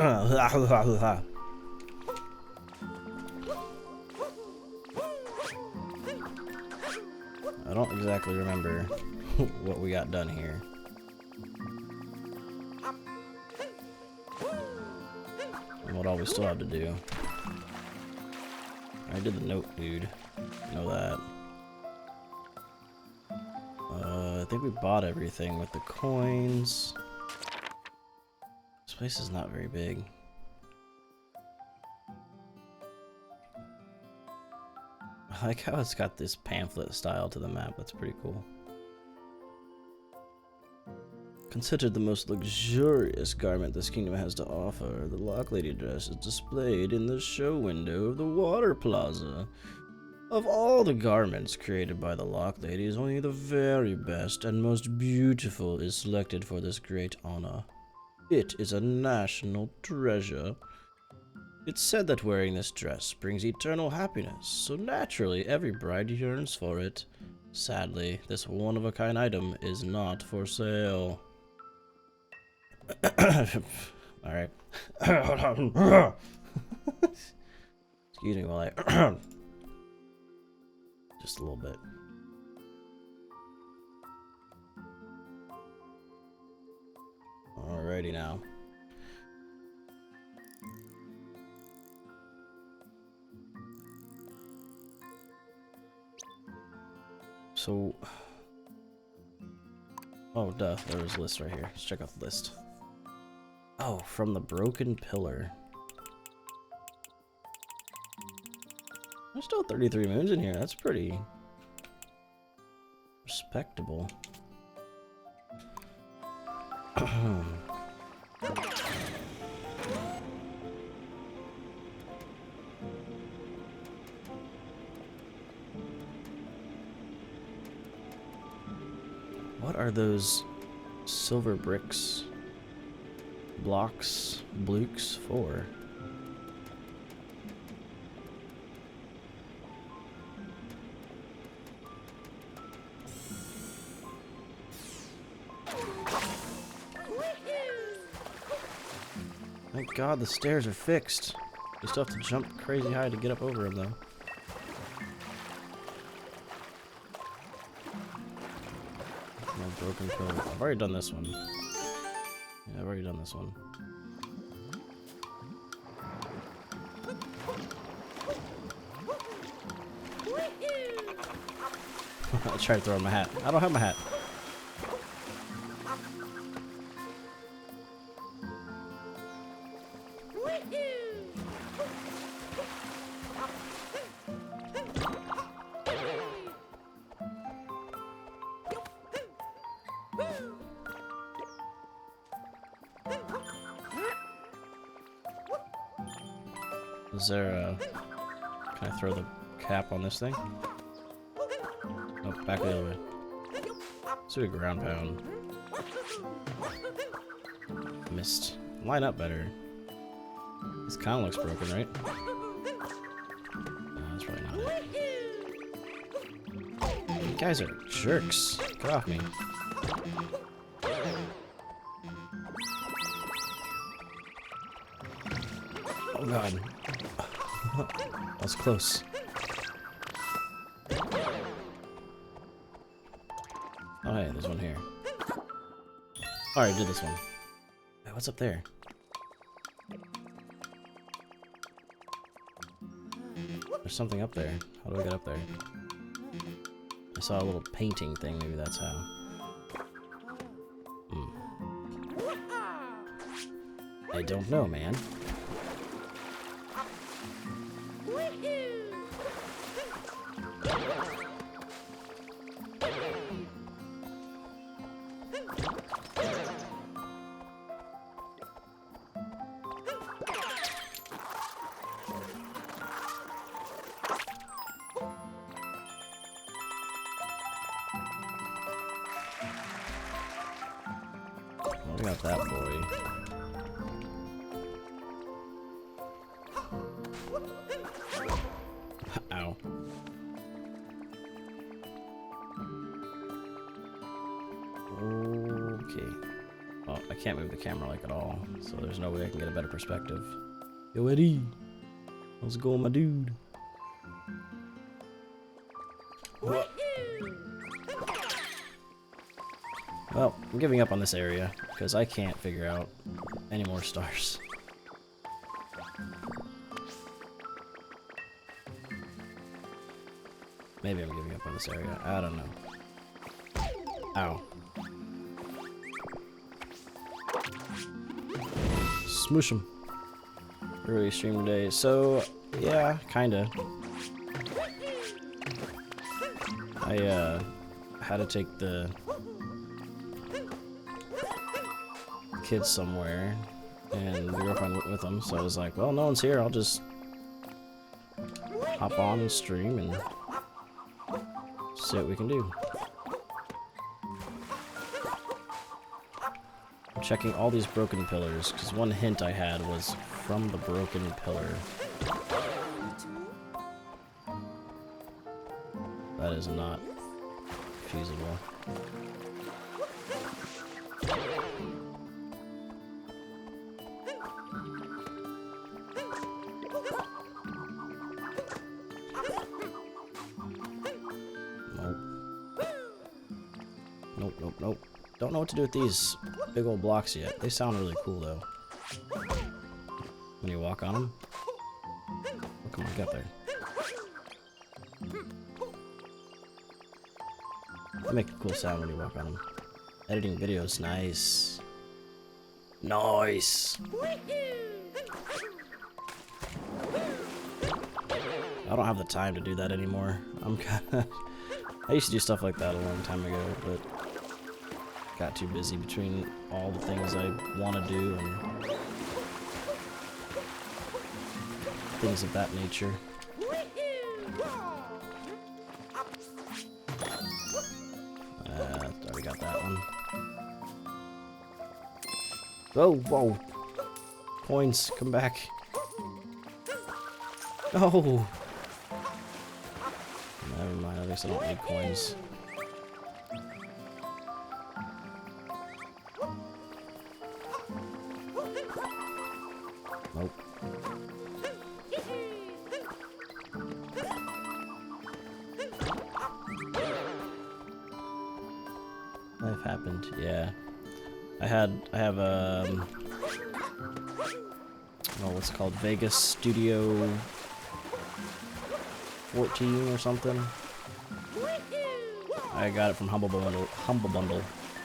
I don't exactly remember what we got done here. And what all we still have to do. I did the note, dude. Know that. I think we bought everything with the coins. This place is not very big. I like how it's got this pamphlet style to the map. That's pretty cool. Considered the most luxurious garment this kingdom has to offer, the Lock Lady dress is displayed in the show window of the Water Plaza. Of all the garments created by the Lock Ladies, only the very best and most beautiful is selected for this great honor. It is a national treasure. It's said that wearing this dress brings eternal happiness, so naturally every bride yearns for it. Sadly, this one-of-a-kind item is not for sale. Alright. Excuse me while I... Just a little bit. Alrighty now. So... Oh, duh. There was a list right here. Let's check out the list. Oh, from the broken pillar. There's still 33 moons in here. That's pretty respectable. What are those silver bricks, blocks, blukes for? Thank God the stairs are fixed. You still have to jump crazy high to get up over them, though. No broken pillar. I've already done this one. Yeah, I've already done this one. I tried to throw in my hat. I don't have my hat. Is there a... Can I throw the cap on this thing? Oh, back the other way. Let's do a ground pound. Missed. Line up better. This kind of looks broken, right? No, that's probably not it. You guys are jerks. Get off me. Oh god. That was close. Oh hey, there's one here. Alright, did this one. Hey, what's up there? There's something up there. How do I get up there? I saw a little painting thing, maybe that's how. I don't know, man. I got that boy. Ow. Okay. Oh, I can't move the camera like at all, so there's no way I can get a better perspective. Yo, Eddie! How's it going, my dude? What? Well, I'm giving up on this area, because I can't figure out any more stars. Maybe I'm giving up on this area. I don't know. Ow. Smoosh 'em. Early stream today. So, yeah, kinda. I, had to take the kids somewhere, and the girlfriend went with them, so I was like, well, no one's here, I'll just hop on and stream and see what we can do. I'm checking all these broken pillars, because one hint I had was from the broken pillar. That is not feasible. Nope, nope, nope. Don't know what to do with these big old blocks yet. They sound really cool though. When you walk on them. Oh, come on, get up there. They make a cool sound when you walk on them. Editing videos, nice. Nice! I don't have the time to do that anymore. I'm kinda... I used to do stuff like that a long time ago, but got too busy between all the things I want to do and things of that nature. Already got that one. Whoa, whoa. Coins, come back. No! Never mind, I guess I don't need coins. Nope. Life happened, yeah. I have oh, what's it called? Vegas Studio 14 or something. I got it from Humble Bundle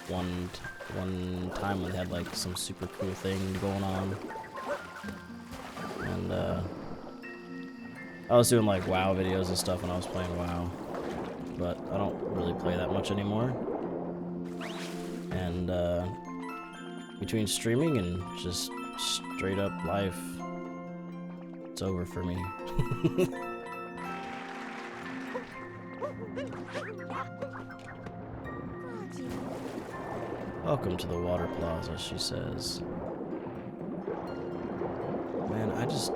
one time when they had like some super cool thing going on. And I was doing like WoW videos and stuff when I was playing WoW, but I don't really play that much anymore. And between streaming and just straight up life, it's over for me. Welcome to the Water Plaza, she says. Man, I just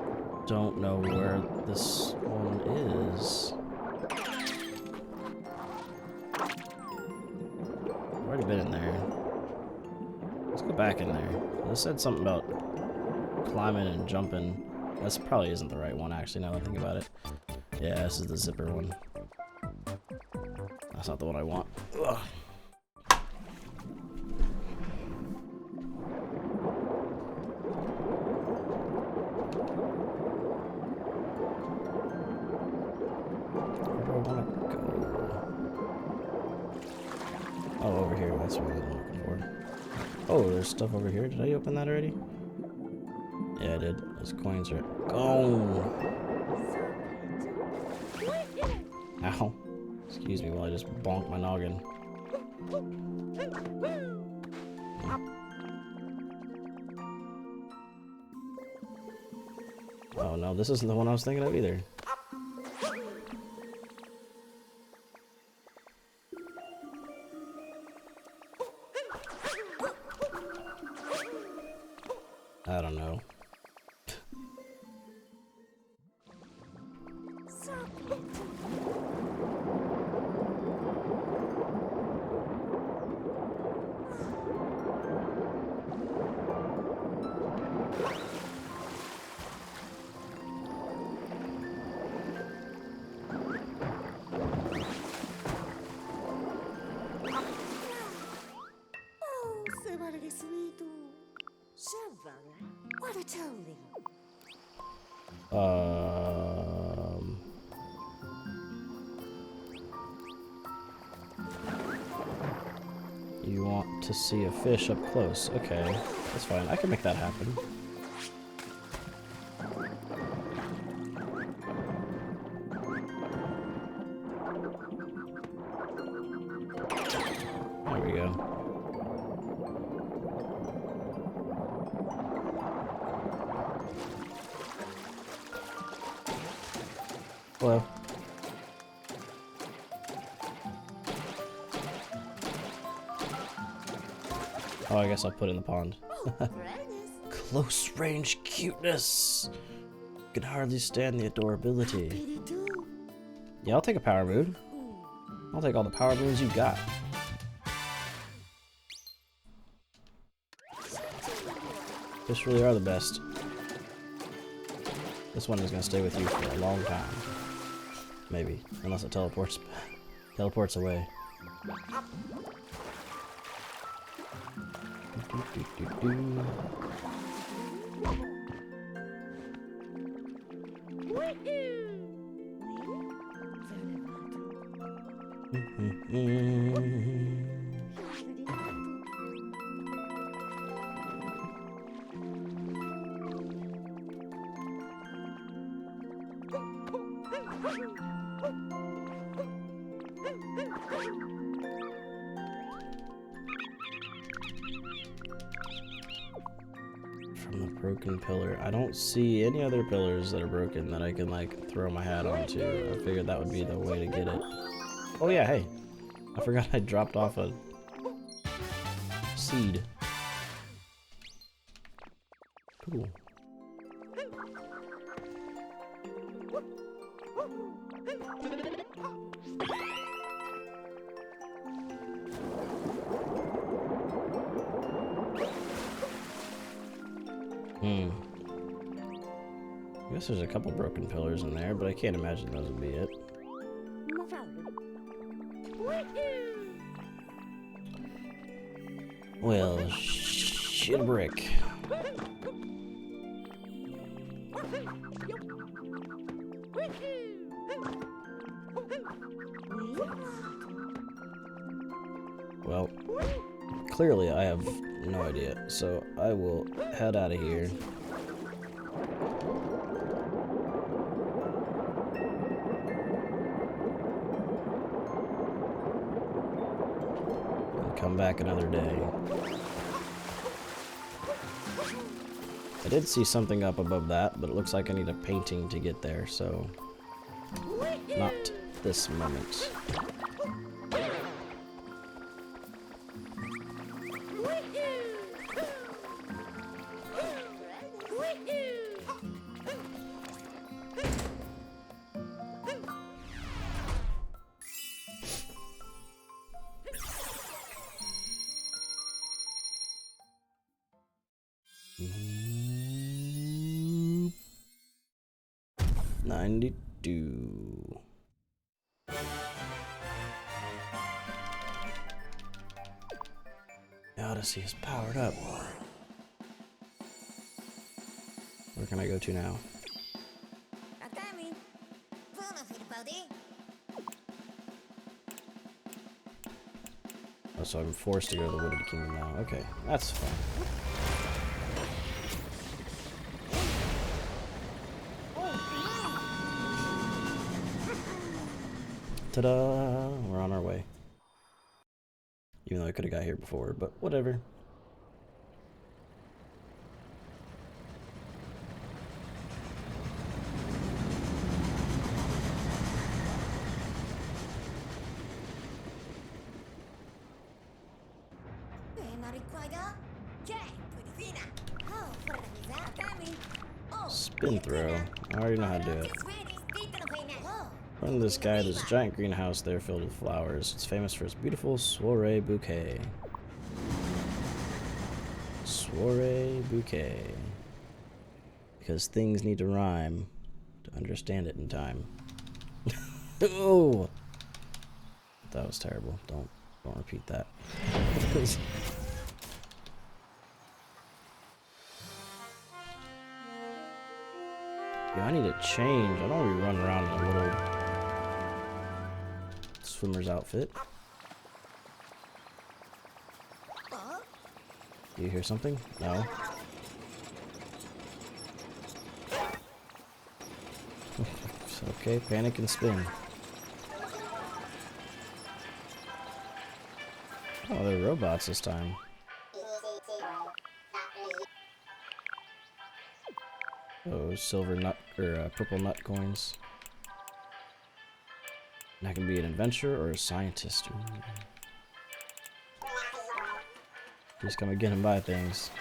don't know where this one is. I've already been in there. Let's go back in there. It said something about climbing and jumping. This probably isn't the right one, actually, now that I think about it. Yeah, this is the zipper one. That's not the one I want. Ugh. Oh, over here. That's what I'm looking for. Oh, there's stuff over here. Did I open that already? Yeah, I did. Those coins are... Oh! Ow. Excuse me while I just bonk my noggin. Oh no, this isn't the one I was thinking of either. I don't know. Totally. You want to see a fish up close. Okay, that's fine. I can make that happen. There we go. Hello. Oh, I guess I'll put it in the pond. Close range cuteness! Can hardly stand the adorability. Yeah, I'll take a power moon. I'll take all the power moons you got. Fish really are the best. This one is gonna stay with you for a long time. Maybe. Unless it teleports away. From the broken pillar. I don't see any other pillars that are broken that I can like throw my hat onto. I figured that would be the way to get it. Oh yeah, hey. I forgot I dropped off a seed. Cool. I guess there's a couple broken pillars in there, but I can't imagine those would be it. Well, shit a brick. Well, clearly I have no idea, so I will head out of here. Come back another day. I did see something up above that, but it looks like I need a painting to get there, so not this moment. Mm, 92. The Odyssey is powered up. Where can I go to now? Oh, so I'm forced to go to the Wooded Kingdom now. Okay, that's fine. Ta-da! We're on our way. Even though I could have got here before, but whatever. Spin throw. I already know how to do it. From this guy, there's a giant greenhouse there filled with flowers. It's famous for its beautiful soiree bouquet. Soiree bouquet. Because things need to rhyme to understand it in time. Oh! That was terrible. Don't repeat that. Yeah, I need a change. I don't want to be running around in a little swimmer's outfit. Do you hear something? No. It's okay, panic and spin. Oh, they're robots this time. Oh, silver nut, or purple nut coins. And I can be an adventurer or a scientist. Ooh. Just come again and buy things.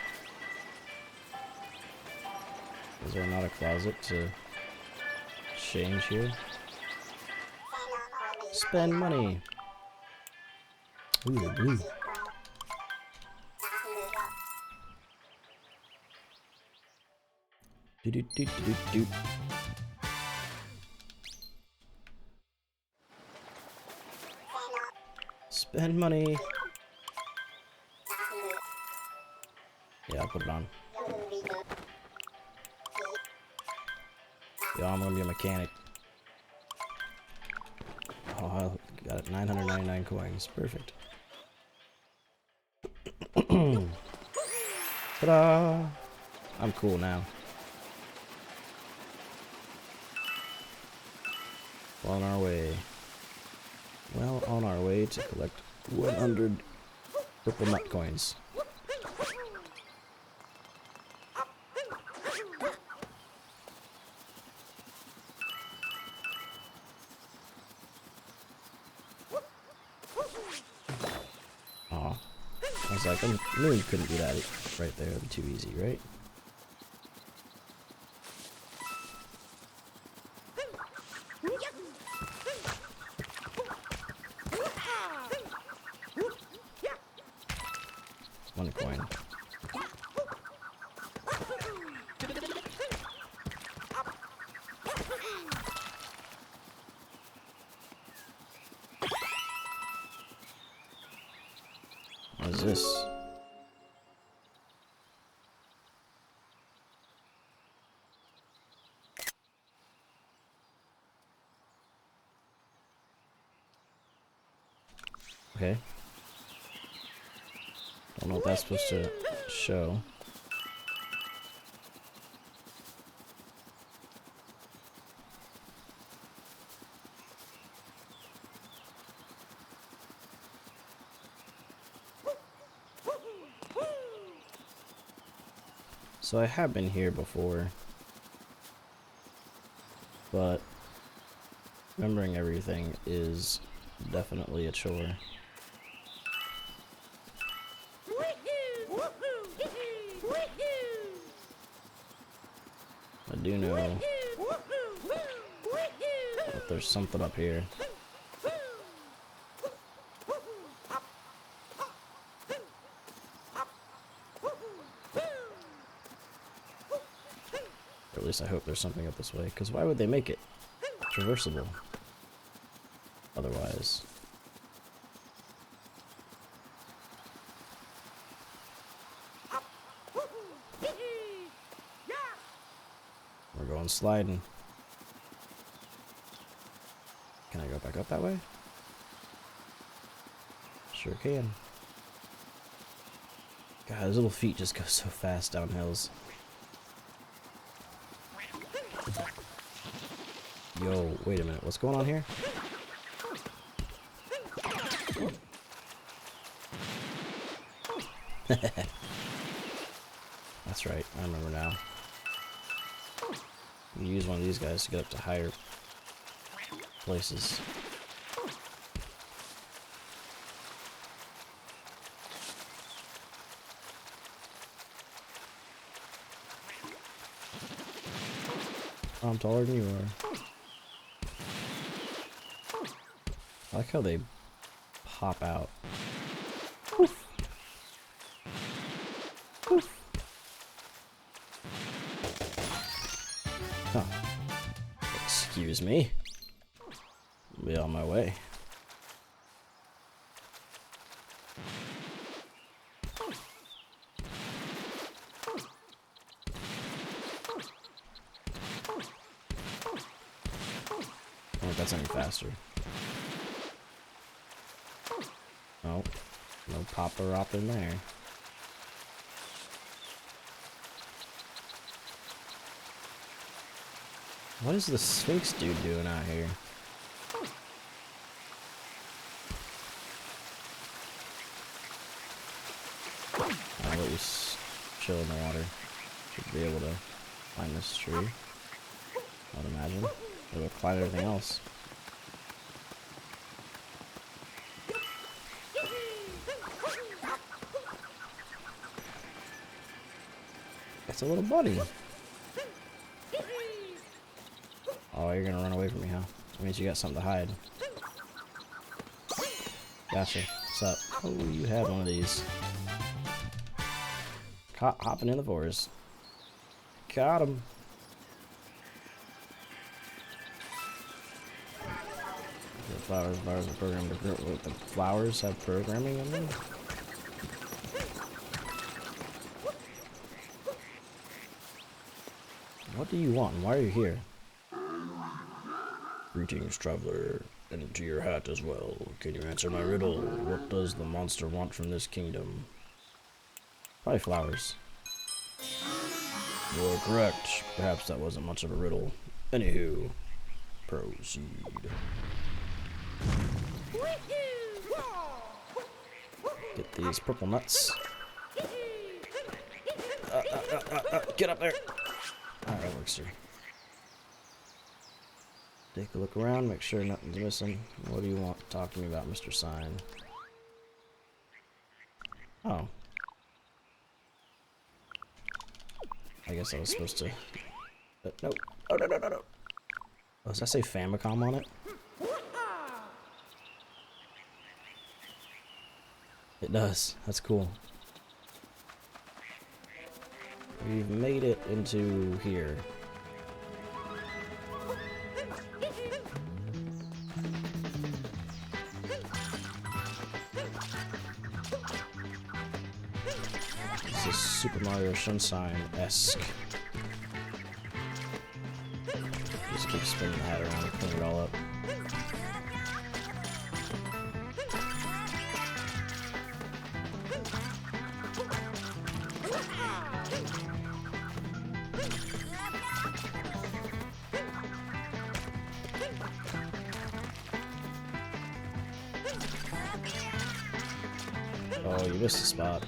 Is there not a closet to change here? Spend money. Ooh, blue. Do do do do do. Spend money. Yeah, I'll put it on. Yeah, I'm gonna be a mechanic. Oh, I got it. 999 coins. Perfect. Ta-da! I'm cool now. On our way. Well, on our way to collect 100 purple nut coins. Aw. I was like, I knew you couldn't do that right there. It'd be too easy, right? One coin. What is this? Okay. Don't know what that's supposed to show. So I have been here before, but remembering everything is definitely a chore. I do know that there's something up here. Or at least I hope there's something up this way, because why would they make it traversable otherwise? We're going sliding. Can I go back up that way? Sure can. God, his little feet just go so fast down hills. Yo, wait a minute. What's going on here? That's right. I remember now. You use one of these guys to get up to higher places. I'm taller than you are. I like how they pop out. Oof. Oof. Huh. Excuse me. I'll be on my way. think that's any faster. Oh, no pop-a-rop in there. What is the Sphinx dude doing out here? I'll let you chill in the water. Should be able to climb this tree, I would imagine. It would climb everything else. It's a little buddy. Oh, you're gonna run away from me, huh? That means you got something to hide. Gotcha. What's up? Oh, you had one of these. Caught hopping in the forest. Got him. The flowers are programmed to grow. The flowers have programming in them? What do you want? Why are you here? Greetings, traveler, and to your hat as well. Can you answer my riddle? What does the monster want from this kingdom? Probably flowers. You're correct. Perhaps that wasn't much of a riddle. Anywho, proceed. Get these purple nuts. Get up there. Alright, that works, sir. Take a look around, make sure nothing's missing. What do you want to talk to me about, Mr. Sign? Oh. I guess I was supposed to... no. Oh, no. Oh, does that say Famicom on it? It does. That's cool. We've made it into here. This is Super Mario Sunshine-esque. Just keep spinning the hat around and clean it all up. Oh, you missed the spot.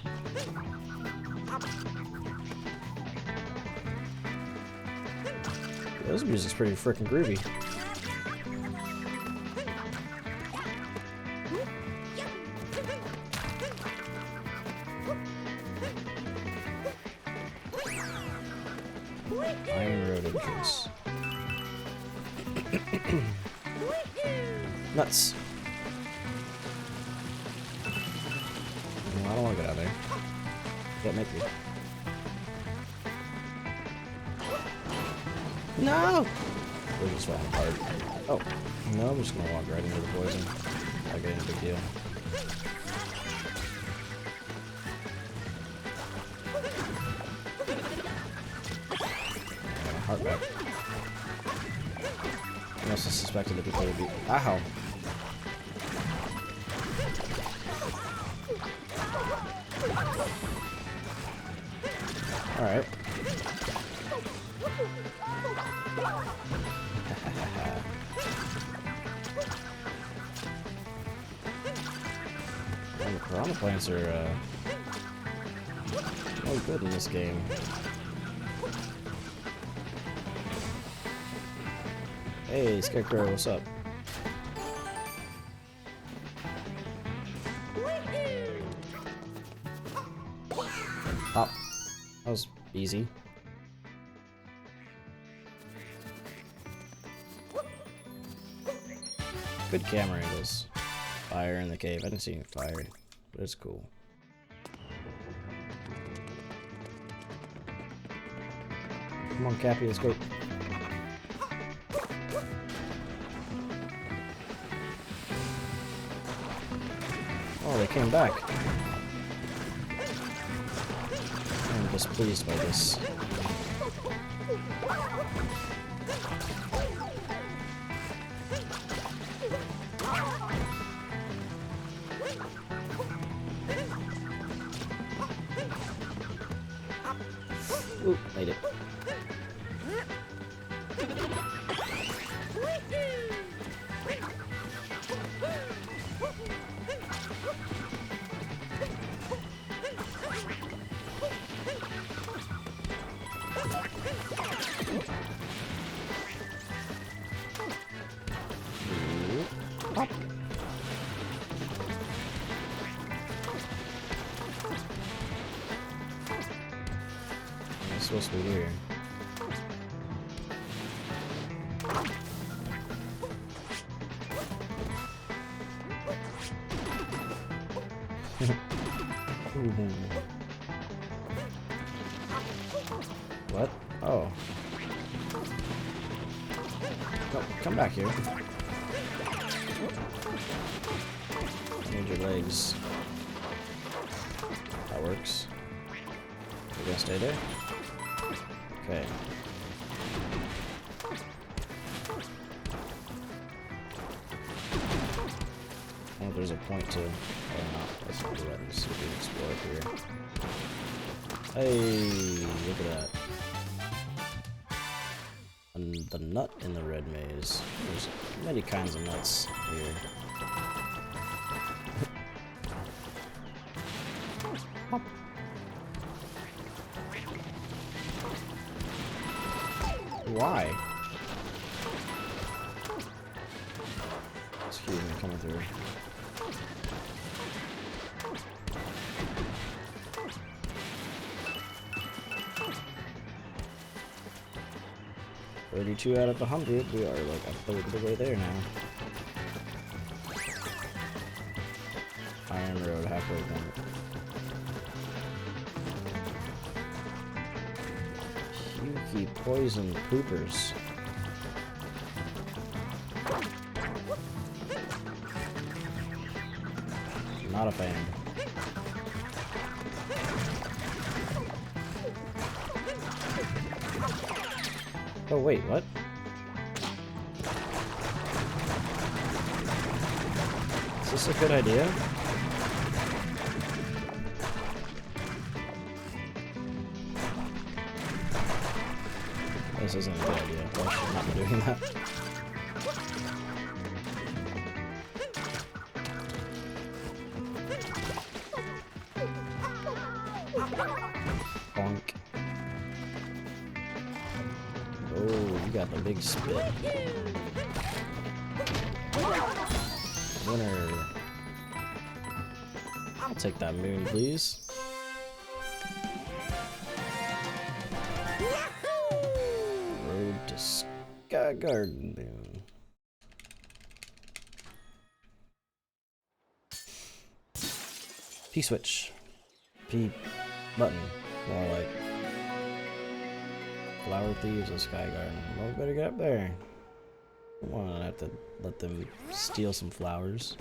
Yeah, this music's pretty freaking groovy. Iron Road entrance. Nuts. I don't want to get out there. Can't make me. No! We're just falling apart. Oh, no, I'm just gonna walk right into the poison. Like it ain't a big deal. Heart back. I also suspected that people would be. Ow! Alright. The piranha plants are really good in this game. Hey, Scarecrow, what's up? Pop. That was easy. Good camera angles. Fire in the cave. I didn't see any fire, but it's cool. Come on, Cappy, let's go. Oh, they came back. I'm displeased by this. Ooh, made it. Pop. It's supposed to be here. What? Oh. Come back here. I need your legs. That works. You gonna stay there? Okay. Oh, there's a point to... Oh, no. Let's do that and see if we can explore up here. Hey, look at that. And the nut in the red maze. There's many kinds of nuts here. Why? Excuse me, coming through. $32 out of 100. We are like a third of the way there now. Iron Road, halfway point. Yuki poison poopers. Not a fan. Oh wait, what? Is this a good idea? This isn't a good idea. I should not be doing that. Bonk. Oh, you got the big spit. Winner. I'll take that moon, please. Road to Sky Garden Moon. P switch. P button. More like flower thieves of Sky Garden. Well, we better get up there. Come on, I have to let them steal some flowers.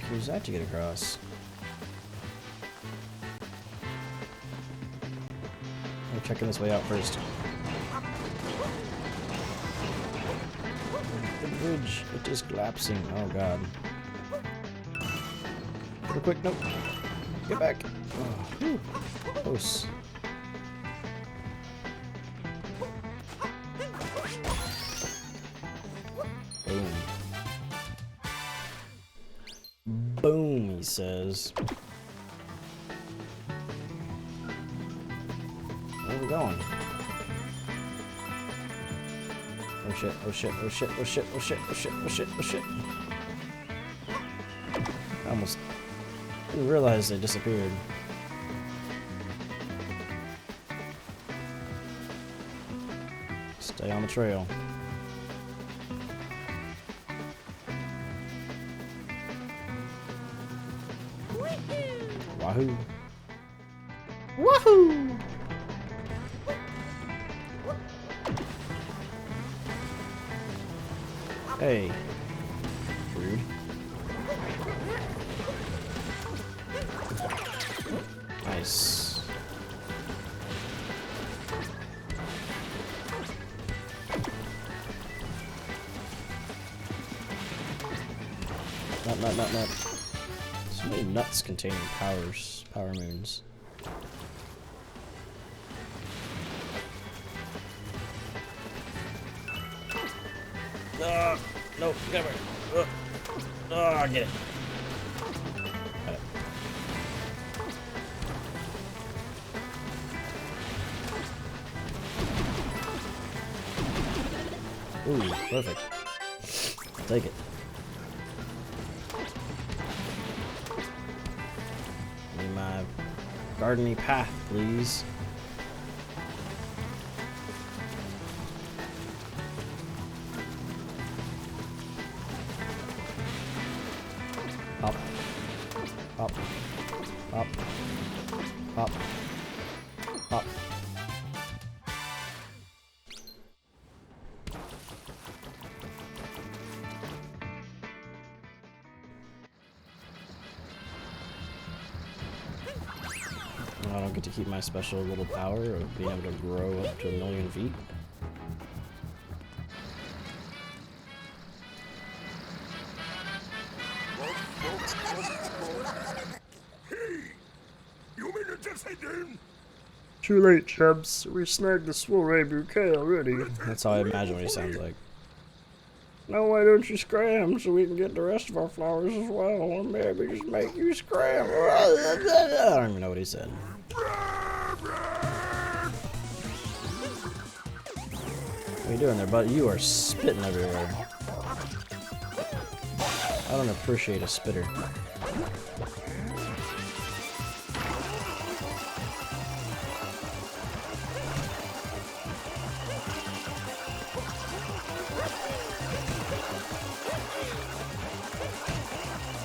Who's that to get across? I'm checking this way out first. The bridge, it is collapsing. Oh god. Put a quick note. Get back. Oh, whew. Close. Boom. Boom, he says. Where are we going? Oh shit, oh shit, oh shit, oh shit, oh shit, oh shit, oh shit, oh shit. I almost didn't realize they disappeared. Stay on the trail. Wahoo! Wahoo! Hey. Rude. Nice. Not. So many nuts containing power moons. No, get away. Get it. Got it. Ooh, perfect. I'll take it. Give me my gardeny path, please. Hop. Hop. Hop. Hop. Hop. I don't get to keep my special little power of being able to grow up to 1,000,000 feet. Too late, chubs. We snagged the soiree bouquet already. That's how I imagine what he sounds like. No, why don't you scram so we can get the rest of our flowers as well? Or maybe just make you scram. I don't even know what he said. What are you doing there, bud? You are spitting everywhere. I don't appreciate a spitter.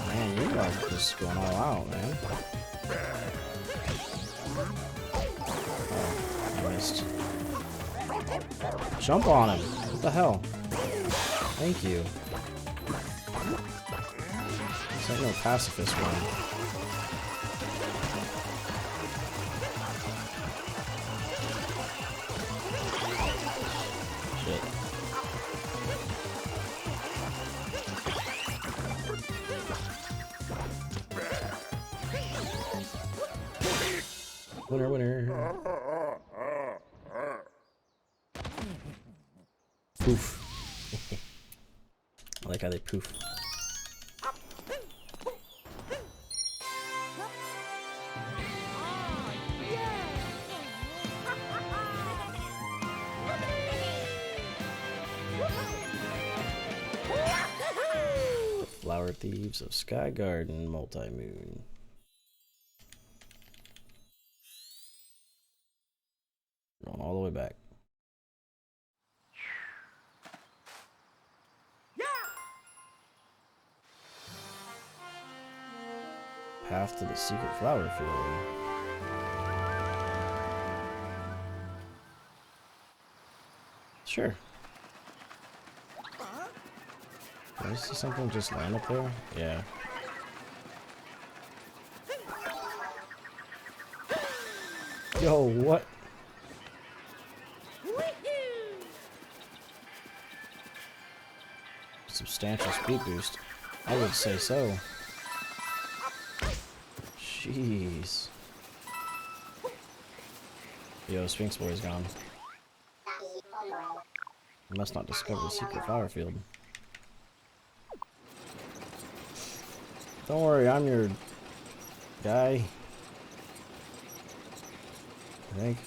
Man, you are just going all out, man. Oh, I missed. Jump on him. What the hell? Thank you. This ain't no pacifist one. Winner, winner. Poof. I like how they poof. Flower Thieves of Sky Garden Multi-Moon. Going all the way back. Path to the secret flower field. Sure. Did I see something just land up there? Yeah. Yo, what? Substantial speed boost. I would say so. Jeez. Yo, Sphinx Boy's gone. You must not discover the secret flower field. Don't worry, I'm your guy. I think.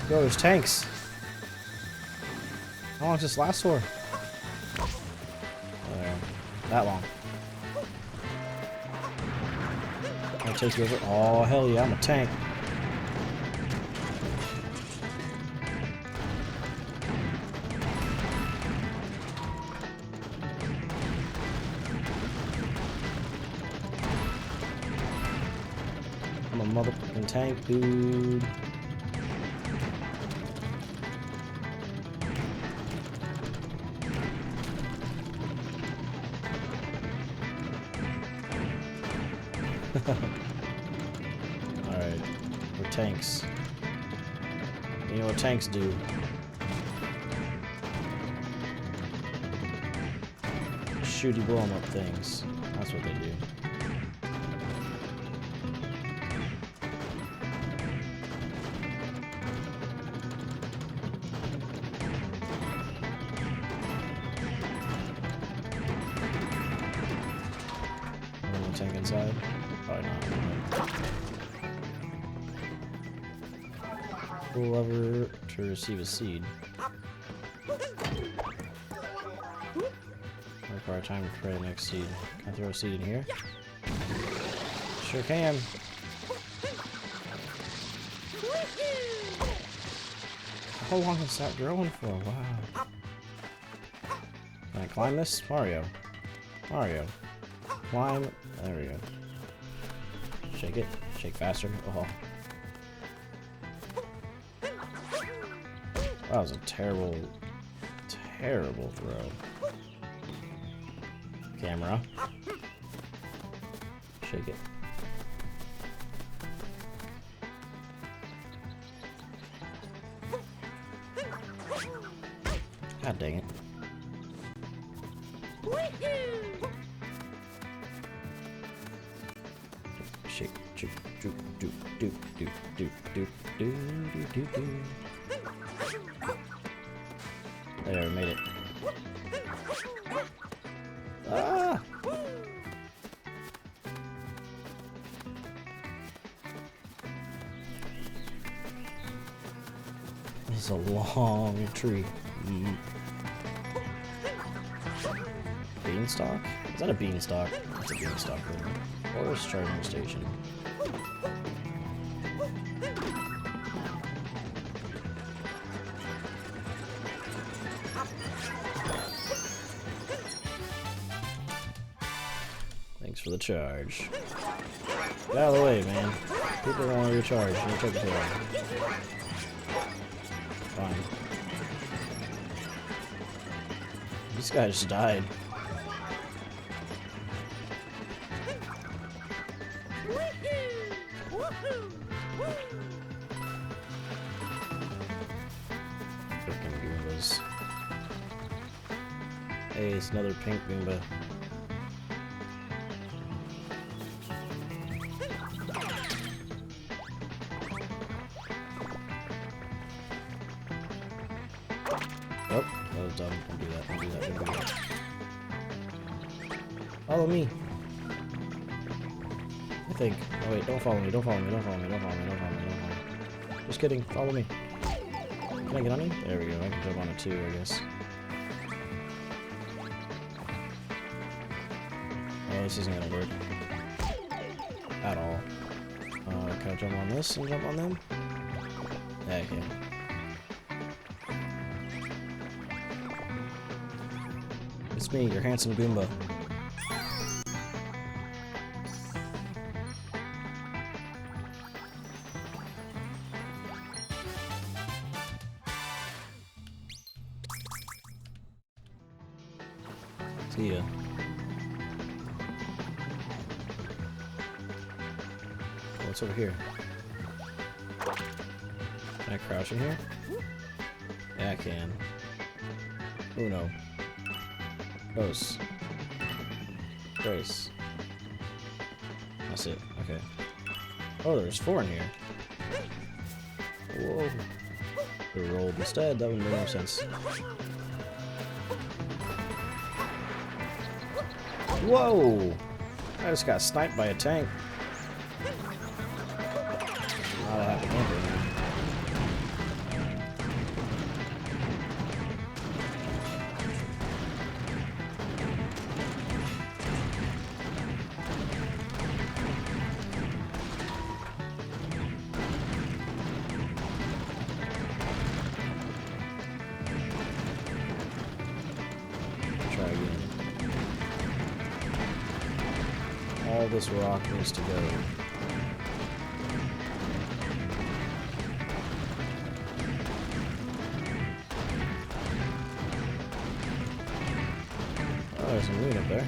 Yo, there's tanks. How long does this last for? That long. I'll take you over. Oh, hell yeah, I'm a tank. I'm a motherfucking tank, dude. Alright, we're tanks. You know what tanks do? shooty blow 'em up things. That's what they do. Tank inside? Probably not. Pull lever to receive a seed. Require time to prepare the next seed. Can I throw a seed in here? Sure can. How long is that growing for? Wow. Can I climb this? Mario. Mario. Climb. There we go. Shake it. Shake faster. Oh. That was a terrible, terrible throw. Camera. Shake it. God dang it. Shake, shake, do, do, do, do, do, do, do, do, do, do. There, we made it. Ah! This is a long tree. Beanstalk? Is that a beanstalk? That's a beanstalk. Forest charging station. Thanks for the charge. Get out of the way, man. People don't want to recharge. Don't take it too long. Fine. This guy just died. Freaking Goombas. Hey, it's another pink Goomba. Oh, that was dumb. Don't do that. Don't do that. Don't do that. Follow me. I think. Oh wait, don't follow me. Don't follow me. Don't follow me. Don't follow me. Don't follow me. Don't follow me. Just kidding. Follow me. Can I get on you? There we go. I can jump on it too, I guess. Oh, this isn't gonna work. At all. Can I jump on this and jump on them? Yeah, I can. It's me, your handsome Goomba. See ya. What's over here? Can I crouch in here? Yeah, I can. Uno. Dos. Tres. That's it. Okay. Oh, there's 4 in here. Whoa. We rolled instead. That would make no sense. Whoa! I just got sniped by a tank. Not a happy camper, man. Try again. All this rock needs to go. Oh, there's some loot up there.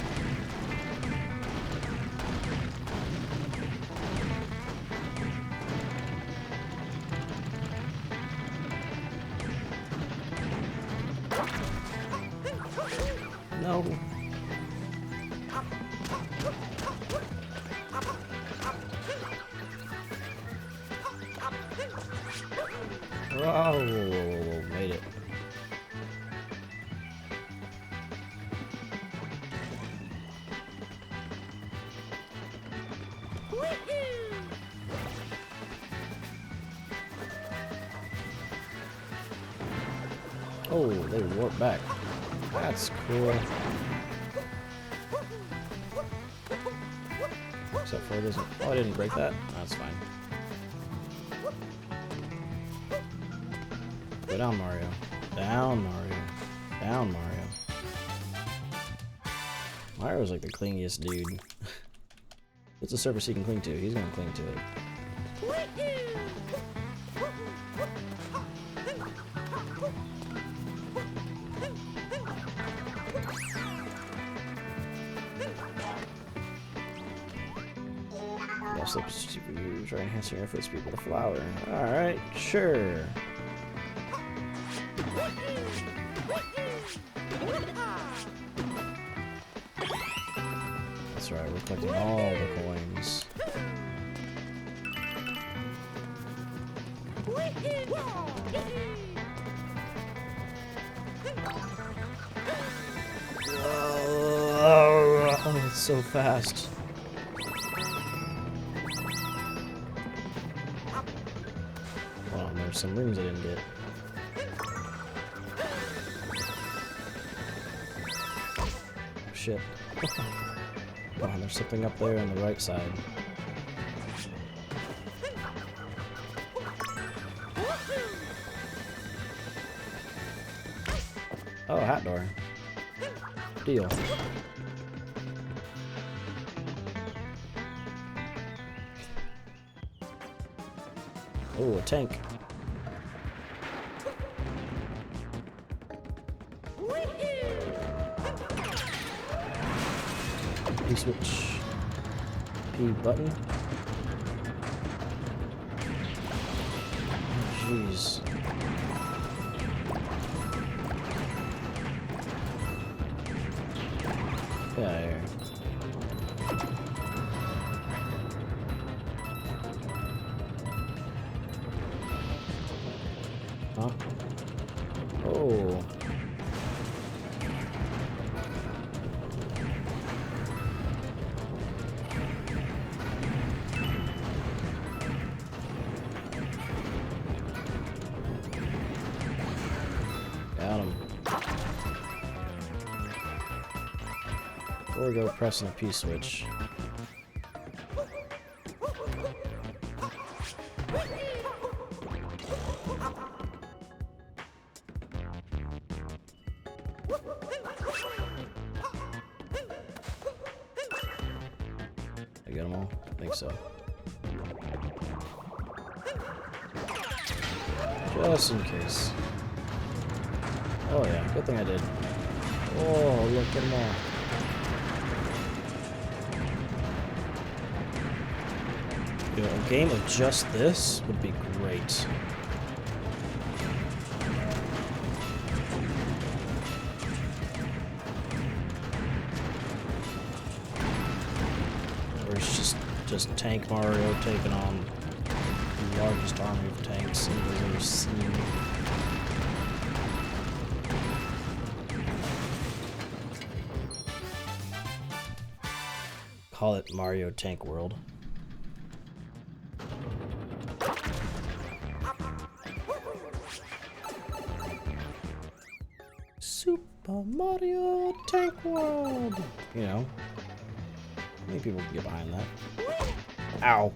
No. whoa, made it. Oh, they warp back. That's cool. Except for it doesn't. Oh, I didn't break that. That's fine. Go down, Mario. Down, Mario. Down, Mario. Mario's like the clingiest dude. It's a surface he can cling to. He's gonna cling to it. Try enhancing your foot speed with a flower. Alright, sure. That's right, we're collecting all the coins. Oh, it's so fast. There's some rings I didn't get. Oh, shit. Oh, there's something up there on the right side. Oh, hat door. Deal. Oh, a tank. P switch. P button. Jeez. Yeah, here. Huh? Oh. Got him. Or go pressing the P switch. I got them all? I think so. Just in case. Oh yeah, good thing I did. Oh, look at them all. You know, a game of just this would be great. Where it's just Tank Mario taking on the largest army of tanks anybody's ever seen. Call it Mario Tank World. Super Mario Tank World! You know, many people can get behind that. Ow!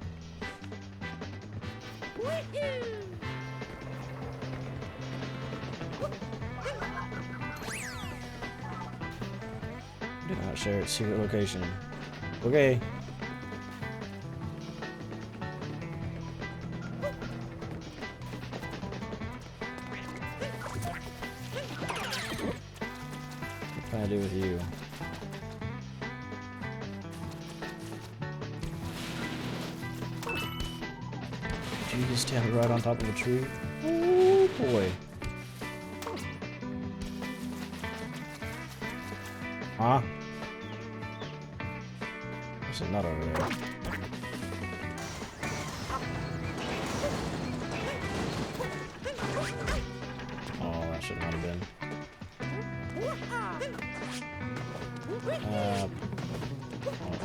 Do not share its secret location. Okay. What can I do with you? Did you just stand right on top of a tree? Oh boy. Huh? There's a nut over there. should not have been.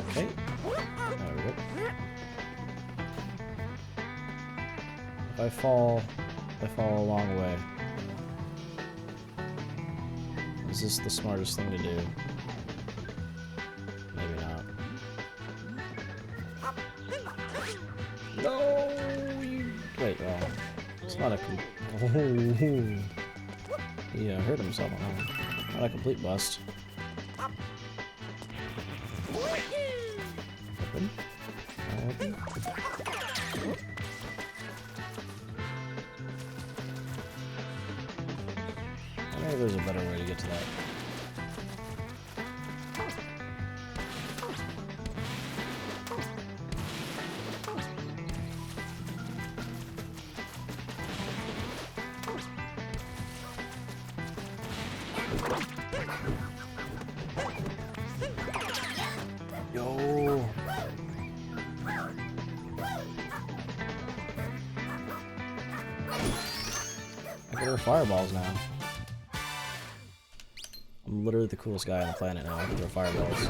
Okay. There we go. If I fall a long way. Is this the smartest thing to do? Maybe not. No! Wait, well, it's not a he hurt himself on that one. Not a complete bust. Open. Open. Maybe there's a better way to get to that. Yo! I can throw fireballs now. I'm literally the coolest guy on the planet now. I can throw fireballs.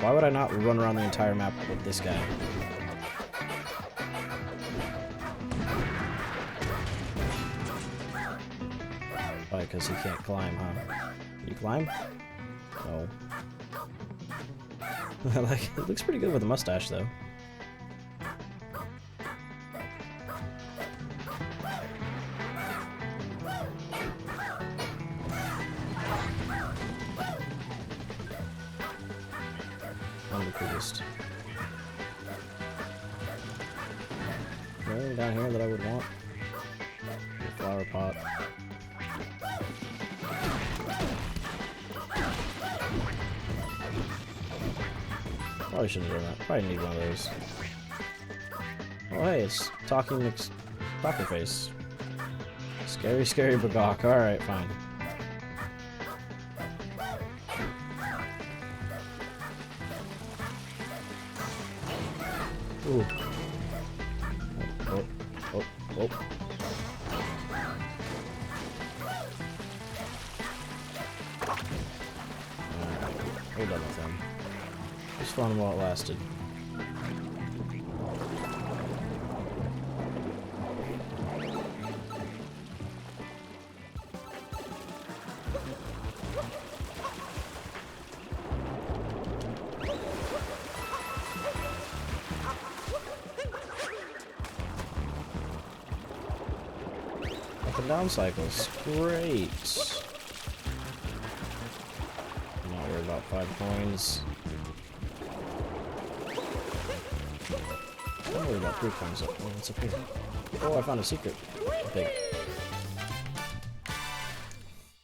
Why would I not run around the entire map with this guy? Probably because he can't climb, huh? Can you climb? No. Like, it looks pretty good with a mustache, though. One of the coolest. Anything down here that I would want? A flower pot. Probably shouldn't have done that. Probably need one of those. Oh hey, it's talking face. Scary, scary Bagok. Alright, fine. Ooh. Oh, oh, oh, oh. Alright, we're done with him. It was fun while it lasted. Up and down cycles. Great. I'm not worried about 5 coins. I'm worried about 3 coins. Oh, what's up here? Oh, I found a secret. Big.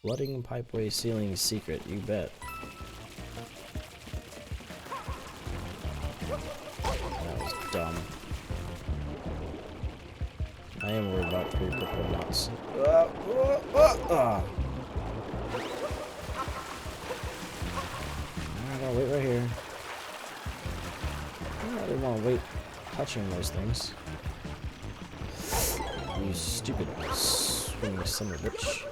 Flooding pipeway ceiling secret. You bet. That was dumb. I am worried about 3 purple nuts. I'll wait right here. I don't really want to wait touching those things. You stupid swimming son of a bitch.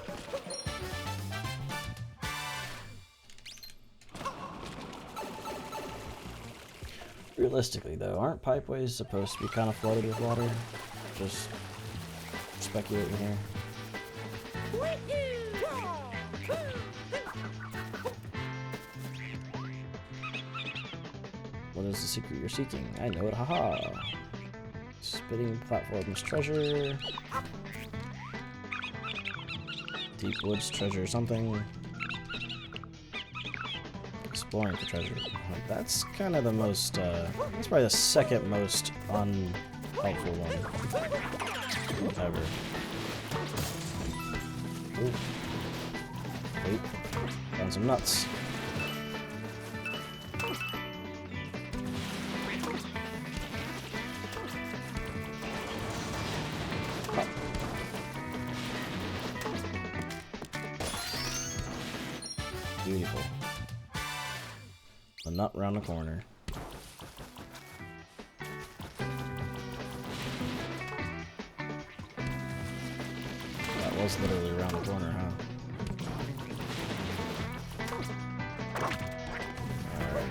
Realistically though, aren't pipeways supposed to be kind of flooded with water? Just speculating here. What is the secret you're seeking? I know it, haha. Spitting platforms treasure. Deep woods treasure something. Exploring for treasure. That's kind of the most, that's probably the second most unhelpful one ever. Ooh. Wait. Found some nuts. Beautiful. A nut round the corner. was literally around the corner, huh? Alright.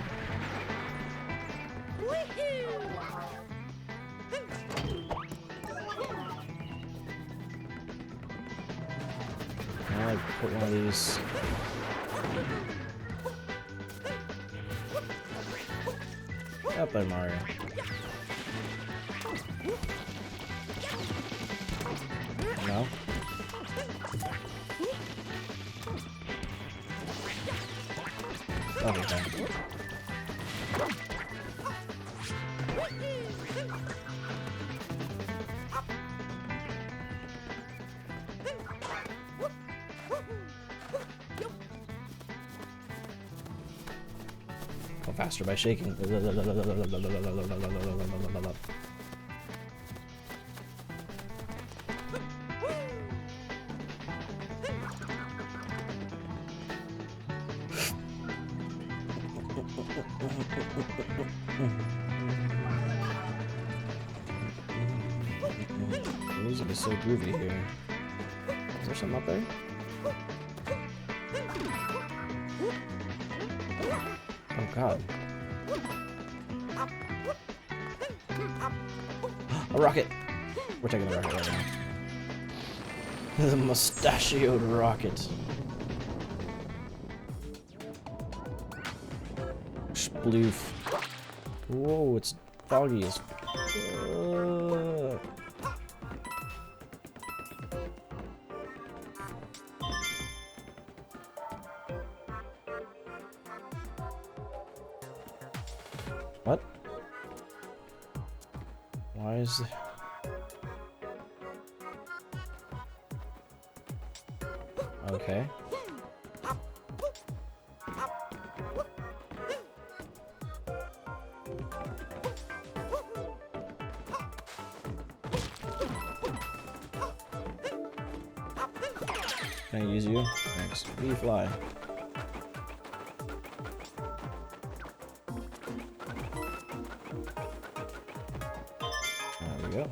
Can I like put one of these? Up there, Mario. No? Oh, okay. Go faster by shaking. The music is so groovy here. Is there something up there? Oh god. A rocket! We're taking the rocket right now. The mustachioed rocket. Sploof. Whoa, it's foggy as What? Why is it? Okay. Can I use you? Thanks. We fly. There we go.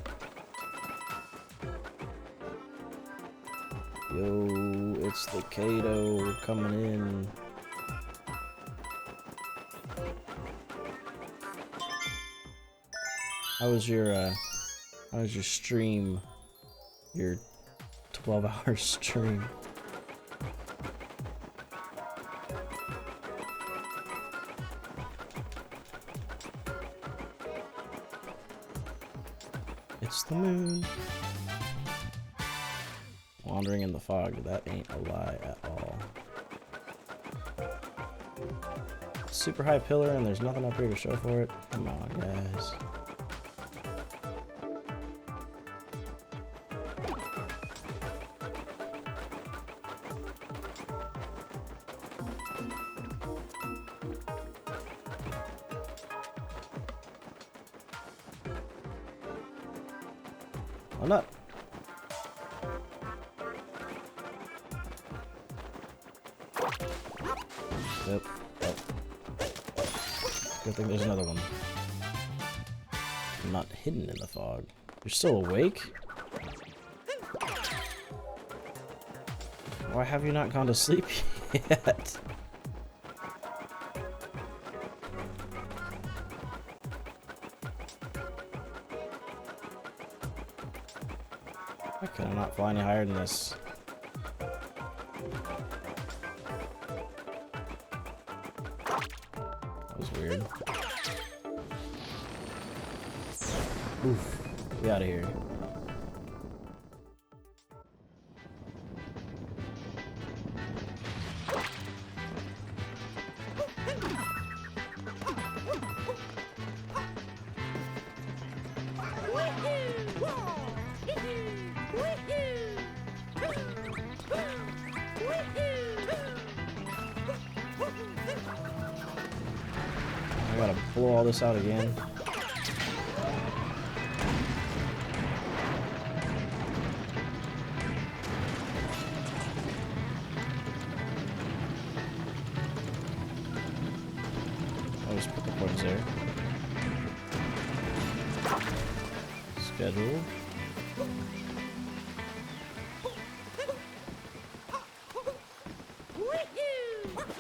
Yo, it's the Kato coming in. How was your stream? Your 12-hour stream? It's the moon. Wandering in the fog, that ain't a lie at all. Super high pillar and there's nothing up here to show for it. Come on, guys. Why not? Yep. Oh. Good thing there's another one. I'm not hidden in the fog. You're still awake? Why have you not gone to sleep yet? Why can I not fly any higher than this? That was weird. Oof. Get out of here. I gotta blow all this out again. I'll just put the coins there. Schedule.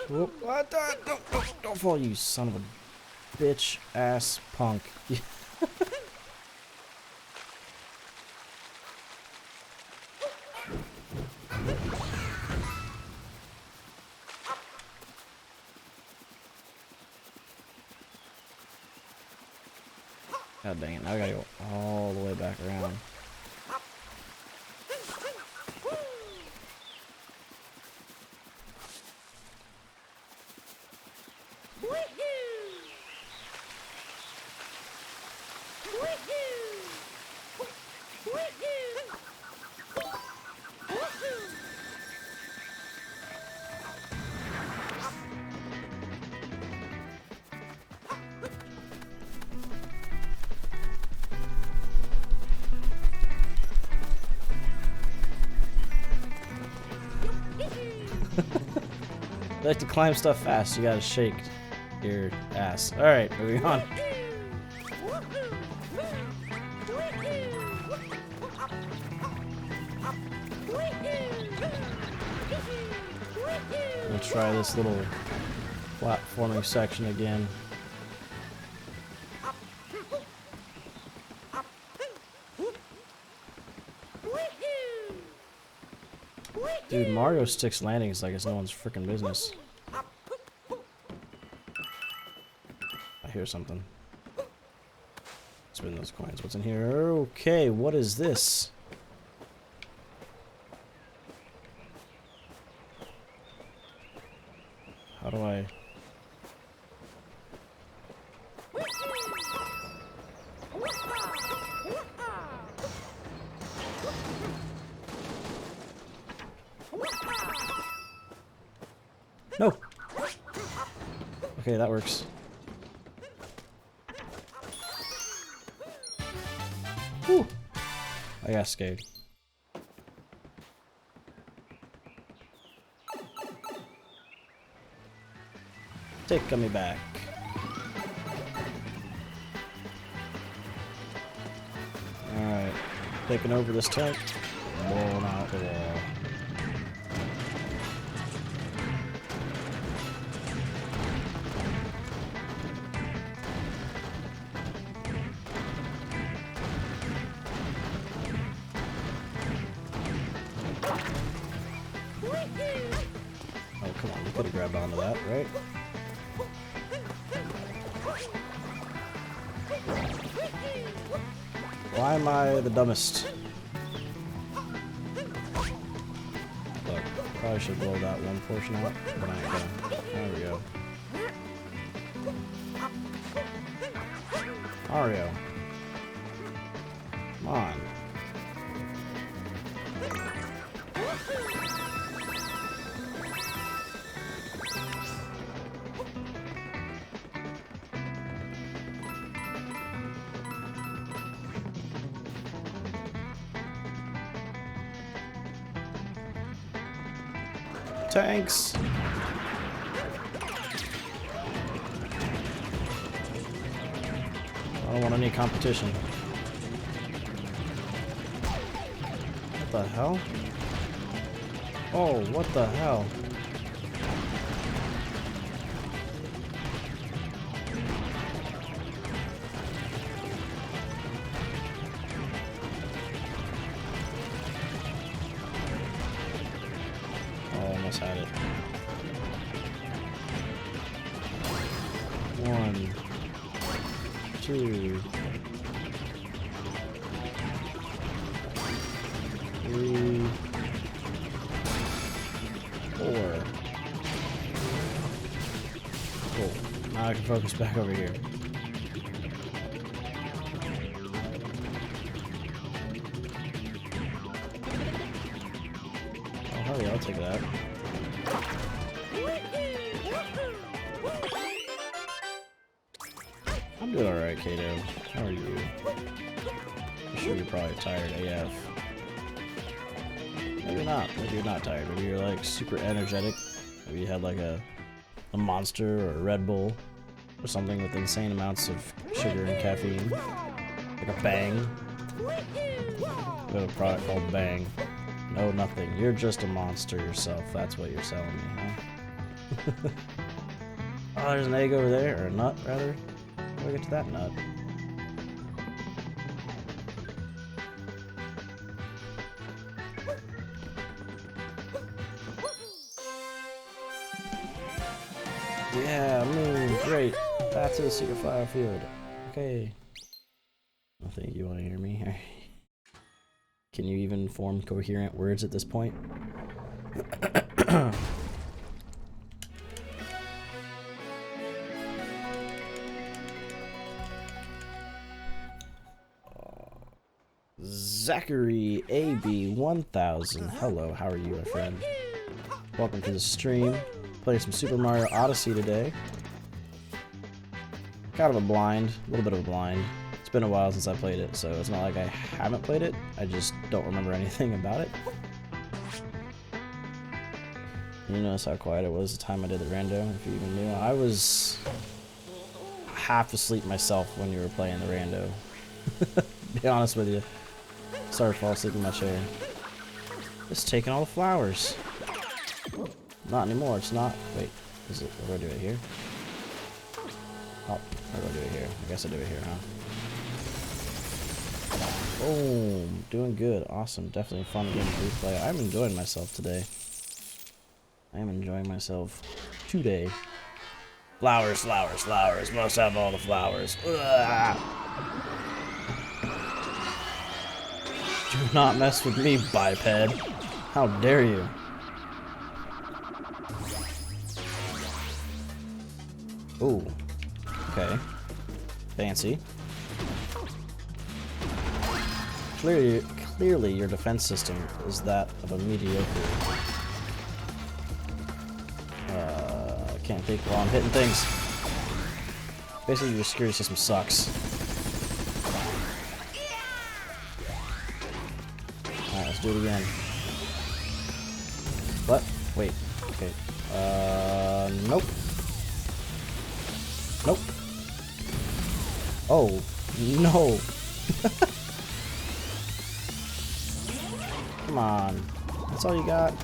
Whoop, what the? Don't fall, you son of a bitch ass punk. God dang it, now I gotta go all the way back around. You like to climb stuff fast, you gotta shake your ass. Alright, moving on. We'll try this little platforming section again. Dude, Mario sticks landings like it's no one's freaking business. I hear something. Spin those coins. What's in here? Okay, what is this? How do I... No! Okay, that works. Whew! I got scared. Take me back. Alright. Taking over this tank. Blowing out the wall. Oh, come on. We could have grabbed onto that, right? Why am I the dumbest? Look, probably should blow that one portion out, but I ain't gonna. There we go. Mario. Come on. Tanks! I don't want any competition. What the hell? Oh, what the hell? Almost had it. 1, 2, 3, 4. Cool. Now I can focus back over here. Oh, hurry, I'll take that. I'm doing alright, Kato. How are you? I'm sure you're probably tired AF. Maybe not. Maybe you're not tired. Maybe you're like super energetic. Maybe you had like a Monster or a Red Bull or something with insane amounts of sugar and caffeine. Like a Bang. We have a product called Bang. No, nothing. You're just a monster yourself. That's what you're selling me, huh? Oh, there's an egg over there, or a nut, rather. How do I get to that nut? Yeah, moon, great. Back to the secret flower field. Okay. I think you want to hear me. Can you even form coherent words at this point? Zachary AB1000. Hello, how are you, my friend? Welcome to the stream. Playing some Super Mario Odyssey today. Kind of a blind, a little bit of a blind. It's been a while since I played it, so it's not like I haven't played it. I just don't remember anything about it. You notice how quiet it was the time I did the rando, if you even knew. I was half asleep myself when you were playing the rando. Be honest with you. Started to fall asleep in my chair. It's taking all the flowers. Not anymore, it's not. Wait, is it? What do I do it here? Oh, how do I do it here? I guess I do it here, huh? Boom. Doing good. Awesome. Definitely a fun game to replay. I'm enjoying myself today. I am enjoying myself today. Flowers, flowers, flowers. Must have all the flowers. Ugh. Do not mess with me, biped. How dare you? Ooh. Okay. Fancy. Clearly your defense system is that of a mediocre. I can't think while I'm hitting things. Basically, your security system sucks. Alright, let's do it again. What? Wait. Okay. Nope. Nope. Oh, no. Come on. That's all you got?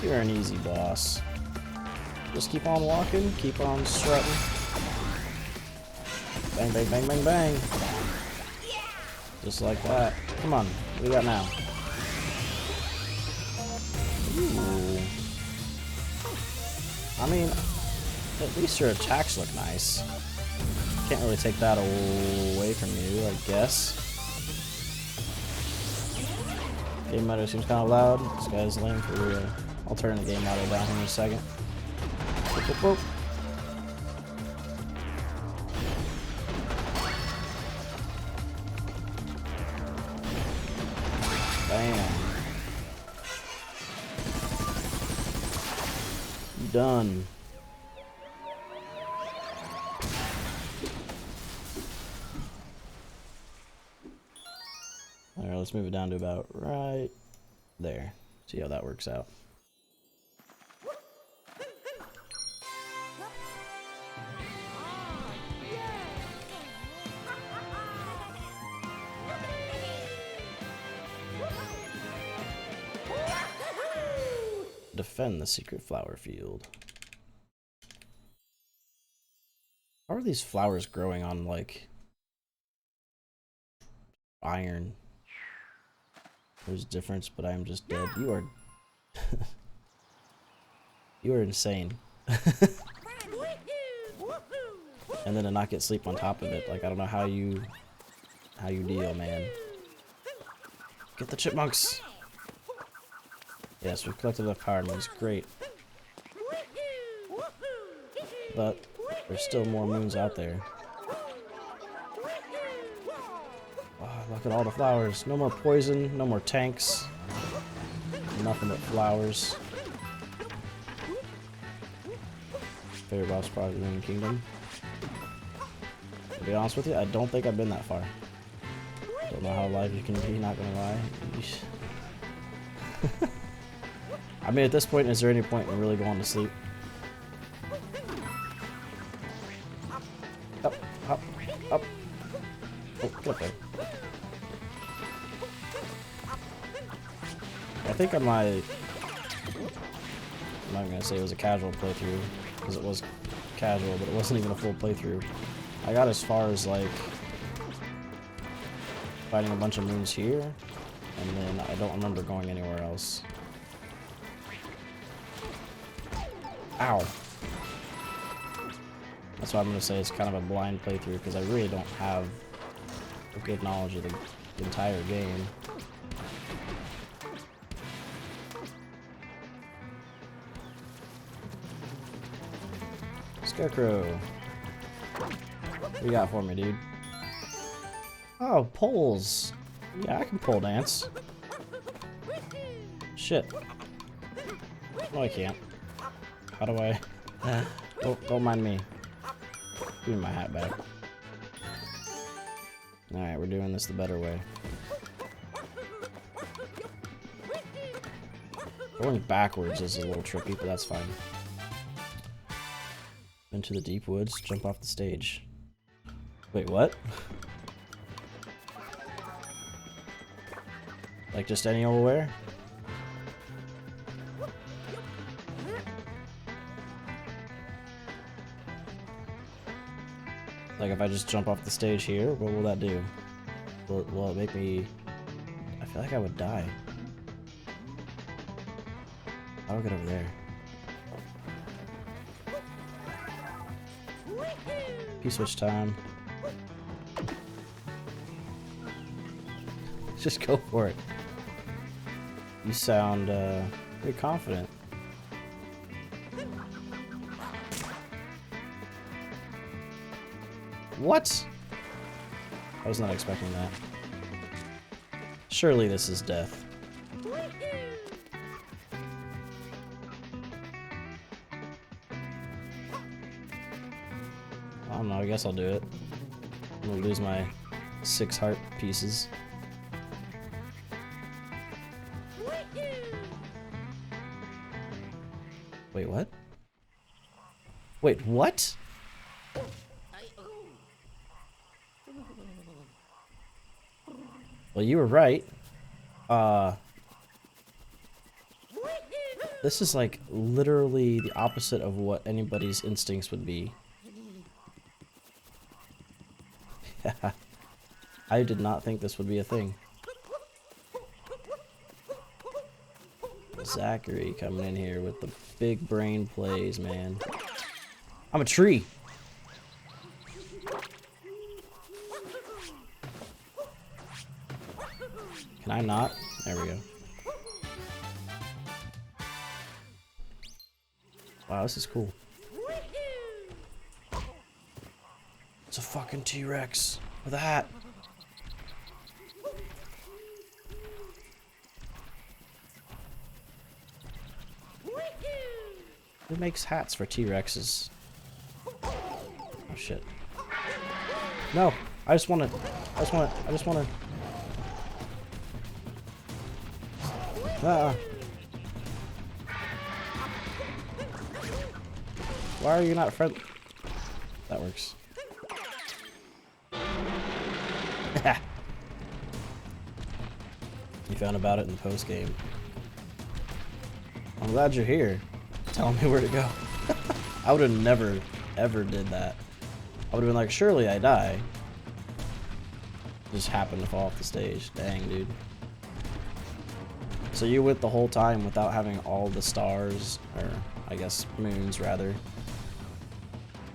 You're an easy boss. Just keep on walking, keep on strutting. Bang, bang, bang, bang, bang. Just like that. Come on, what do we got now? Ooh. I mean, at least your attacks look nice. Can't really take that away from you, I guess. Game mode seems kind of loud. This guy's lame for real. I'll turn the game audio down here in a second. Whoop, whoop, whoop. Bam. Done. Alright, let's move it down to about right there. See how that works out. Defend the secret flower field. How are these flowers growing on, like, iron? There's a difference, but I am just dead. You are... you are insane. And then to not get sleep on top of it. Like, I don't know how you deal, man. Get the chipmunks! Yes, we've collected enough power moons. Great. But there's still more moons out there. Oh, look at all the flowers. No more poison, no more tanks. Nothing but flowers. Favorite boss probably in the kingdom. To be honest with you, I don't think I've been that far. Don't know how alive you can be, not gonna lie. I mean, at this point, is there any point in really going to sleep? Up, up, up. Oh, get up there. I think on my... I'm not gonna say it was a casual playthrough, because it was casual, but it wasn't even a full playthrough. I got as far as, like, fighting a bunch of moons here, and then I don't remember going anywhere else. Ow! That's why I'm gonna say it's kind of a blind playthrough, because I really don't have a good knowledge of the entire game. Scarecrow. What you got for me, dude? Oh, poles. Yeah, I can pole dance. Shit. No, I can't. How do I... don't mind me. Give me my hat back. Alright, we're doing this the better way. Going backwards is a little tricky, but that's fine. Into the deep woods, jump off the stage. Wait, what? Like just any old where? Like if I just jump off the stage here, what will that do? Will it make me... I feel like I would die. I'll get over there. P-switch time. Just go for it. You sound pretty confident. What? I was not expecting that. Surely this is death. I don't know, I guess I'll do it. I'm gonna lose my 6 heart pieces. Wait, what? Wait, what? Well, you were right. This is like literally the opposite of what anybody's instincts would be. I did not think this would be a thing. Zachary coming in here with the big brain plays, man. I'm a tree. Can I not? There we go. Wow, this is cool. It's a fucking T-Rex with a hat. Who makes hats for T-Rexes? Oh shit. No, I just wanna. Why are you not friendly? That works. You found about it in the post game. I'm glad you're here. Telling me where to go. I would have never, ever did that. I would have been like, surely I die. Just happened to fall off the stage. Dang, dude. So you went the whole time without having all the stars, or I guess moons rather.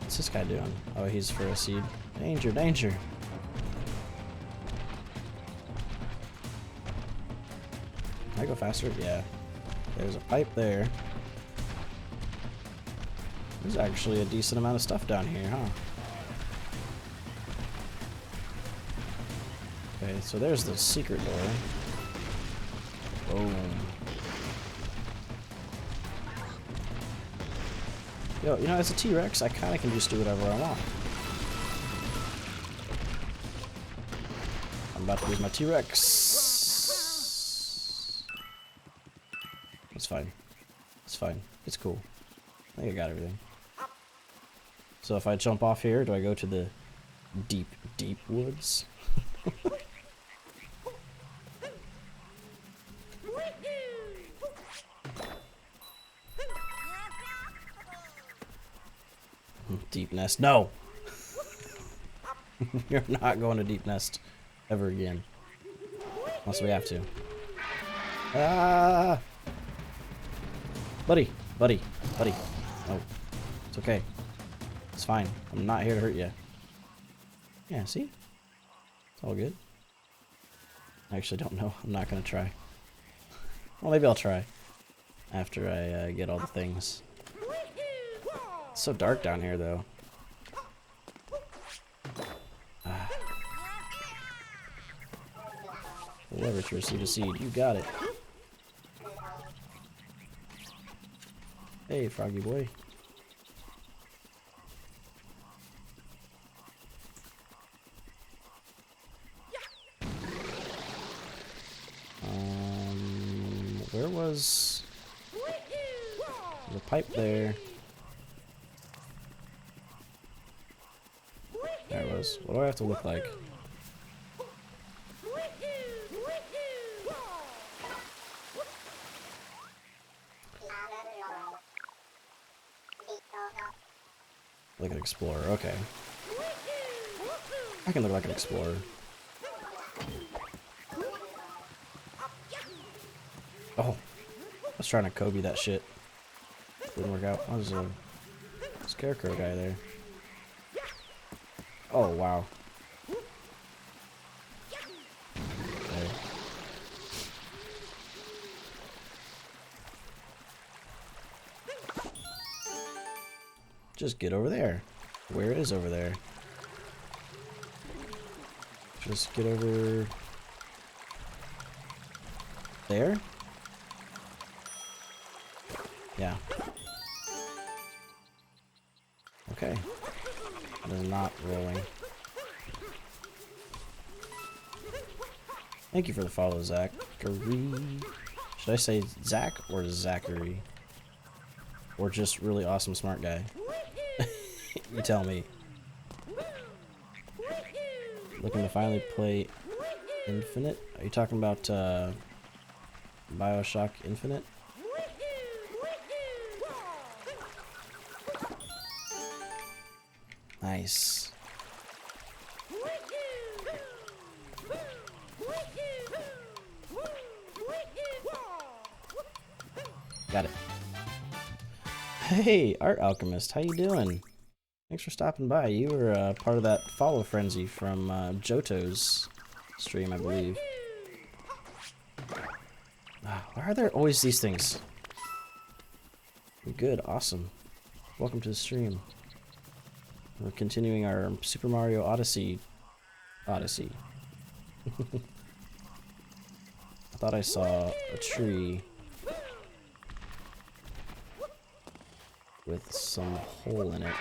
What's this guy doing? Oh, he's for a seed. Danger, danger. Can I go faster? Yeah. There's a pipe there. There's actually a decent amount of stuff down here, huh? Okay, so there's the secret door. Boom. Yo, you know, as a T-Rex, I kind of can just do whatever I want. I'm about to lose my T-Rex. It's fine. It's fine. It's cool. I think I got everything. So if I jump off here, do I go to the deep, deep woods? nest. No! You're not going to deep nest ever again. Unless we have to. Ah! Buddy, buddy, buddy. Oh, it's okay. It's fine. I'm not here to hurt you. Yeah, see? It's all good. I actually don't know. I'm not going to try. Well, maybe I'll try. After I get all the things. It's so dark down here, though. Ah. Whatever, to receive a seed. You got it. Hey, froggy boy. Where was the pipe there? There it was. What do I have to look like? Like an explorer, okay. I can look like an explorer. Oh, I was trying to Kobe that shit. Didn't work out. I was a scarecrow guy there. Oh, wow. There. Just get over there. Where is over there? Just get over there? Yeah. Okay. It is not rolling. Thank you for the follow, Zachary. Should I say Zach or Zachary? Or just really awesome smart guy? You tell me. Looking to finally play Infinite? Are you talking about BioShock Infinite? Nice. Got it. Hey, Art Alchemist, how you doing? Thanks for stopping by. You were part of that follow frenzy from Johto's stream, I believe. Why are there always these things? Good, awesome. Welcome to the stream. We're continuing our Super Mario Odyssey. I thought I saw a tree with some hole in it.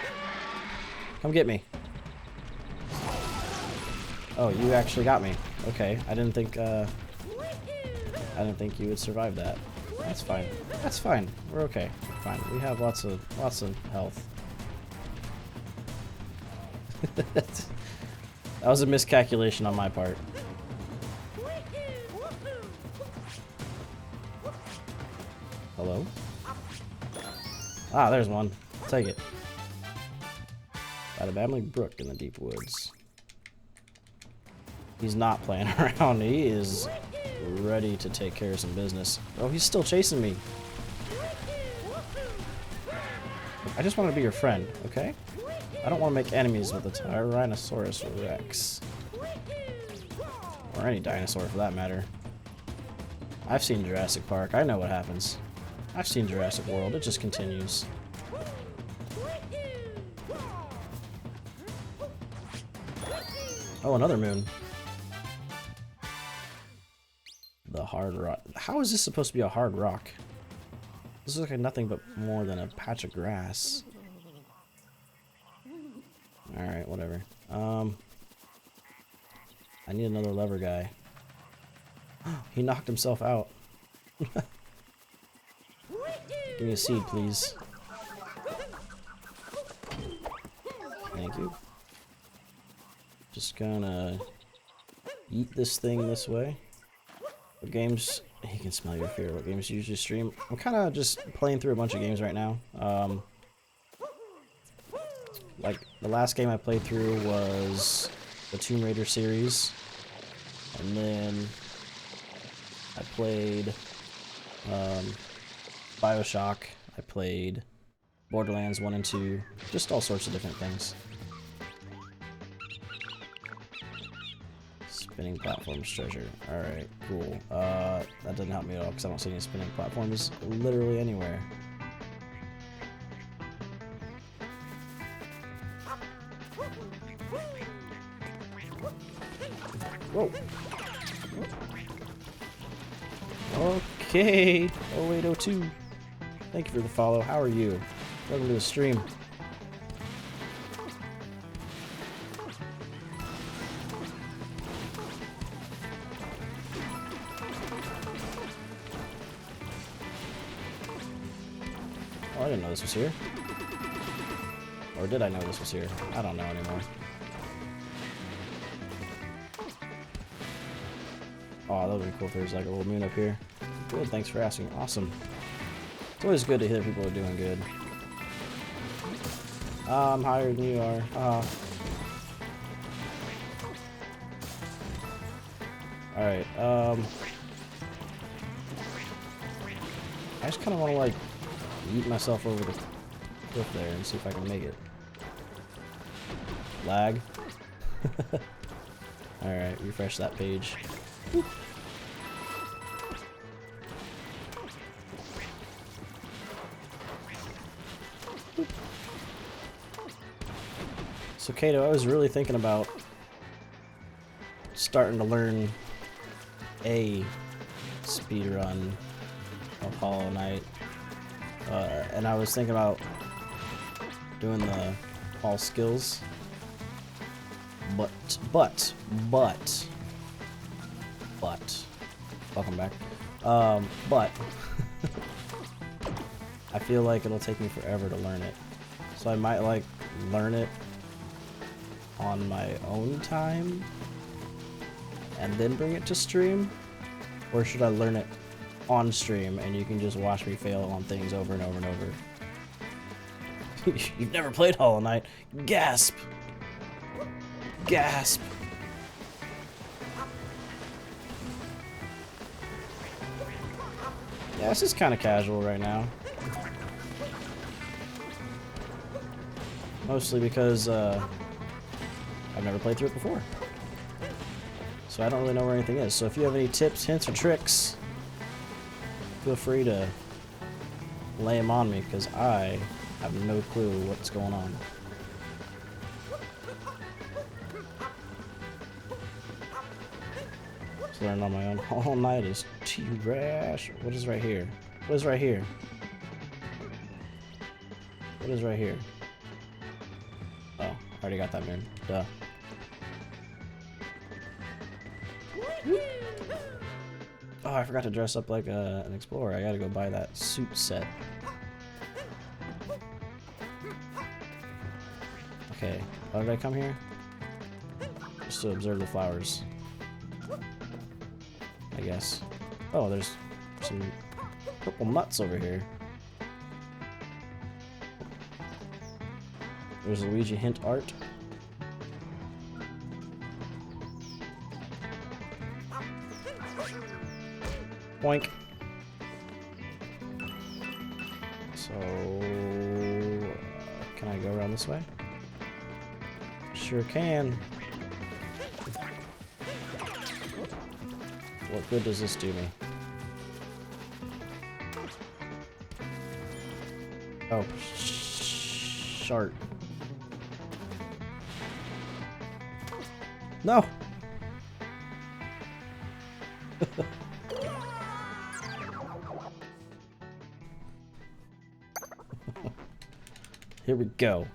Come get me. Oh, you actually got me. Okay, I didn't think you would survive that. That's fine. That's fine. We're okay. We're fine. We have lots of health. That was a miscalculation on my part. Hello? Ah, there's one. Take it. By the Babbling Brook in the deep woods. He's not playing around. He is ready to take care of some business. Oh, he's still chasing me. I just want to be your friend, okay? I don't want to make enemies with the Tyrannosaurus Rex. Or any dinosaur for that matter. I've seen Jurassic Park. I know what happens. I've seen Jurassic World. It just continues. Oh, another moon. The hard rock. How is this supposed to be a hard rock? This looks like nothing but more than a patch of grass. Alright, whatever. I need another lever guy. He knocked himself out. Give me a seed, please. Thank you. Just gonna eat this thing this way. What games? He can smell your fear. What games do you usually stream? I'm kind of just playing through a bunch of games right now. like, the last game I played through was the Tomb Raider series. And then I played Bioshock. I played Borderlands 1 and 2. Just all sorts of different things. Spinning platforms treasure. Alright, cool. That doesn't help me at all because I don't see any spinning platforms literally anywhere. Whoa. Okay. 0802. Thank you for the follow. How are you? Welcome to the stream. Oh, I didn't know this was here. Or did I know this was here? I don't know anymore. Oh, that would be cool if there's like a little moon up here. Good, thanks for asking. Awesome. It's always good to hear people are doing good. I'm higher than you are. Alright, I just kind of want to like yeet myself over the cliff there and see if I can make it. Lag. Alright, refresh that page. Whoop. So Kato, I was really thinking about starting to learn a speedrun of Hollow Knight. And I was thinking about doing the all skills. But, welcome back. But, I feel like it'll take me forever to learn it. So I might, like, learn it on my own time and then bring it to stream? Or should I learn it on stream and you can just watch me fail on things over and over and over? You've never played Hollow Knight? Gasp! Gasp! Yeah, this is kind of casual right now. Mostly because I've never played through it before. So I don't really know where anything is. So if you have any tips, hints, or tricks, feel free to lay them on me because I have no clue what's going on. Just learn on my own. All night is trash. What is right here? What is right here? What is right here? Oh, I already got that moon. Duh. Oh, I forgot to dress up like an explorer. I gotta go buy that suit set. Okay, why did I come here? Just to observe the flowers. I guess. Oh, there's some purple nuts over here. There's Luigi hint art. Boink. So, can I go around this way? Sure can. What good does this do me? Oh, shart. No. Here we go.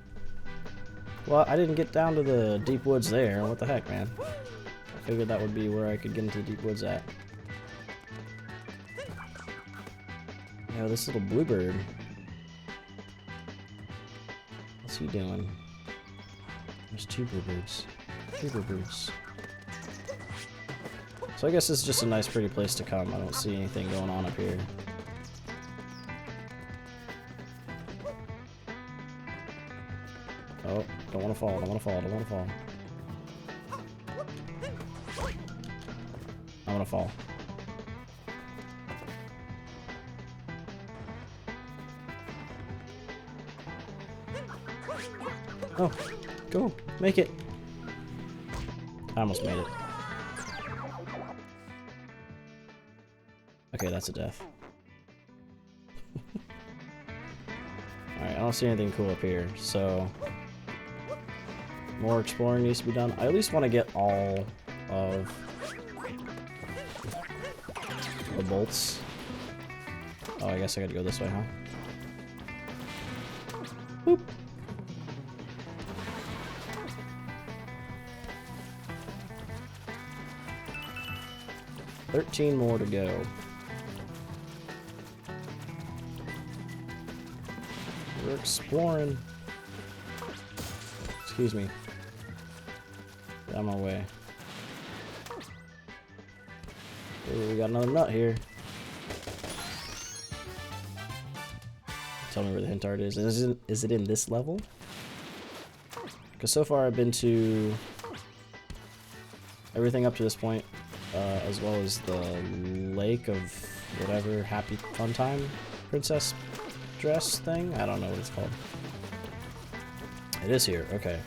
Well, I didn't get down to the deep woods there. What the heck, man? I figured that would be where I could get into the deep woods at. Yo, this little bluebird. What's he doing? There's two bluebirds. Three bluebirds. So I guess this is just a nice pretty place to come. I don't see anything going on up here. Oh, wanna fall, don't wanna fall, don't wanna fall. I wanna fall. Oh, go, make it. I almost made it. Okay, that's a death. Alright, I don't see anything cool up here, so more exploring needs to be done. I at least want to get all of the bolts. Oh, I guess I gotta go this way, huh? Boop. $13 more to go. We're exploring. Excuse me. Get out of my way. Ooh, we got another nut here. Tell me where the hint art is. Is it in this level? Because so far I've been to everything up to this point, as well as the lake of whatever happy fun time princess dress thing. I don't know what it's called. It is here. Okay.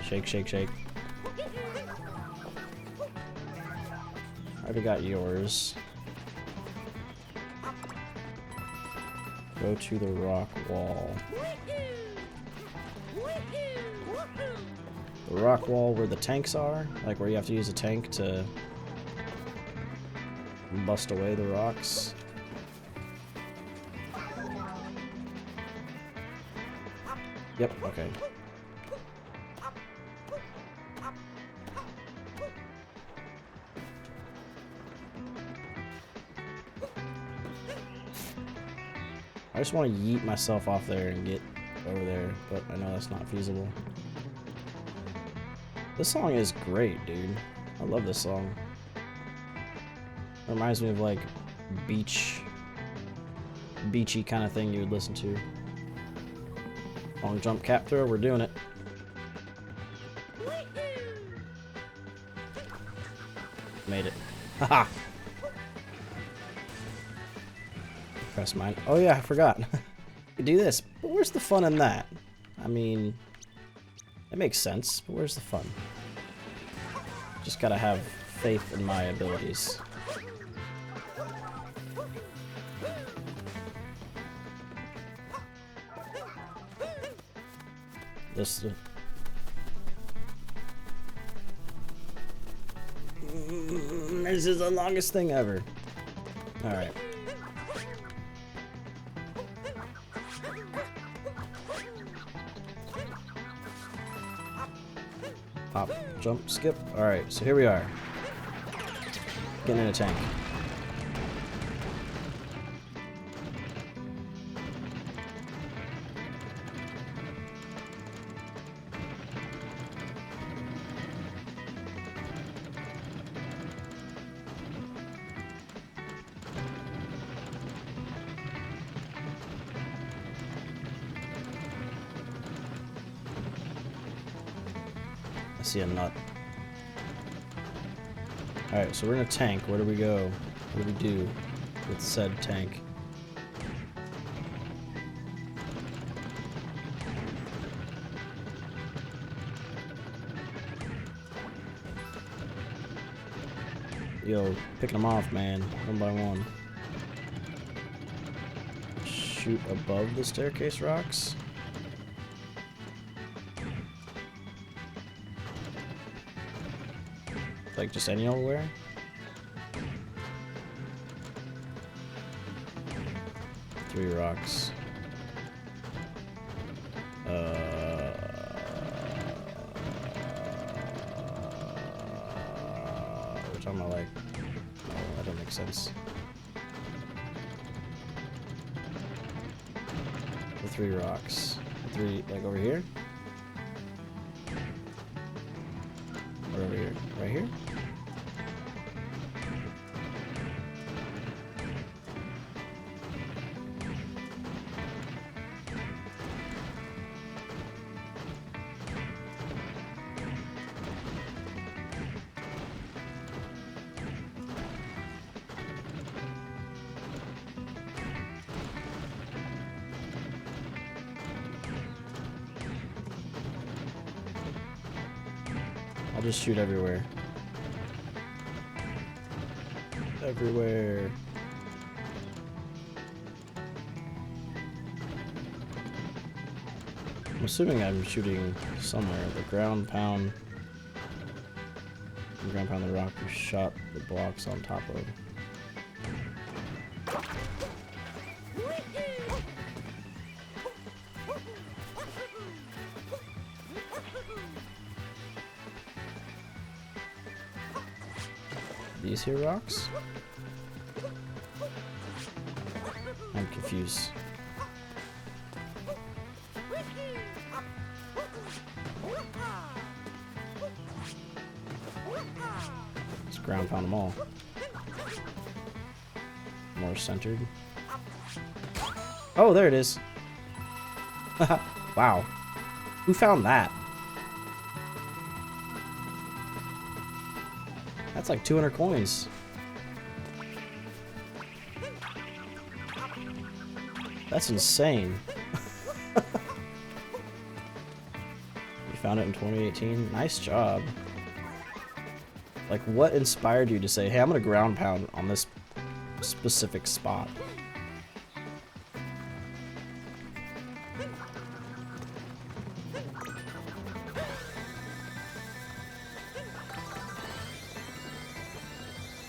Shake, shake, shake. I already got yours. Go to the rock wall. The rock wall where the tanks are, like where you have to use a tank to bust away the rocks. Yep, okay. I just want to yeet myself off there and get over there, but I know that's not feasible. This song is great, dude. I love this song. It reminds me of like beachy kind of thing you would listen to. Long jump cap throw, we're doing it. Made it. Haha. Press mine. Oh yeah, I forgot. You do this, but where's the fun in that? I mean, it makes sense, but where's the fun? Just gotta have faith in my abilities. This is the longest thing ever. Alright. Hop, jump, skip. Alright, so here we are. Getting in a tank. I see a nut. Alright, so we're in a tank. Where do we go? What do we do with said tank? Yo, picking them off, man. One by one. Shoot above the staircase rocks. Like just anywhere? Three rocks. We're talking about like... No, that doesn't make sense. The three rocks. Three, like over here? Or over here? Right here? just shoot everywhere. Everywhere. I'm assuming I'm shooting somewhere. The ground pound. The ground pound the rock you shot the blocks on top of. These here rocks? I'm confused. Let's ground pound them all. More centered. Oh, there it is. Wow. Who found that? That's like 200 coins. That's insane. You found it in 2018? Nice job. Like, what inspired you to say, hey, I'm gonna ground pound on this specific spot?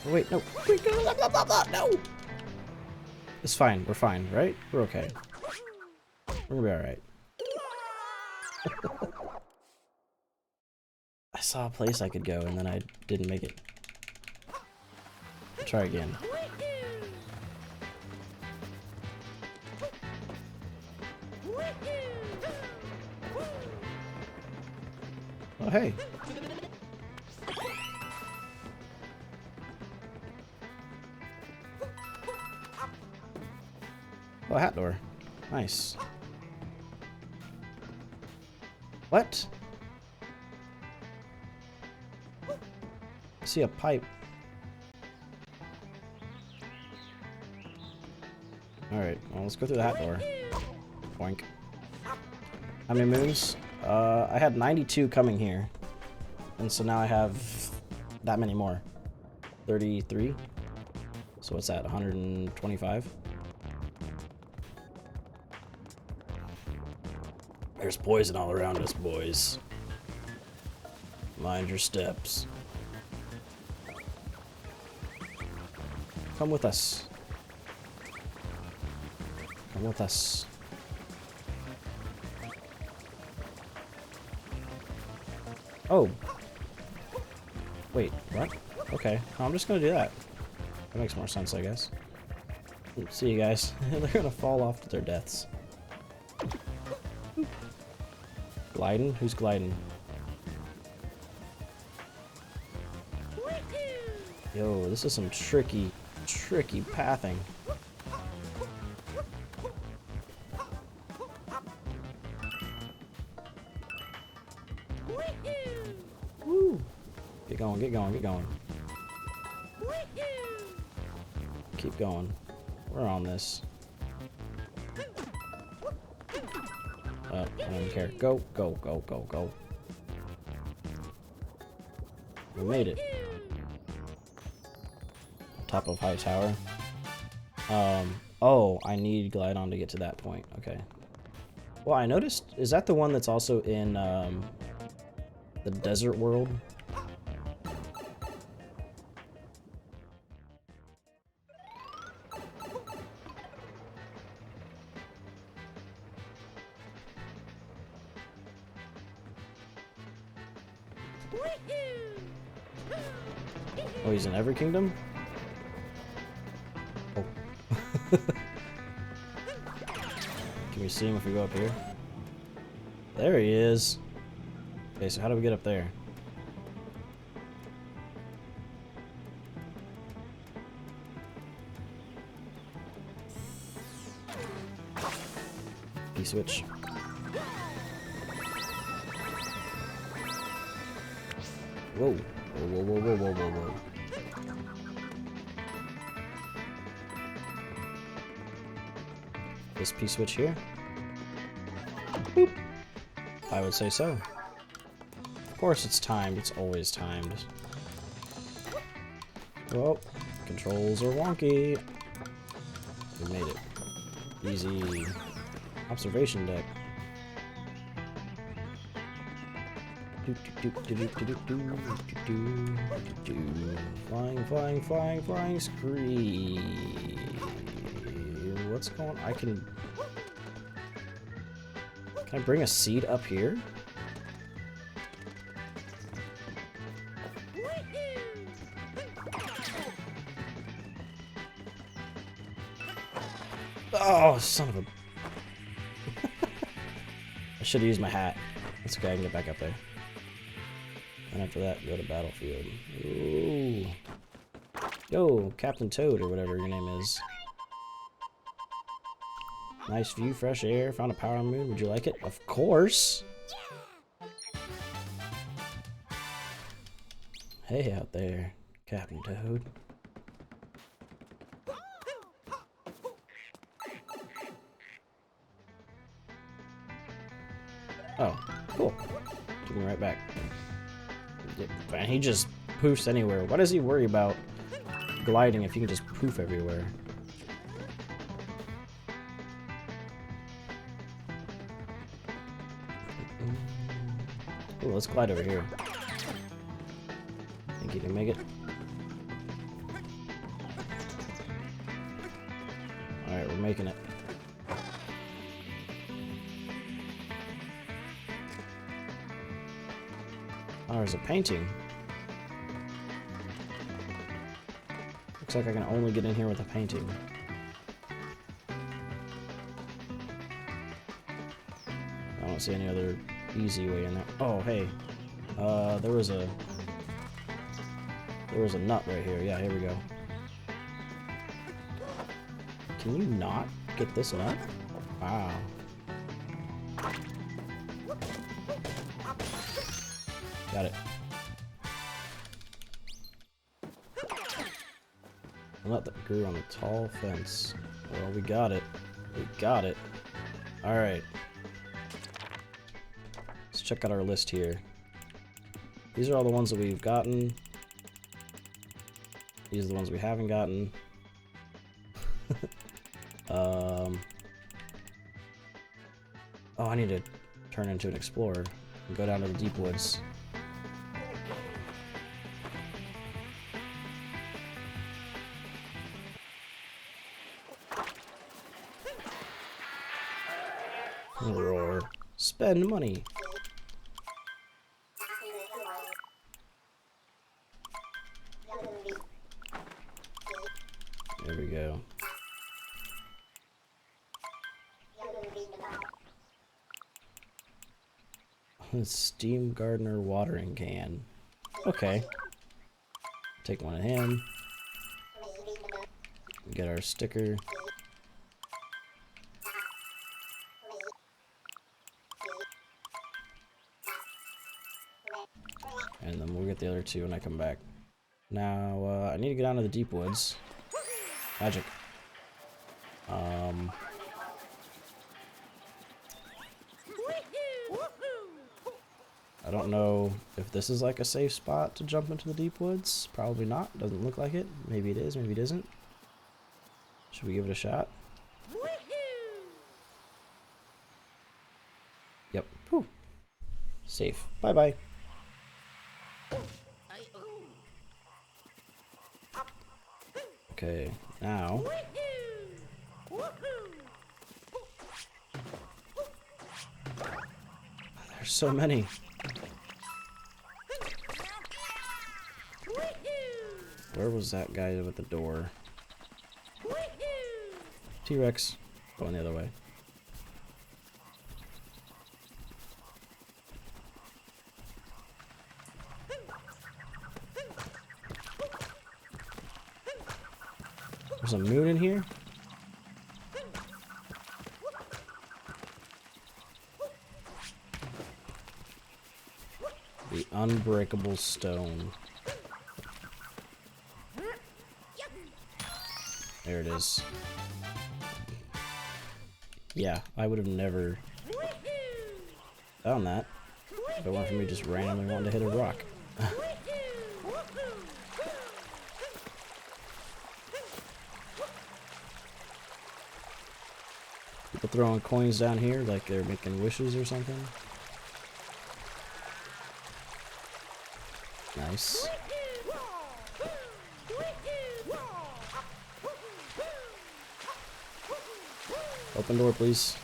Oh, wait, no. Wait, no! It's fine. We're fine, right? We're okay. We're gonna be alright. I saw a place I could go and then I didn't make it. I'll try again. Oh, hey. Oh, a hat door. Nice. What? I see a pipe. Alright, well, let's go through the hat door. Boink. How many moons? I had 92 coming here. And so now I have that many more. 33? So what's that, 125? There's poison all around us, boys. Mind your steps. Come with us. Come with us. Oh. Wait, what? Okay, I'm just gonna do that. That makes more sense, I guess. See you guys. They're gonna fall off to their deaths. Gliding? Who's gliding? Yo, this is some tricky pathing. Woo! Get going, get going, get going. Keep going. We're on this. I don't even care. Go, go, go, go, go. We made it. Top of high tower. Oh, I need glide on to get to that point. Okay. Well, I noticed, is that the one that's also in the desert world? Oh, he's in every kingdom? Oh. Can we see him if we go up here? There he is. Okay, so how do we get up there? P-switch. Whoa. Whoa, whoa, whoa, whoa, whoa, whoa, whoa. This P-switch here? Boop. I would say so. Of course it's timed. It's always timed. Well, controls are wonky. We made it. Easy. Observation deck. Flying, flying, flying, flying scree. What's going on? Can I bring a seed up here? Oh, son of a... I should have used my hat. That's okay, I can get back up there. And after that, go to battlefield. Ooh. Yo, Captain Toad, or whatever your name is. Nice view, fresh air, found a power moon. Would you like it? Of course! Hey out there, Captain Toad. Oh, cool. Took me right back. Man, he just poofs anywhere. Why does he worry about gliding if he can just poof everywhere? Ooh, let's glide over here. Think you can make it? Alright, we're making it. Oh, there's a painting. Looks like I can only get in here with a painting. I don't see any other easy way in there. Oh, hey. There was a nut right here. Yeah, here we go. Can you not get this nut? Wow. Got it. A nut that grew on a tall fence. Well, we got it. We got it. Alright. Let's check out our list here. These are all the ones that we've gotten. These are the ones we haven't gotten. Oh, I need to turn into an explorer and go down to the deep woods. Roar. Spend money. There we go. Steam Gardener watering can. Okay. Take one of him. Get our sticker. And then we'll get the other two when I come back. Now, I need to get down to the deep woods. Magic. I don't know if this is like a safe spot to jump into the deep woods. Probably not. Doesn't look like it. Maybe it is, maybe it isn't. Should we give it a shot? Yep. Whew. Safe. Bye-bye. Okay, now... There's so many. Where was that guy with the door? T-Rex. Going the other way. There's a moon in here? The unbreakable stone. There it is. Yeah, I would have never found that. If it weren't for me just randomly wanting to hit a rock. People throwing coins down here like they're making wishes or something. Nice. Open door, please.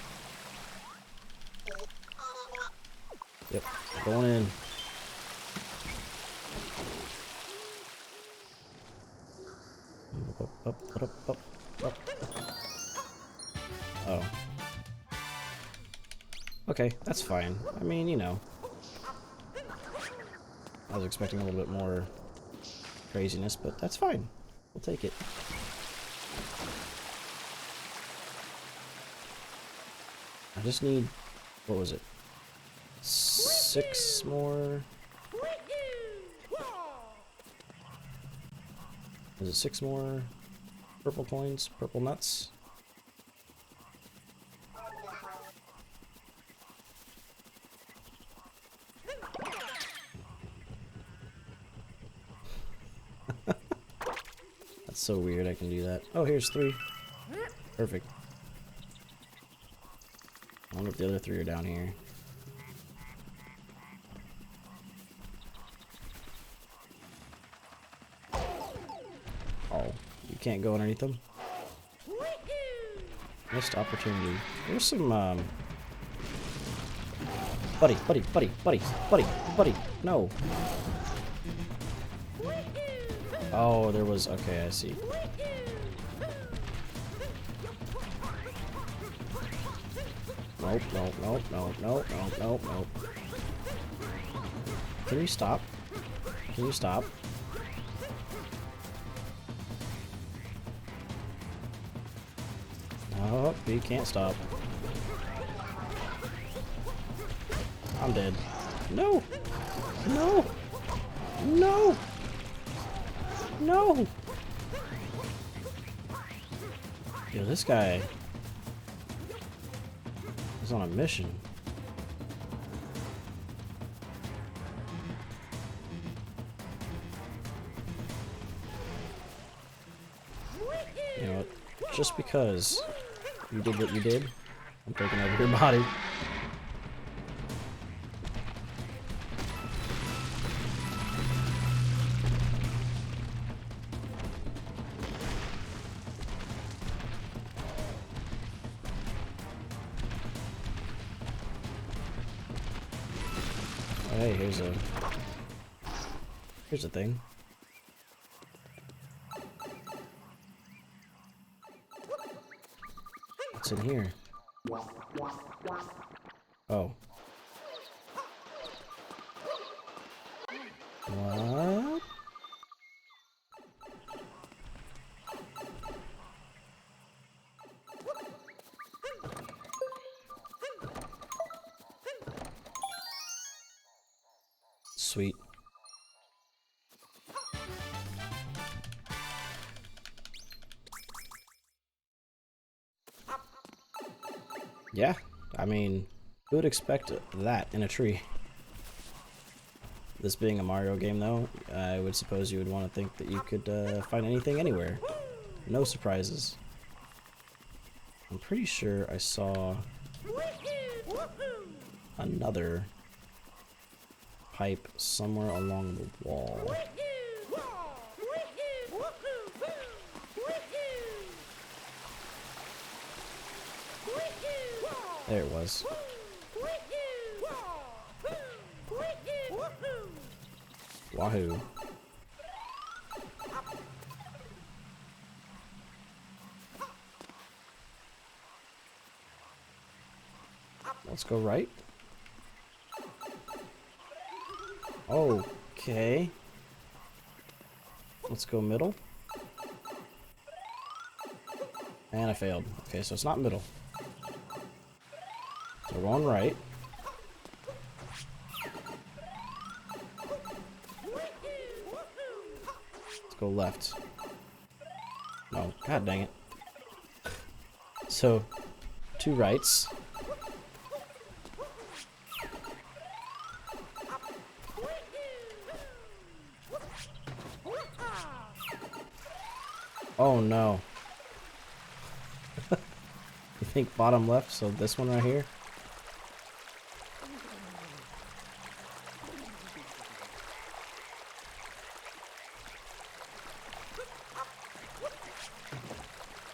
Yep, going in. Up. Oh. Okay, that's fine. I mean, you know. I was expecting a little bit more craziness, but that's fine. We'll take it. I just need, what was it? 6 more? Is it 6 more purple coins? Purple nuts? That's so weird I can do that. Oh, here's 3. Perfect. I wonder if the other 3 are down here. Oh, you can't go underneath them? Missed opportunity. There's some, Buddy, no. Oh, there was, okay, I see. Nope. Can you stop? Can you stop? Nope, you can't stop. I'm dead. No! No! No! No! Yo, this guy is on a mission. You know what? Just because you did what you did, I'm taking over your body. Hey, here's a thing. What's in here? Oh. What? Sweet. Yeah, I mean, who would expect that in a tree? This being a Mario game, though, I would suppose you would want to think that you could find anything anywhere. No surprises. I'm pretty sure I saw another pipe somewhere along the wall. There it was. Wahoo. Let's go right. Okay. Let's go middle. And I failed. Okay, so it's not middle. So we're going right. Let's go left. No, god dang it. So, 2 rights. Oh no. You think bottom left, so this one right here?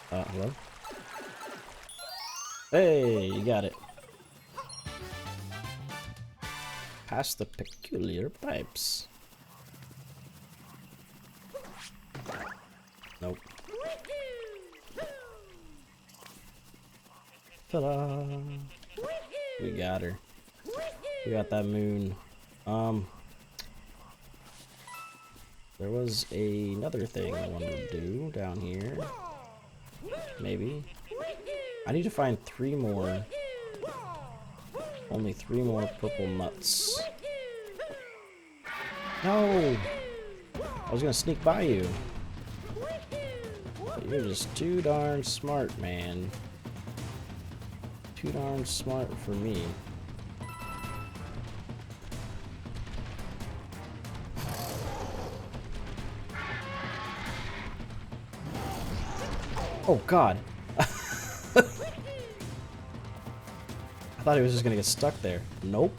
Hello? Hey, you got it. Past the peculiar pipes. Nope. Ta-da! We got her. We got that moon. There was another thing I wanted to do down here. Maybe. I need to find 3 more. Only 3 more purple nuts. No! I was gonna sneak by you. But you're just too darn smart, man. Too darn smart for me. Oh god. I thought he was just gonna get stuck there. Nope.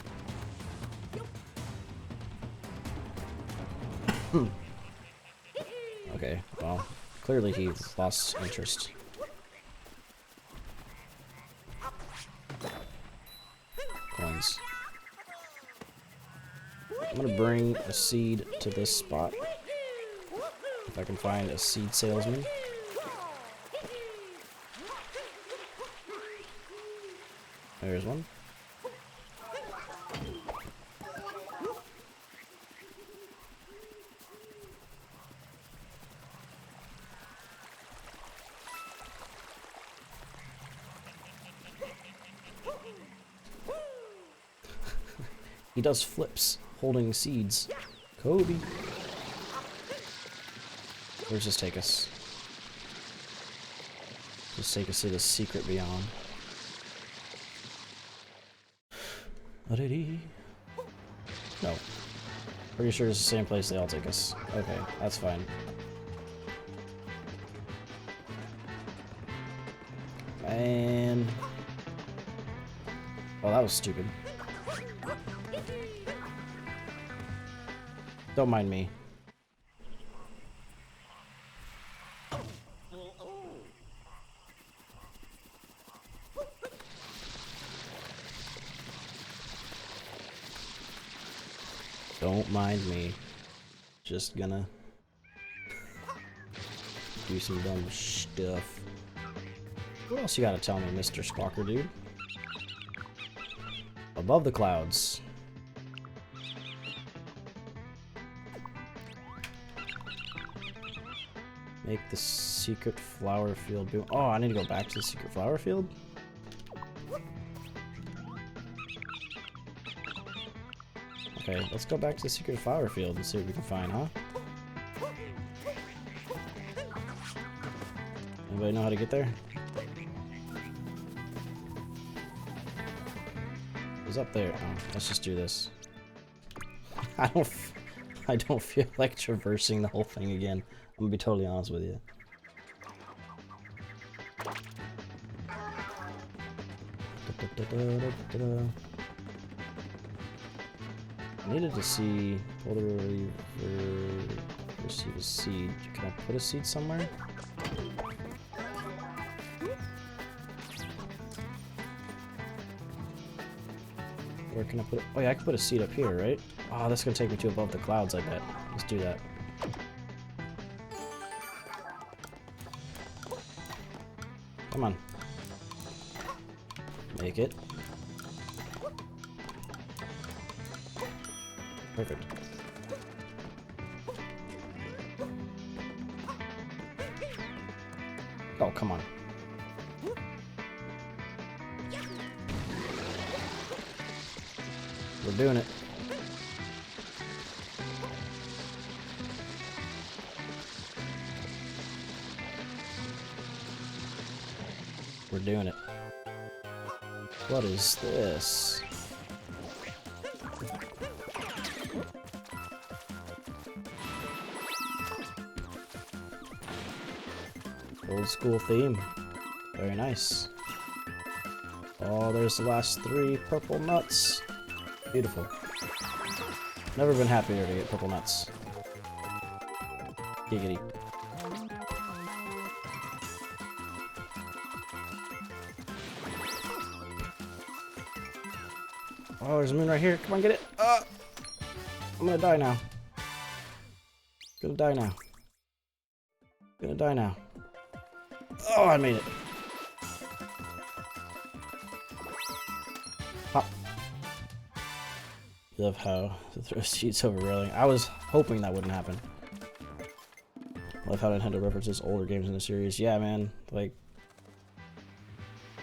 Okay, well, clearly he lost interest. Coins. I'm gonna bring a seed to this spot. If I can find a seed salesman. There's one. He does flips holding seeds. Kobe. Where's this take us? Just take us to the secret beyond. No. Pretty sure it's the same place they all take us. Okay, that's fine. And... oh, that was stupid. Don't mind me. Don't mind me. Just gonna do some dumb stuff. What else you gotta tell me, Mr. Squawker dude? Above the clouds. Make the secret flower field boom. Oh, I need to go back to the secret flower field? Okay, let's go back to the secret flower field and see what we can find, huh? Anybody know how to get there? Who's up there? Oh, let's just do this. I don't feel like traversing the whole thing again. I'm gonna be totally honest with you. I needed to see pull the receive a seed. Can I put a seed somewhere? Where can I put it? Oh yeah, I can put a seed up here, right? Oh, that's gonna take me to above the clouds, I bet. Let's do that. Come on. Make it. Perfect. Oh, come on. We're doing it. We're doing it. What is this? Old school theme. Very nice. Oh, there's the last 3 purple nuts. Beautiful. Never been happier to get purple nuts. Giggity. Oh, there's a moon right here. Come on, get it. I'm gonna die now. Gonna die now. Gonna die now. Oh, I made it. Pop. I love how the throw sheets over railing. I was hoping that wouldn't happen. I love how Nintendo references older games in the series. Yeah, man. Like,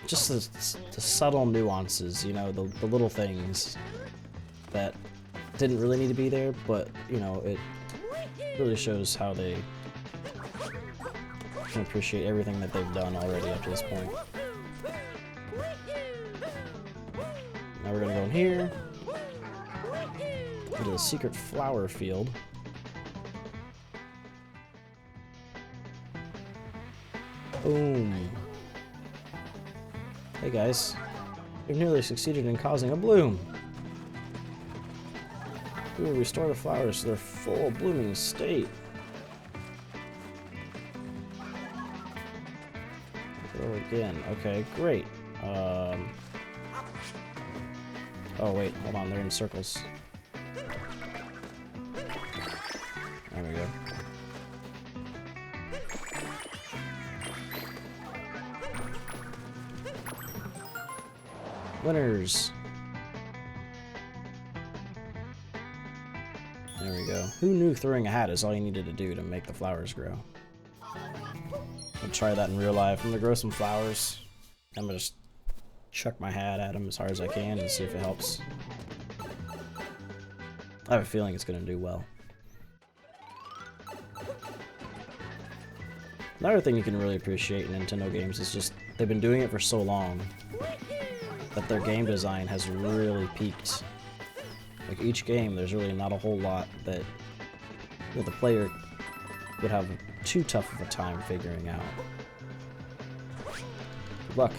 just the subtle nuances, you know, the little things that didn't really need to be there, but, you know, it really shows how they can appreciate everything that they've done already up to this point. Now we're gonna go in here, into the secret flower field. Boom. Hey guys, we've nearly succeeded in causing a bloom. We will restore the flowers to their full blooming state. Go again. Okay, great. Oh wait, hold on, they're in circles. There we go. Winners. There we go. Who knew throwing a hat is all you needed to do to make the flowers grow? I'll try that in real life. I'm gonna grow some flowers. I'm gonna just chuck my hat at them as hard as I can and see if it helps. I have a feeling it's gonna do well. Another thing you can really appreciate in Nintendo games is just they've been doing it for so long that their game design has really peaked. Like each game, there's really not a whole lot that the player would have too tough of a time figuring out. Good luck.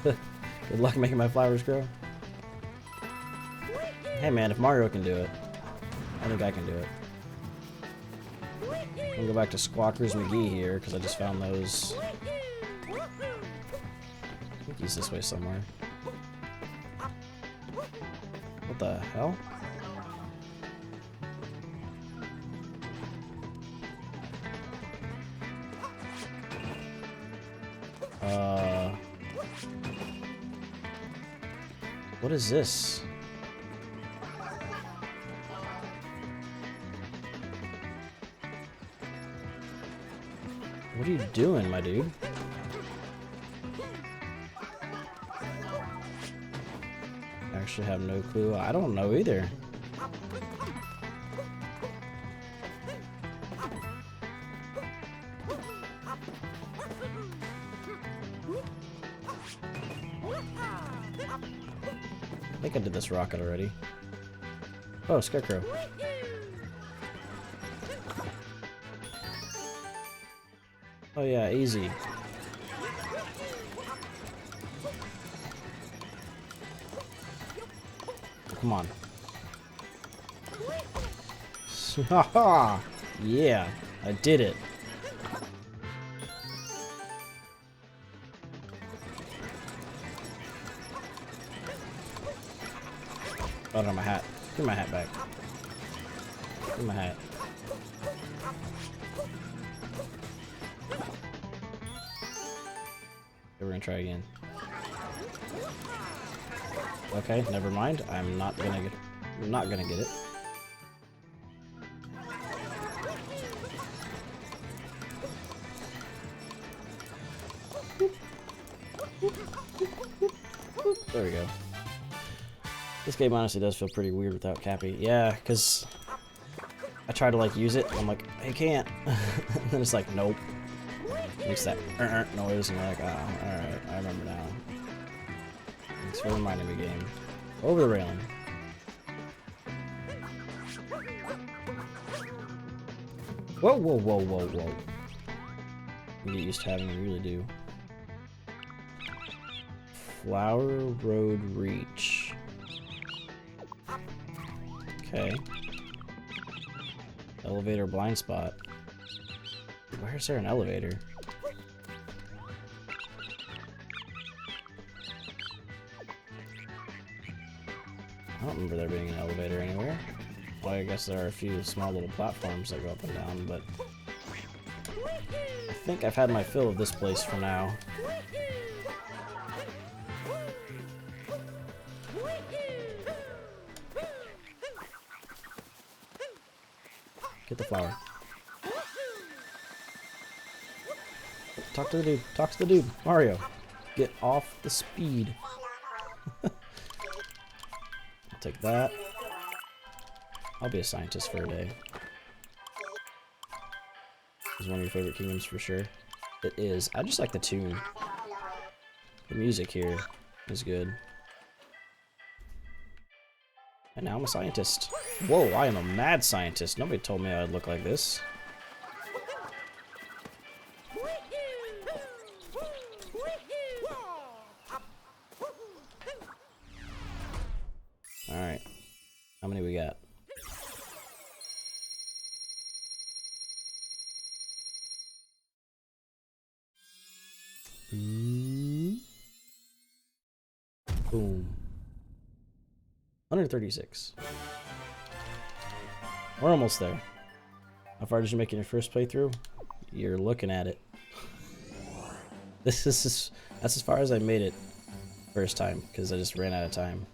Good luck making my flowers grow. Hey man, if Mario can do it, I think I can do it. I'm gonna go back to Squawkers McGee here, because I just found those. I think he's this way somewhere. What the hell? What is this? What are you doing, my dude? I actually have no clue. I don't know either. I think I did this rocket already. Oh, Scarecrow. Oh yeah, easy. Come on. Haha! Yeah, I did it. Oh no, my hat. Give my hat back. Give my hat. Okay, we're gonna try again. Okay, never mind. I'm not gonna get it. There we go. This game honestly does feel pretty weird without Cappy. Yeah, because I try to like use it, and I'm like, I can't. And then it's like, nope. It makes that noise, and you're like, oh, alright, I remember now. Thanks for reminding me, game. Over the railing. Whoa, whoa, whoa, whoa, whoa. You get used to having, you really do. Flower Road Reach. Okay. Elevator blind spot. Where is there an elevator? I don't remember there being an elevator anywhere. Well, I guess there are a few small little platforms that go up and down, but I think I've had my fill of this place for now. Get the flower. Talk to the dude. Talk to the dude. Mario, get off the speed. I'll take that. I'll be a scientist for a day. This is one of your favorite kingdoms for sure. It is. I just like the tune. The music here is good. And now I'm a scientist. Whoa, I am a mad scientist. Nobody told me I'd look like this. Alright. How many we got? Boom. 136. We're almost there. How far did you make in your first playthrough? You're looking at it. That's as far as I made it first time, because I just ran out of time.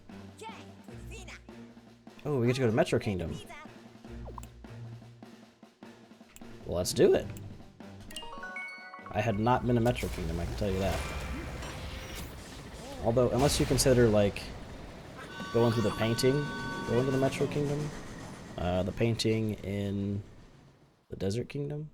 Oh, we get to go to Metro Kingdom. Well, let's do it. I had not been to Metro Kingdom, I can tell you that. Although, unless you consider, like, going through the painting, going to the Metro Kingdom, the painting in the Desert Kingdom.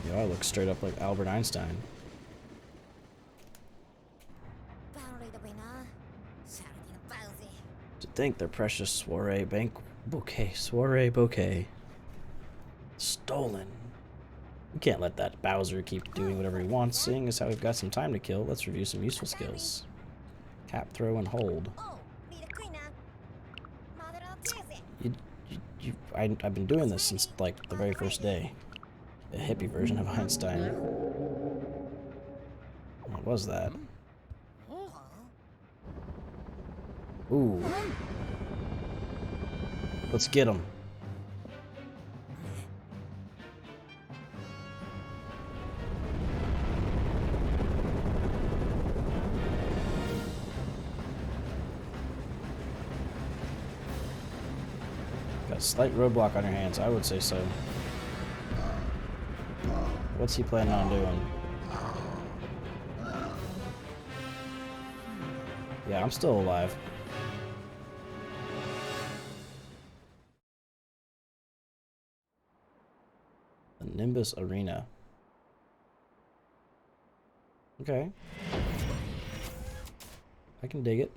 Yo, I look straight up like Albert Einstein. To think their precious soiree bouquet stolen. We can't let that Bowser keep doing whatever he wants, seeing as how we've got some time to kill. Let's review some useful skills. Cap, throw, and hold. I've been doing this since, like, the very first day. The hippie version of Einstein. What was that? Ooh. Let's get him. Got a slight roadblock on your hands, I would say so. What's he planning on doing? Yeah, I'm still alive. The Nimbus Arena. Okay. I can dig it.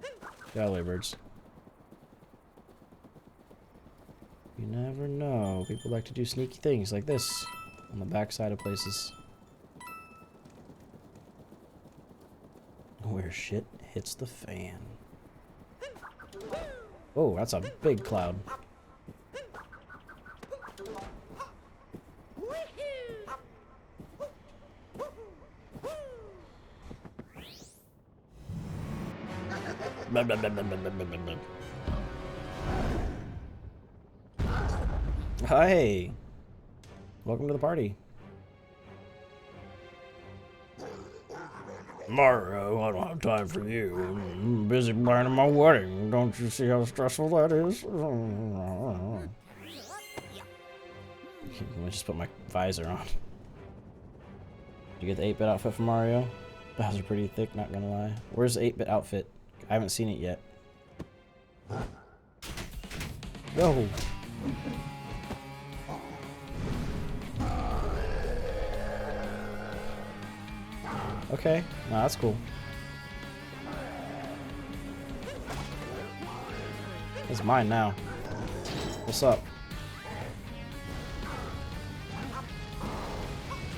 Get out of the way, birds. You never know. People like to do sneaky things like this on the backside of places. Where shit hits the fan. Oh, that's a big cloud. Blah, blah, blah, blah, blah, blah, blah, blah. Hi! Welcome to the party. Mario, I don't have time for you. I'm busy planning my wedding. Don't you see how stressful that is? Let me just put my visor on. Did you get the 8-bit outfit from Mario? Bowser pretty thick, not gonna lie. Where's the 8-bit outfit? I haven't seen it yet. Go! Okay. No, that's cool. It's mine now. What's up?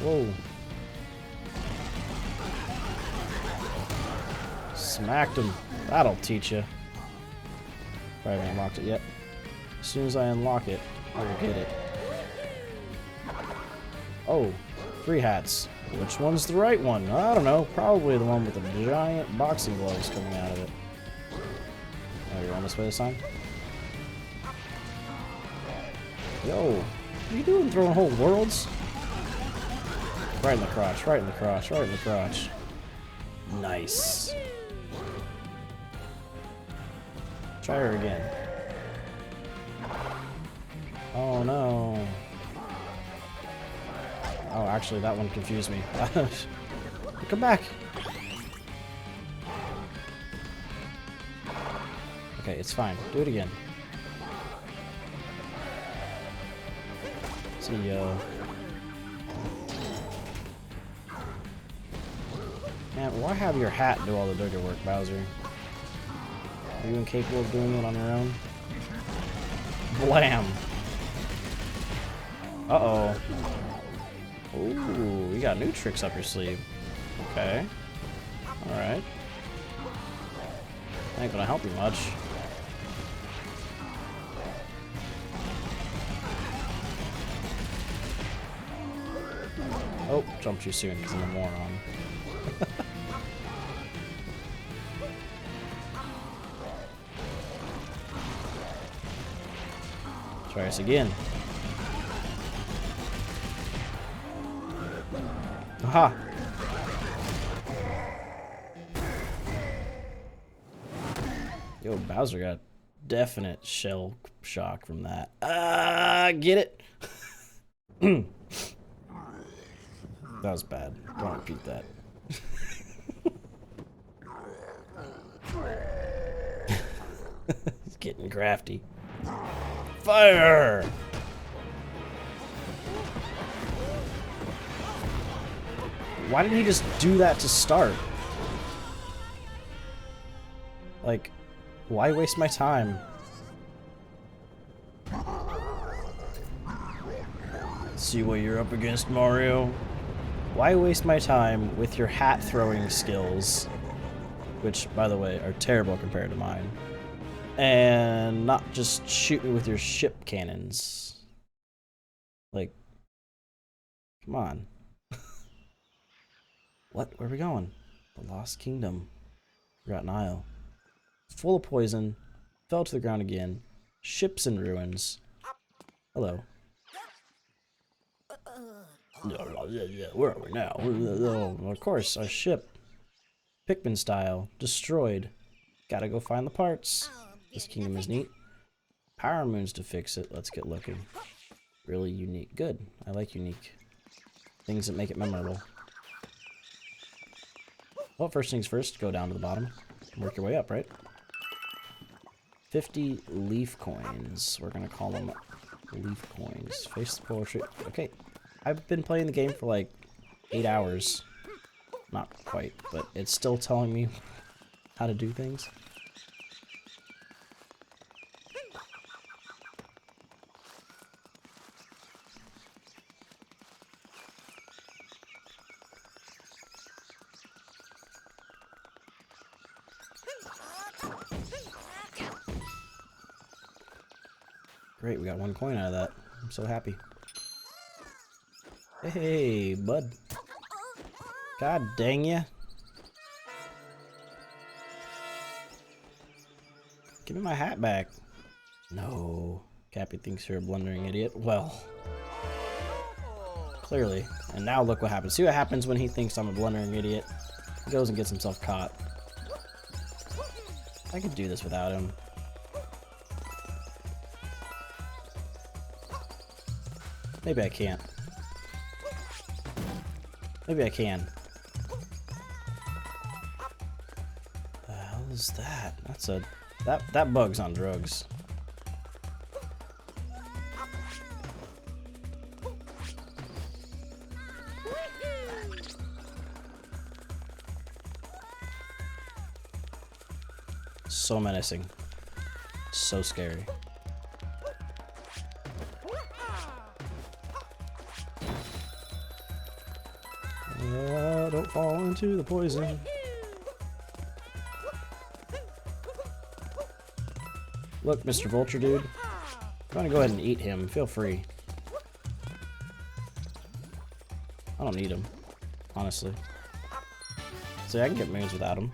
Whoa. Smacked him. That'll teach you. Probably haven't unlocked it yet. As soon as I unlock it, I will get it. Oh, 3 hats. Which one's the right one? I don't know. Probably the one with the giant boxing gloves coming out of it. Oh, you're on this way this time? Yo, what are you doing throwing whole worlds? Right in the crotch, right in the crotch, right in the crotch. Nice. Try her again. Oh no. Oh, actually, that one confused me. Come back. Okay, it's fine. Do it again. See ya. Man, why have your hat do all the dirty work, Bowser? Are you incapable of doing it on your own? Blam! Uh-oh. Ooh, you got new tricks up your sleeve. Okay. Alright. Ain't gonna help you much. Oh, jumped too soon because I'm a moron. Try this again. Aha! Yo, Bowser got definite shell shock from that. Get it? That was bad. Don't repeat that. He's getting crafty. Fire! Why didn't he just do that to start? Like, why waste my time? See what you're up against, Mario? Why waste my time with your hat throwing skills, which, by the way, are terrible compared to mine, and not just shoot me with your ship cannons? Like, come on. What? Where are we going? The Lost Kingdom. Forgotten Isle. Full of poison. Fell to the ground again. Ships in ruins. Hello. Where are we now? Oh, of course, our ship. Pikmin style. Destroyed. Gotta go find the parts. This kingdom is neat. Power moons to fix it. Let's get looking. Really unique. Good. I like unique. Things that make it memorable. Well, first things first, go down to the bottom. Work your way up, right? 50 leaf coins. We're gonna call them leaf coins. Face the poetry. Okay. I've been playing the game for like 8 hours. Not quite, but it's still telling me how to do things. Great, we got 1 coin out of that. I'm so happy. Hey, bud. God dang ya. Give me my hat back. No. Cappy thinks you're a blundering idiot. Well, clearly. And now look what happens. See what happens when he thinks I'm a blundering idiot? He goes and gets himself caught. I could do this without him. Maybe I can't. Maybe I can. The hell is that? That's a... That bug's on drugs. so menacing. So scary. Don't fall into the poison. Look, Mr. Vulture Dude. I'm gonna go ahead and eat him. Feel free. I don't need him, honestly. See, I can get moons without him.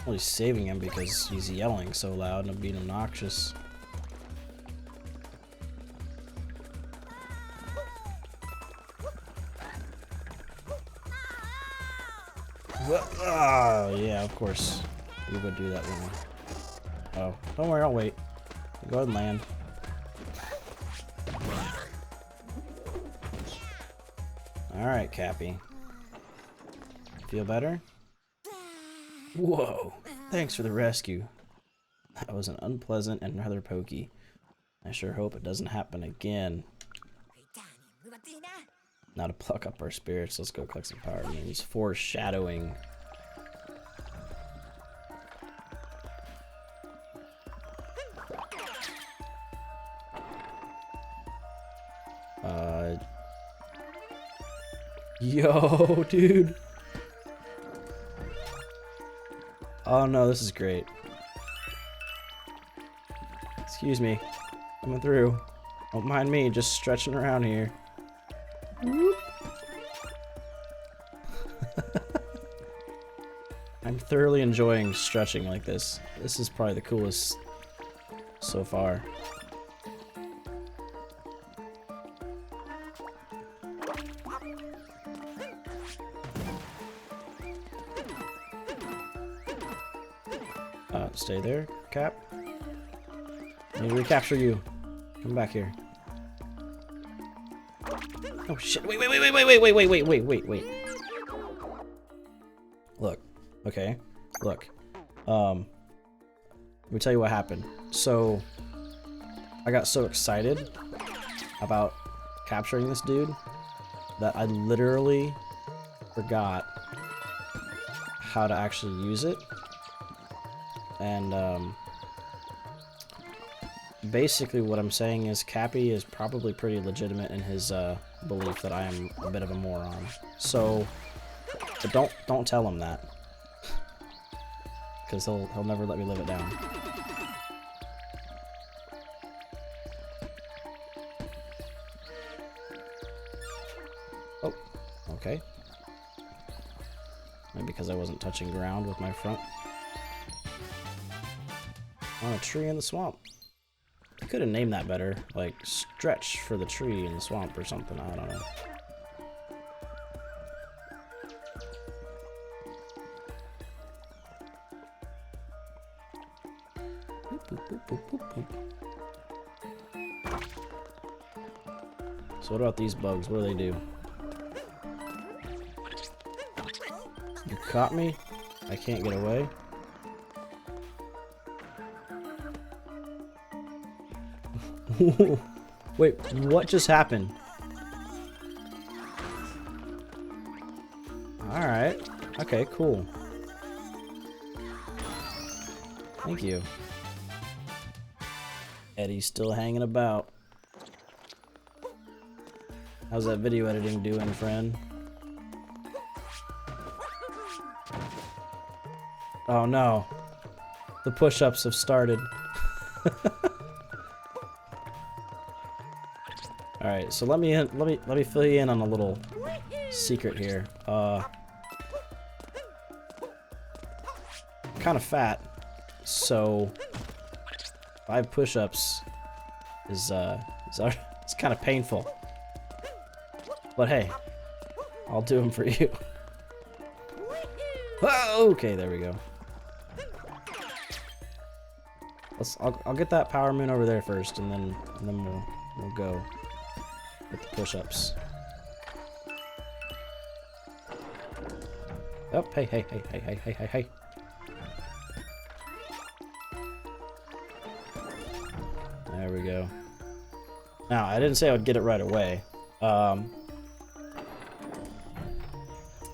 Only saving him because he's yelling so loud and being obnoxious. Oh, yeah, of course. We would do that, wouldn't we? Oh, don't worry, I'll wait. Go ahead and land. Alright, Cappy. Feel better? Whoa, thanks for the rescue. That was an unpleasant and rather pokey. I sure hope it doesn't happen again. Now to pluck up our spirits, let's go collect some power moons. Foreshadowing. Yo, dude. Oh no, this is great. Excuse me. Coming through. Don't mind me, just stretching around here. I'm thoroughly enjoying stretching like this. This is probably the coolest so far. Stay there, Cap. Let me recapture you. Come back here. Oh shit! Wait! Look. Okay. Look. Let me tell you what happened. So, I got so excited about capturing this dude that I literally forgot how to actually use it. And basically what I'm saying is Cappy is probably pretty legitimate in his belief that I am a bit of a moron. So, but don't tell him that, because he'll never let me live it down. Oh, okay. Maybe because I wasn't touching ground with my front. On a tree in the swamp. I could have named that better, like stretch for the tree in the swamp or something. I don't know. So what about these bugs? What do they do? You caught me? I can't get away? Wait, what just happened? Alright. Okay, cool. Thank you. Eddie's still hanging about. How's that video editing doing, friend? Oh no. The push-ups have started. Alright, so let me fill you in on a little secret here. Kind of fat, so 5 push-ups is it's kind of painful. But hey, I'll do them for you. Oh, okay, there we go. I'll get that power moon over there first, and then we'll go with the push-ups. Oh, hey. There we go. Now, I didn't say I would get it right away. I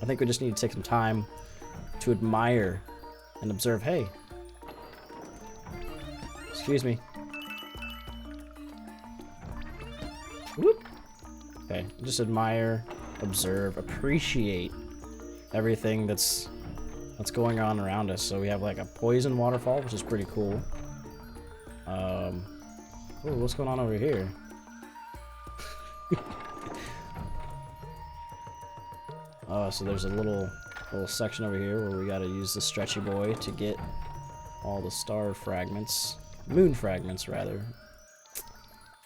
think we just need to take some time to admire and observe. Hey. Excuse me. Whoop. Okay, just admire, observe, appreciate everything that's going on around us. So we have like a poison waterfall, which is pretty cool. Oh, what's going on over here? So there's a little section over here where we gotta use the stretchy boy to get all the star fragments. Moon fragments, rather.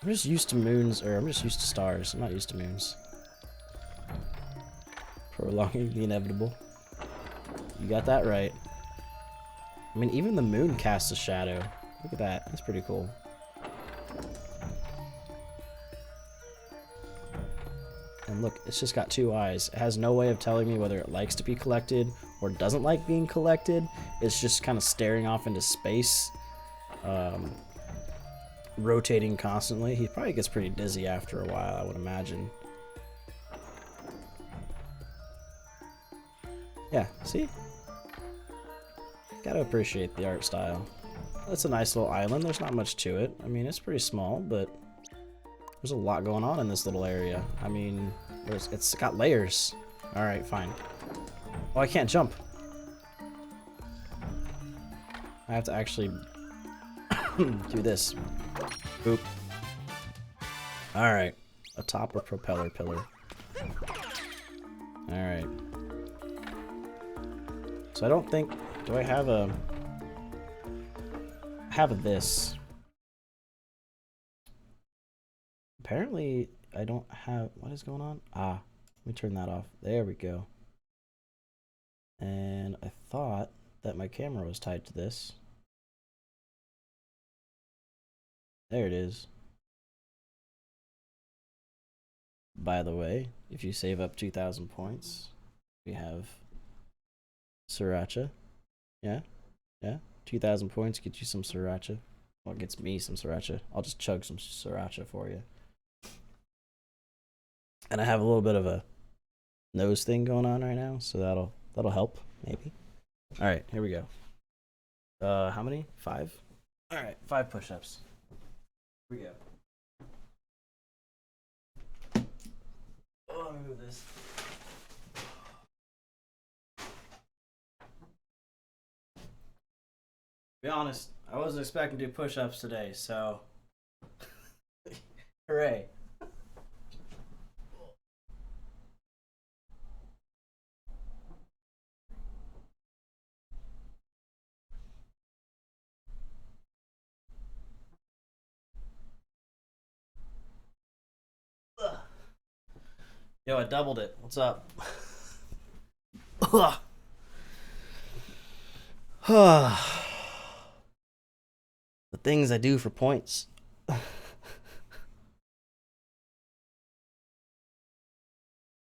I'm just used to moons, or I'm just used to stars. I'm not used to moons. Prolonging the inevitable. You got that right. I mean, even the moon casts a shadow. Look at that. That's pretty cool. And look, it's just got 2 eyes. It has no way of telling me whether it likes to be collected or doesn't like being collected. It's just kind of staring off into space. Rotating constantly. He probably gets pretty dizzy after a while, I would imagine. Yeah, see? Gotta appreciate the art style. That's a nice little island. There's not much to it. I mean, it's pretty small, but there's a lot going on in this little area. I mean, it's got layers. Alright, fine. Oh, I can't jump. I have to actually do this. Boop. Alright. Atop a propeller pillar. Alright. So I don't think... Do I have a... I have this. Apparently, I don't have... What is going on? Ah. Let me turn that off. There we go. And I thought that my camera was tied to this. There it is. By the way, if you save up 2,000 points, we have sriracha. Yeah? Yeah? 2,000 points gets you some sriracha. Well, it gets me some sriracha. I'll just chug some sriracha for you. And I have a little bit of a nose thing going on right now, so that'll help, maybe. All right, here we go. How many? 5? All right, 5 push-ups. Here we go. Oh, let me move this. To be honest, I wasn't expecting to do push-ups today, so hooray. Yo, I doubled it. What's up? The things I do for points.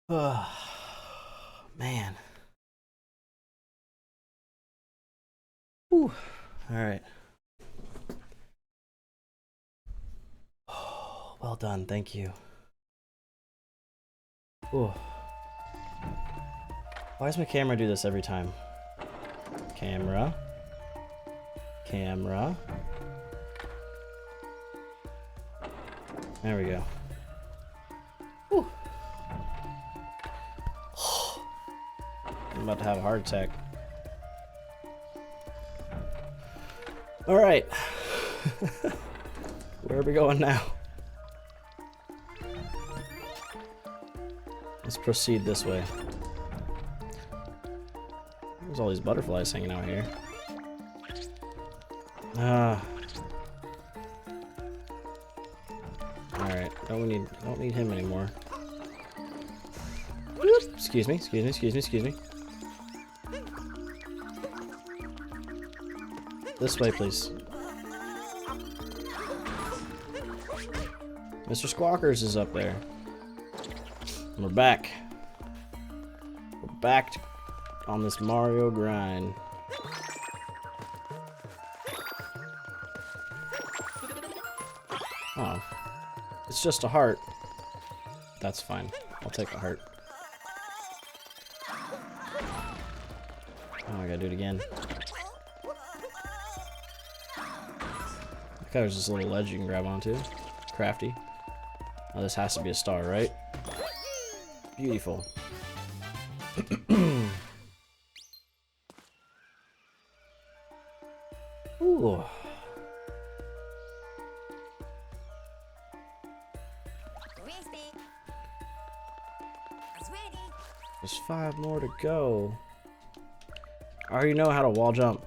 Man. Whew. All right. Well done. Thank you. Ooh. Why does my camera do this every time? Camera. Camera. There we go. Whew. I'm about to have a heart attack. All right. Where are we going now? Let's proceed this way. There's all these butterflies hanging out here. Alright, don't need him anymore. Whoop. Excuse me. This way, please. Mr. Squawkers is up there. We're back. We're back on this Mario grind. Oh. It's just a heart. That's fine. I'll take a heart. I gotta do it again. Okay, there's this little ledge you can grab onto. Crafty. Oh, this has to be a star, right? Beautiful. Ooh. There's 5 more to go. I already know how to wall jump.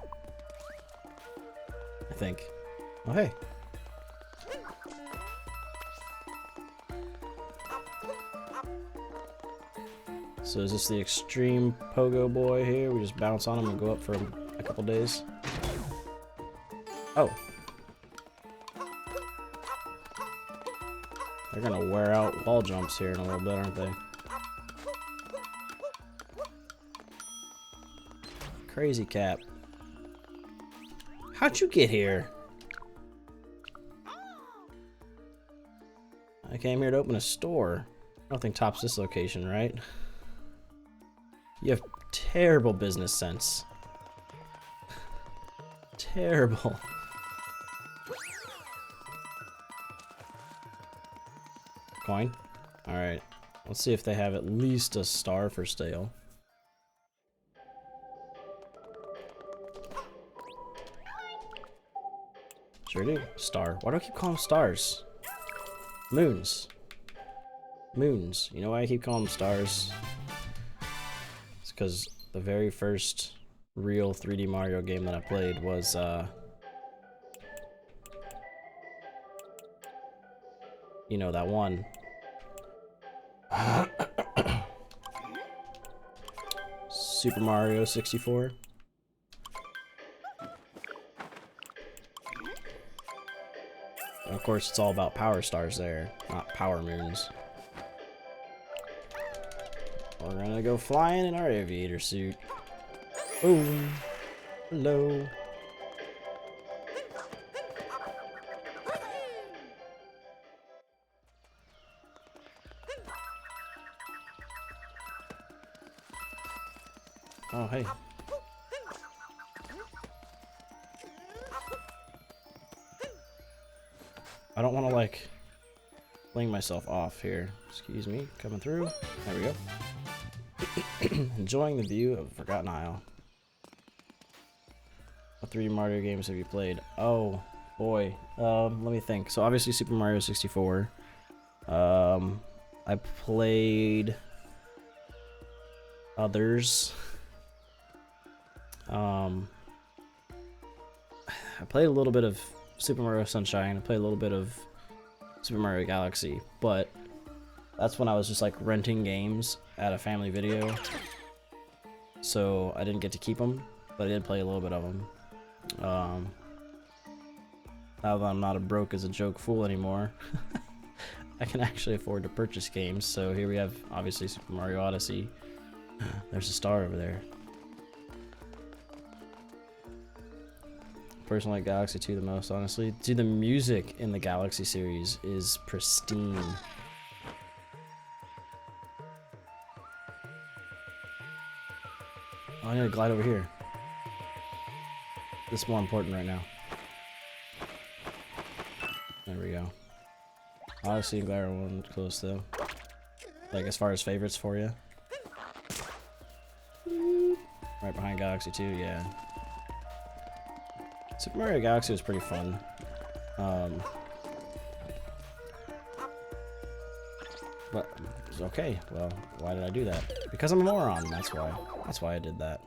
I think. Oh, hey. So is this the extreme pogo boy here? We just bounce on him and go up for a couple days? Oh. They're gonna wear out wall jumps here in a little bit, aren't they? Crazy Cap. How'd you get here? I came here to open a store. Nothing tops this location, right? You have terrible business sense. Terrible. Coin? Alright. Let's see if they have at least a star for sale. Sure do. Star. Why do I keep calling them stars? Moons. Moons. You know why I keep calling them stars? It's because the very first real 3D Mario game that I played was, you know, that one. Super Mario 64. And of course, it's all about power stars there, not power moons. We're gonna go flying in our aviator suit. Boom. Hello. Oh, hey. I don't want to, like, fling myself off here. Excuse me, coming through. There we go. Enjoying the view of Forgotten Isle. What 3D Mario games have you played? Oh, boy. Let me think. So, obviously, Super Mario 64. I played others. I played a little bit of Super Mario Sunshine. I played a little bit of Super Mario Galaxy, but that's when I was just like renting games at a family video, so I didn't get to keep them, but I did play a little bit of them. Now that I'm not a broke as a joke fool anymore, I can actually afford to purchase games. So here we have obviously Super Mario Odyssey. There's a star over there. Personally, like Galaxy 2 the most, honestly. Dude, the music in the Galaxy series is pristine. Oh, I need to glide over here. This is more important right now. There we go. Odyssey and Glider one close though. Like as far as favorites for you. Right behind Galaxy 2, yeah. Super Mario Galaxy was pretty fun. But okay, well, why did I do that? Because I'm a moron, that's why. That's why I did that.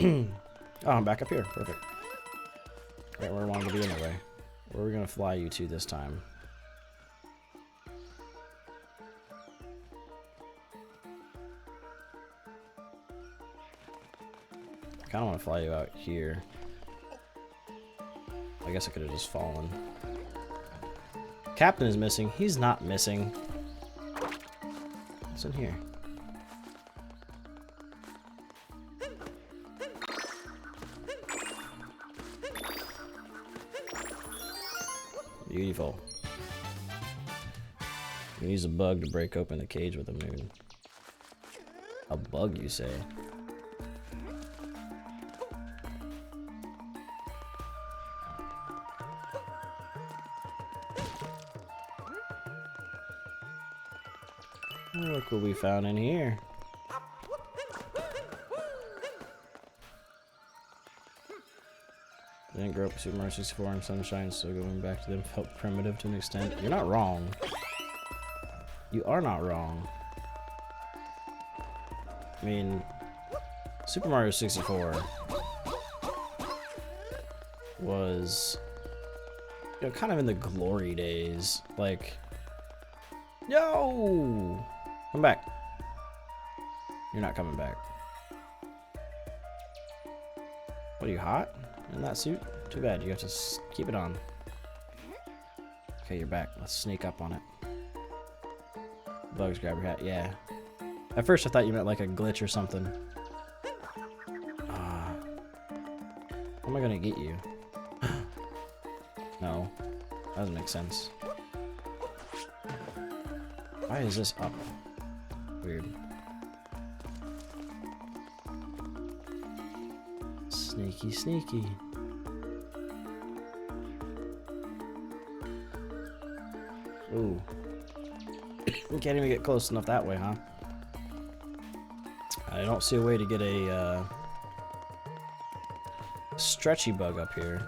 Oh, I'm back up here. Perfect. Right where I wanted to be anyway. Where are we gonna fly you to this time? I kinda wanna fly you out here. I guess I could have just fallen. Captain is missing. He's not missing. What's in here? Beautiful. We use a bug to break open the cage with a moon. A bug, you say? Look what we found in here. They didn't grow up with Super Mario 64 and Sunshine, so going back to them felt primitive to an extent. You're not wrong. You are not wrong. I mean, Super Mario 64 was, you know, kind of in the glory days. Like, yo! Come back. You're not coming back. What, are you hot in that suit? Too bad, you have to keep it on. Okay, you're back. Let's sneak up on it. Bugs, grab your hat. Yeah. At first I thought you meant like a glitch or something. How am I gonna get you? No. That doesn't make sense. Why is this up? Weird. Sneaky, sneaky. Ooh. You can't even get close enough that way, huh? I don't see a way to get a stretchy bug up here.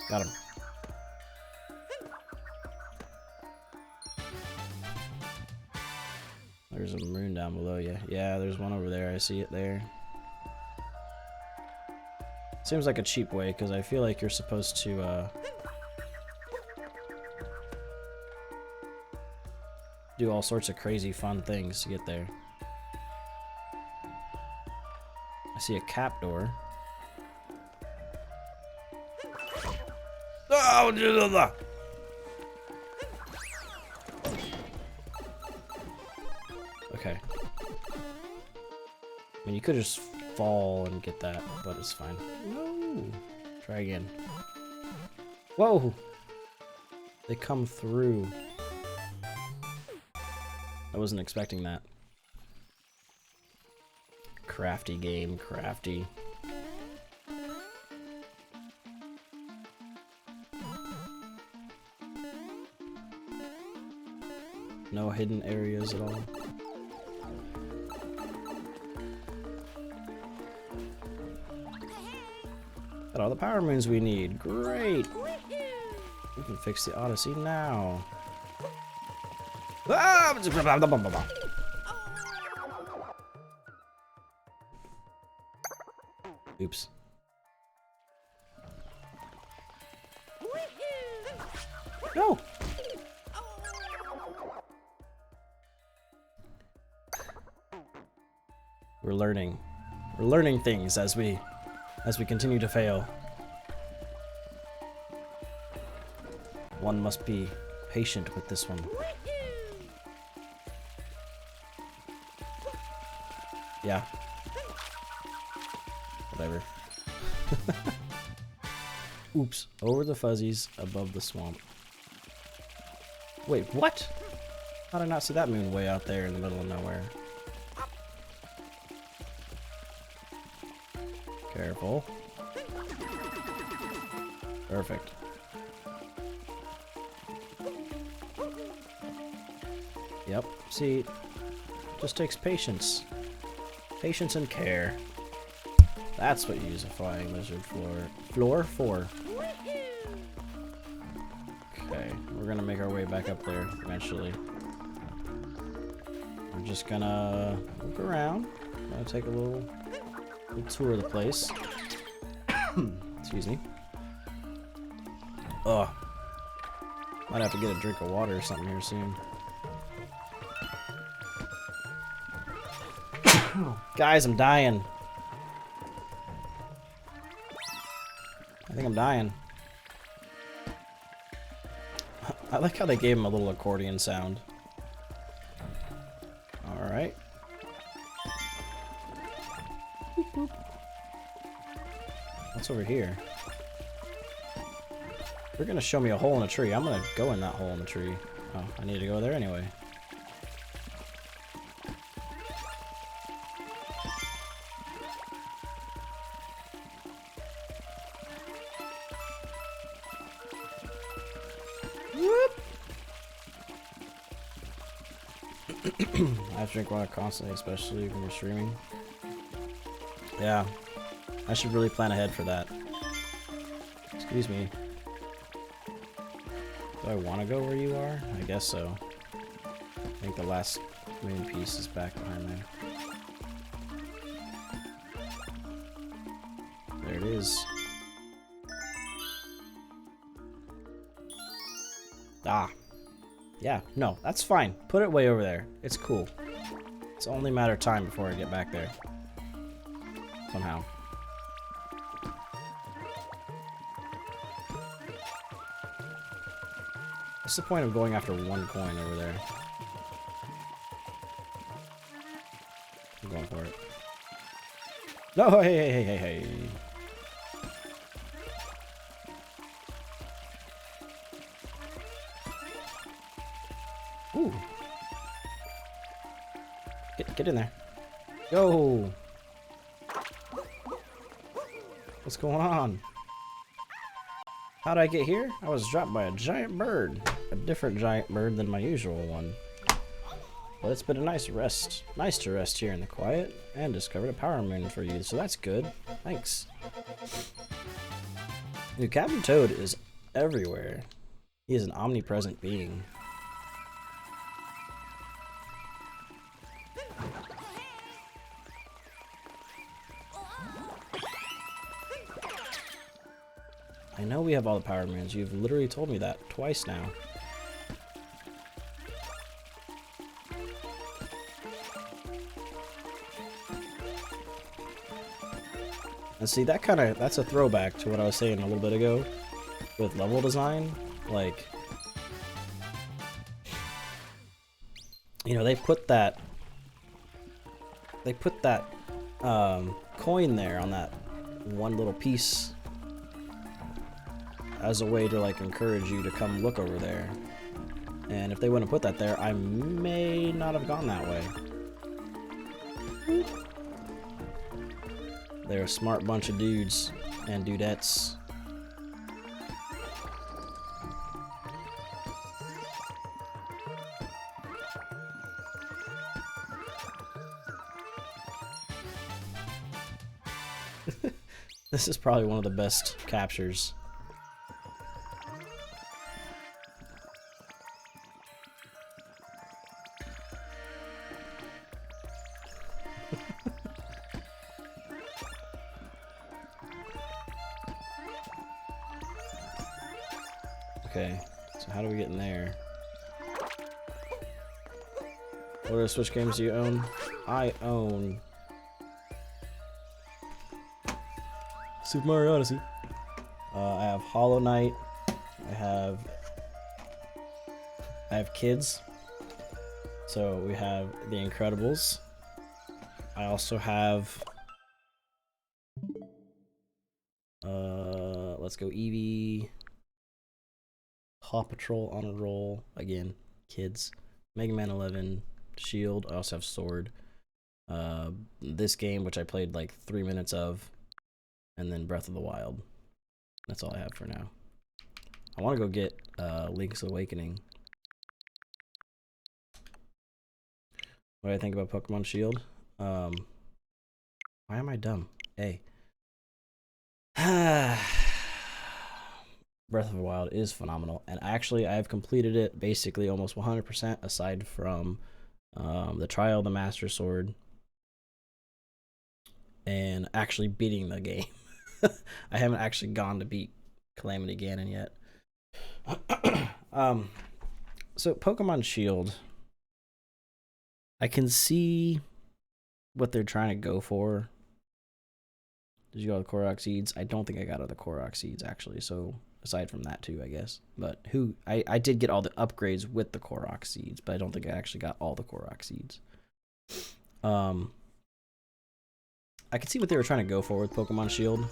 Got him. There's a maroon down below you. Yeah, there's one over there. I see it there. Seems like a cheap way, because I feel like you're supposed to do all sorts of crazy fun things to get there. I see a cap door. Oh, okay. I mean, you could just fall and get that, but it's fine. No. Try again. Whoa! They come through. I wasn't expecting that. Crafty game, crafty. No hidden areas at all. Got all the power moons we need. Great! We can fix the Odyssey now. Oops. No! We're learning. We're learning things as we continue to fail. One must be patient with this one. Yeah. Whatever. Oops. Over the fuzzies, above the swamp. Wait, what? How did I not see that moon way out there in the middle of nowhere? Careful. Perfect. Yep, see, just takes patience. Patience and care. That's what you use a flying lizard for. Floor 4. Okay, we're gonna make our way back up there eventually. We're just gonna look around. Gonna take a little tour of the place. Excuse me. Ugh. Might have to get a drink of water or something here soon. Guys, I'm dying. I think I'm dying. I like how they gave him a little accordion sound. Alright. over here? They're gonna show me a hole in a tree. I'm gonna go in that hole in the tree. Oh, I need to go there anyway. Whoop! I have to drink water constantly, especially when we're streaming. Yeah, I should really plan ahead for that. Excuse me. Do I want to go where you are? I guess so. I think the last moon piece is back behind there. There it is. Ah. Yeah, no, that's fine. Put it way over there. It's cool. It's only a matter of time before I get back there. Somehow. What's the point of going after one coin over there? I'm going for it. No, hey. Ooh. Get in there. Go. What's going on? How'd I get here? I was dropped by a giant bird. A different giant bird than my usual one. But it's been a nice rest. Nice to rest here in the quiet and discovered a power moon for you, so that's good. Thanks. Dude, Captain Toad is everywhere. He is an omnipresent being. I know we have all the power moons. You've literally told me that twice now. And see, that's a throwback to what I was saying a little bit ago with level design. Like, you know, they put that coin there on that one little piece as a way to like encourage you to come look over there. And if they wouldn't have put that there, I may not have gone that way. They're a smart bunch of dudes and dudettes. This is probably one of the best captures. Okay, so how do we get in there? What other Switch games do you own? I own Super Mario Odyssey. I have Hollow Knight. I have kids. So we have The Incredibles. I also have let's go Eevee. Paw Patrol on a roll. Again, kids. Mega Man 11. Shield. I also have Sword. This game, which I played like 3 minutes of. And then Breath of the Wild. That's all I have for now. I want to go get Link's Awakening. What do I think about Pokemon Shield? Why am I dumb? Hey. Breath of the Wild is phenomenal, and actually I've completed it basically almost 100% aside from the Trial of the Master Sword and actually beating the game. I haven't actually gone to beat Calamity Ganon yet. So Pokemon Shield, I can see what they're trying to go for. Did you go with Korok seeds? I don't think I got all the Korok seeds actually, so aside from that too, I guess. But I did get all the upgrades with the Korok seeds, but I don't think I actually got all the Korok seeds. I could see what they were trying to go for with Pokemon Shield.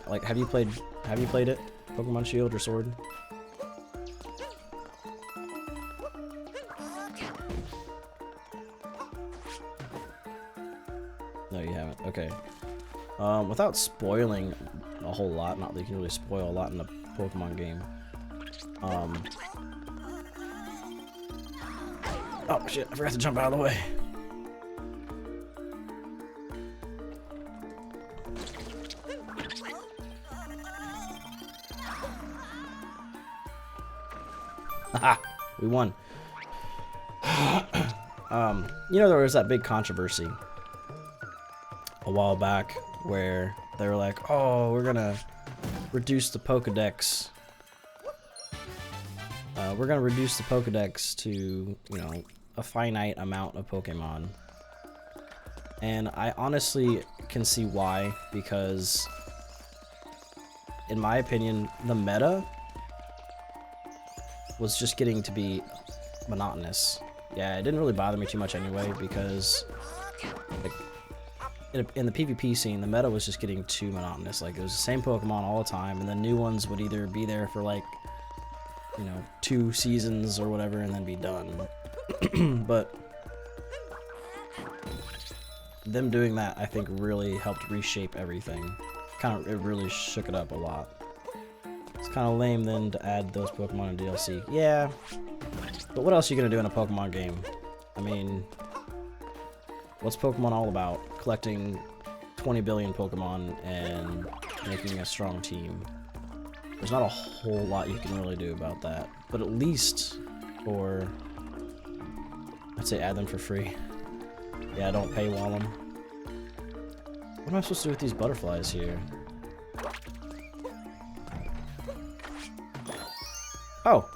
Like, have you played it? Pokemon Shield or Sword? No, you haven't. Okay. Without spoiling a whole lot, not that you can really spoil a lot in a Pokemon game. Oh shit, I forgot to jump out of the way. Haha, we won. You know, there was that big controversy a while back where they were like, oh, we're gonna reduce the Pokedex. We're gonna reduce the Pokedex to, you know, a finite amount of Pokemon. And I honestly can see why, because in my opinion, the meta was just getting to be monotonous. Yeah, it didn't really bother me too much anyway, because like, in the PvP scene, the meta was just getting too monotonous. Like, it was the same Pokemon all the time, and the new ones would either be there for like, you know, 2 seasons or whatever, and then be done. But them doing that, I think, really helped reshape everything. It really shook it up a lot. It's kind of lame then to add those Pokemon in DLC. Yeah, but what else are you gonna do in a Pokemon game? I mean, what's Pokemon all about? Collecting 20 billion Pokemon and making a strong team. There's not a whole lot you can really do about that, but at least for, I'd say add them for free. Yeah, don't paywall them. What am I supposed to do with these butterflies here? Oh,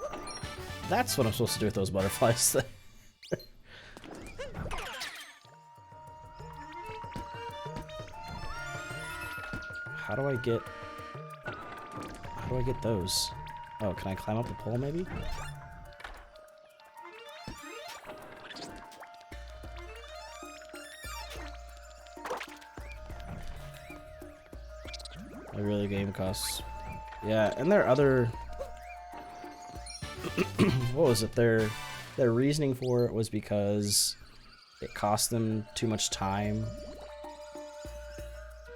that's what I'm supposed to do with those butterflies. How do I get those? Oh, can I climb up the pole maybe? Really, game costs. Yeah, and their other what was it? Their reasoning for it was because it cost them too much time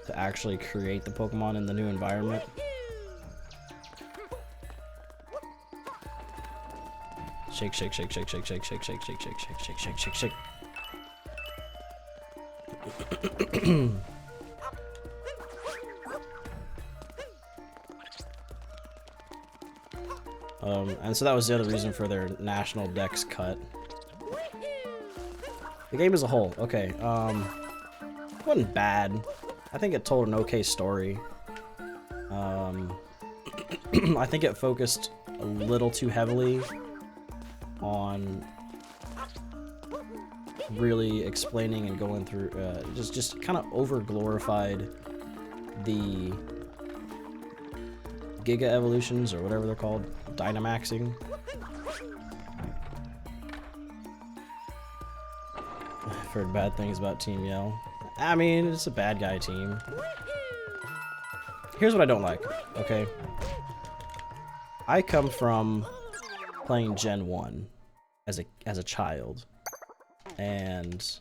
to actually create the Pokemon in the new environment. Shake, shake, shake, shake, shake, shake, shake, shake, shake, shake, shake, shake, shake, shake, shake. And so that was the other reason for their national dex cut. The game as a whole, okay, wasn't bad. I think it told an okay story. I think it focused a little too heavily on really explaining and going through, just kind of over glorified the Giga Evolutions, or whatever they're called, Dynamaxing. I've heard bad things about Team Yell. I mean, it's a bad guy team. Here's what I don't like, okay? I come from playing Gen 1 as a child, and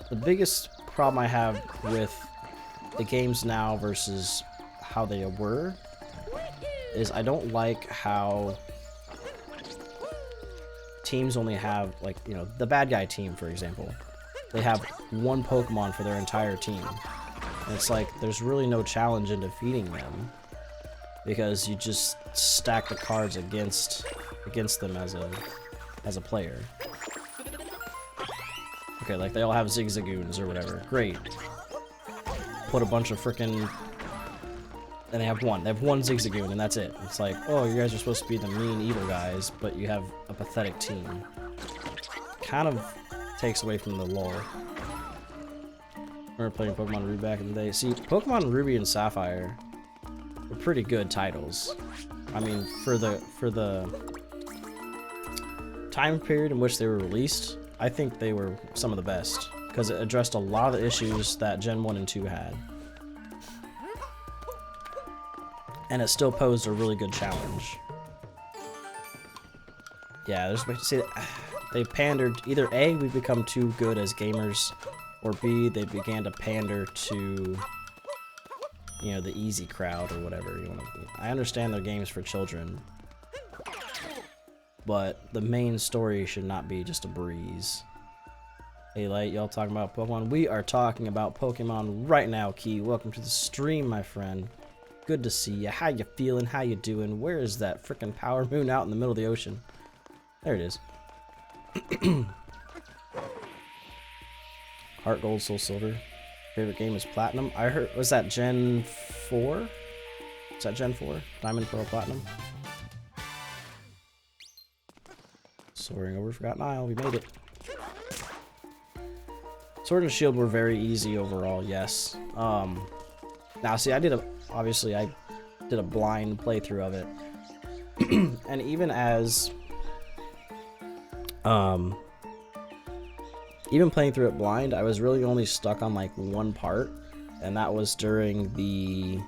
the biggest problem I have with the games now versus how they were is I don't like how teams only have, like, you know, the bad guy team, for example. They have one Pokemon for their entire team. And it's like, there's really no challenge in defeating them, because you just stack the cards against them as a player. Okay, like, they all have Zigzagoons or whatever. Great. Put a bunch of frickin'... And they have one Zigzagoon, and that's it. It's like, oh, you guys are supposed to be the mean, evil guys, but you have a pathetic team. Kind of takes away from the lore. I remember playing Pokemon Ruby back in the day. See, Pokemon Ruby and Sapphire were pretty good titles. I mean, for the time period in which they were released, I think they were some of the best. because it addressed a lot of the issues that Gen 1 and 2 had. And it still posed a really good challenge. Yeah, there's see, they pandered. Either A, we've become too good as gamers, or B, they began to pander to, you know, the easy crowd or whatever you want to. I understand they're games for children, but the main story should not be just a breeze. Hey, Light, y'all talking about Pokemon? We are talking about Pokemon right now, Key. Welcome to the stream, my friend. Good to see you. How you feeling? How you doing? Where is that frickin' Power Moon out in the middle of the ocean? There it is. Heart Gold, Soul Silver. Favorite game is Platinum. I heard, was that Gen 4? Is that Gen 4? Diamond, Pearl, Platinum? Soaring over Forgotten Isle, we made it. Sword and Shield were very easy overall, yes. Now see, obviously I did a blind playthrough of it. And even as even playing through it blind, I was really only stuck on like one part, and that was during the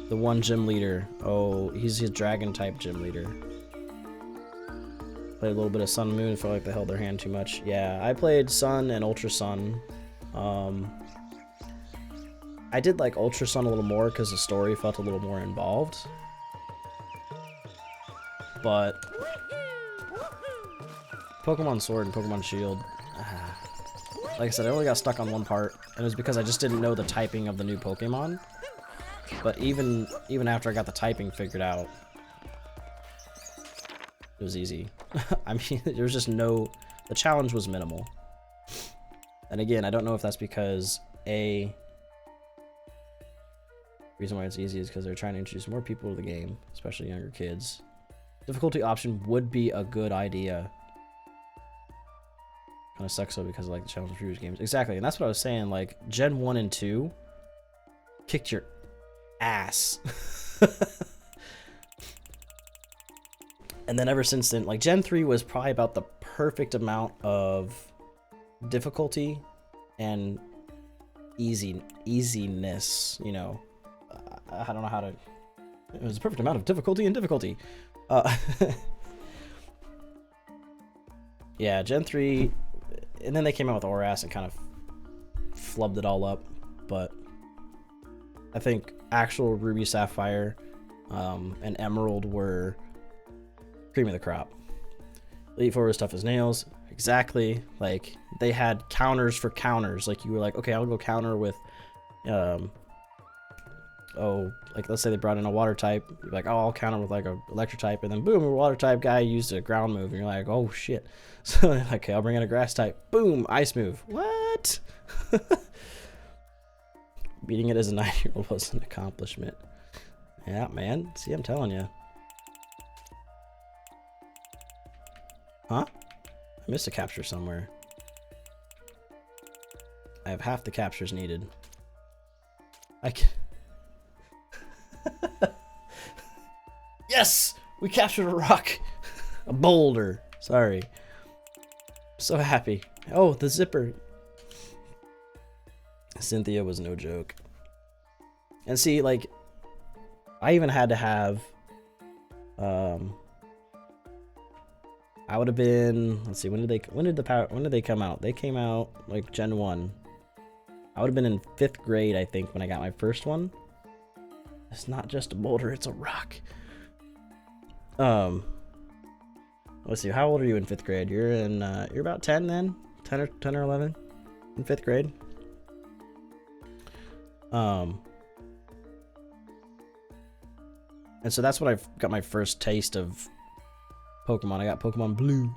one gym leader. Oh, he's his dragon type gym leader. Played a little bit of Sun and Moon, felt like they held their hand too much. Yeah, I played Sun and Ultra Sun. I did like Ultra Sun a little more because the story felt a little more involved. But Pokemon Sword and Pokemon Shield, like I said, I only got stuck on one part, and it was because I just didn't know the typing of the new Pokemon. But even after I got the typing figured out, it was easy. I mean, there was just the challenge was minimal. And again, I don't know if that's because reason why it's easy is because they're trying to introduce more people to the game, especially younger kids. Difficulty option would be a good idea. Kind of sucks though because I like the challenge previous games. Exactly, and that's what I was saying. Like Gen 1 and 2 kicked your ass. And then ever since then, like Gen 3 was probably about the perfect amount of difficulty and easiness, you know. I don't know how to. It was a perfect amount of difficulty and difficulty. Yeah, Gen 3, and then they came out with Oras and kind of flubbed it all up. But I think actual Ruby, Sapphire, and Emerald were cream of the crop. Elite Four was tough as nails. Exactly. Like they had counters for counters. Like you were like, okay, I'll go counter with, like let's say they brought in a water type. You're like, oh, I'll counter with like a electric type, and then boom, a water type guy used a ground move, and you're like, oh shit. So like, okay, I'll bring in a grass type. Boom, ice move. What? Beating it as a 9-year-old was an accomplishment. Yeah, man. See, I'm telling you. Huh? I missed a capture somewhere. I have half the captures needed. I can. Yes! We captured a rock! A boulder. Sorry. So happy. Oh, the zipper. Cynthia was no joke. And see, like, I even had to have, I would have been, let's see, when did they come out? They came out like Gen 1. I would have been in 5th grade, I think, when I got my first one. It's not just a boulder, it's a rock. Let's see, how old are you in 5th grade? You're in, you're about 10 then? 10 or 11 in 5th grade? And so that's when I got my first taste of Pokemon. I got Pokemon Blue.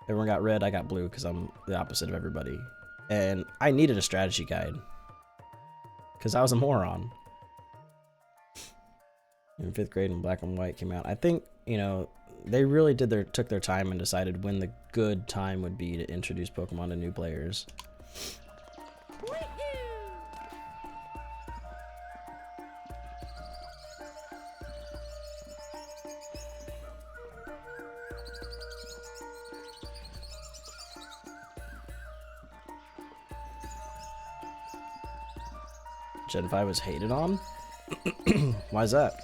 Everyone got Red, I got Blue because I'm the opposite of everybody. And I needed a strategy guide because I was a moron. In 5th grade when Black and White came out, I think, you know, they really took their time and decided when the good time would be to introduce Pokemon to new players. Gen 5 is hated on? Why is that?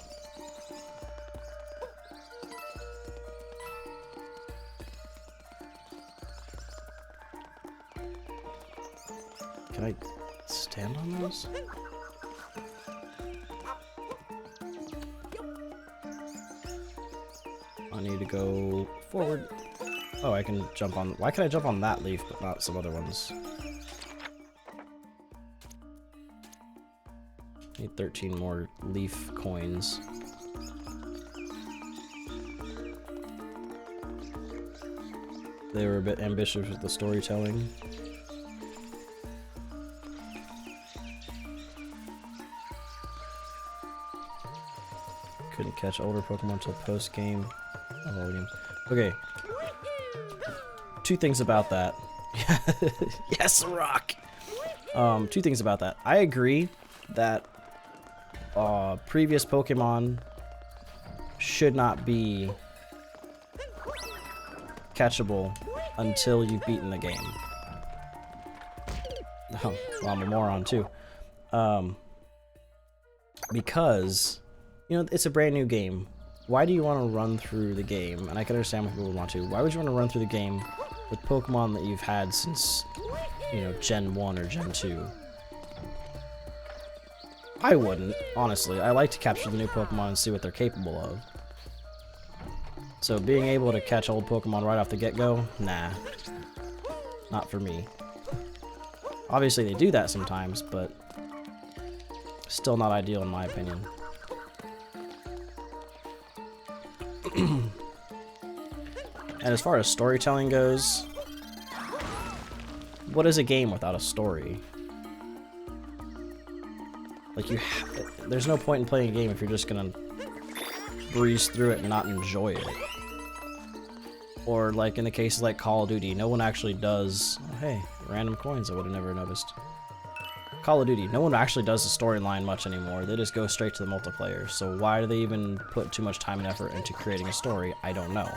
Can I stand on those? I need to go forward. Oh, I can jump on... Why can I jump on that leaf, but not some other ones? Need 13 more leaf coins. They were a bit ambitious with the storytelling. Couldn't catch older Pokemon until post-game. Okay. Two things about that. Yes, rock! Two things about that. I agree that previous Pokemon should not be catchable until you've beaten the game. Oh, well, I'm a moron too. Because, you know, it's a brand new game. Why do you want to run through the game? And I can understand why people would want to. Why would you want to run through the game with Pokemon that you've had since, you know, Gen 1 or Gen 2? I wouldn't, honestly. I like to capture the new Pokemon and see what they're capable of. So being able to catch old Pokemon right off the get-go, nah. Not for me. Obviously they do that sometimes, but still not ideal in my opinion. And as far as storytelling goes, what is a game without a story? Like, there's no point in playing a game if you're just gonna breeze through it and not enjoy it. Or like in the cases like Call of Duty, no one actually does... Oh, hey, random coins I would have never noticed. Call of Duty, no one actually does the storyline much anymore. They just go straight to the multiplayer. So why do they even put too much time and effort into creating a story? I don't know.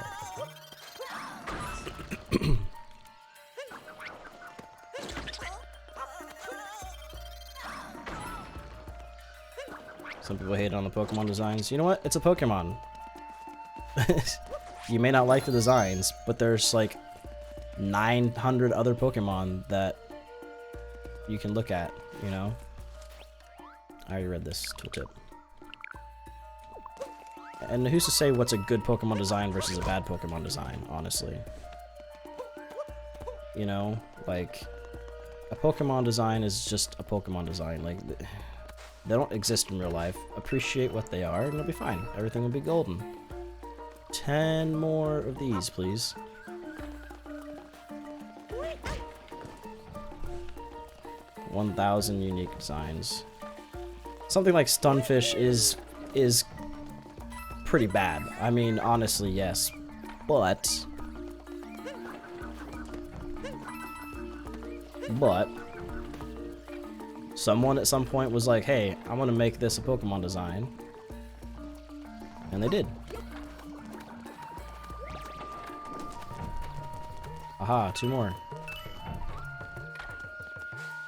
Some people hate on the Pokemon designs. You know what? It's a Pokemon. You may not like the designs, but there's like 900 other Pokemon that you can look at, you know? I already read this tooltip. And who's to say what's a good Pokemon design versus a bad Pokemon design, honestly? You know? Like, a Pokemon design is just a Pokemon design. Like, they don't exist in real life. Appreciate what they are, and it'll be fine. Everything will be golden. 10 more of these, please. $1,000 unique designs. Something like Stunfish is pretty bad. I mean, honestly, yes. But someone at some point was like, hey, I want to make this a Pokemon design. And they did. Aha, 2 more.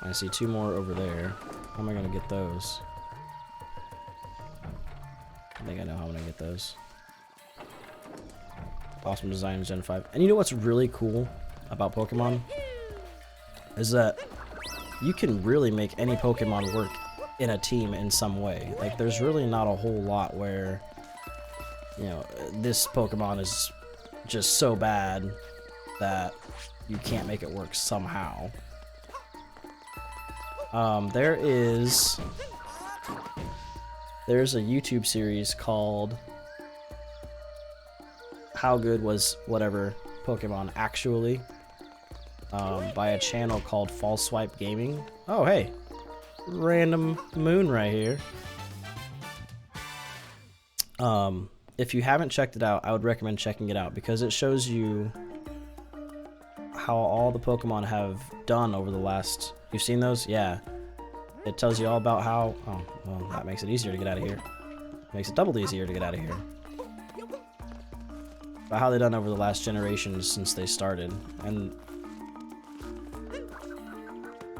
I see 2 more over there. How am I gonna get those? I think I know how I'm gonna get those. Awesome design in Gen 5. And you know what's really cool about Pokemon? Is that you can really make any Pokemon work in a team in some way. Like, there's really not a whole lot where, you know, this Pokemon is just so bad that you can't make it work somehow. There's a YouTube series called How Good Was Whatever Pokemon Actually, by a channel called False Swipe Gaming. Oh, hey, random moon right here. If you haven't checked it out, I would recommend checking it out because it shows you how all the Pokemon have done over the last... You've seen those? Yeah. It tells you all about how... Oh, well, that makes it easier to get out of here. Makes it double easier to get out of here. About how they've done over the last generation since they started. And...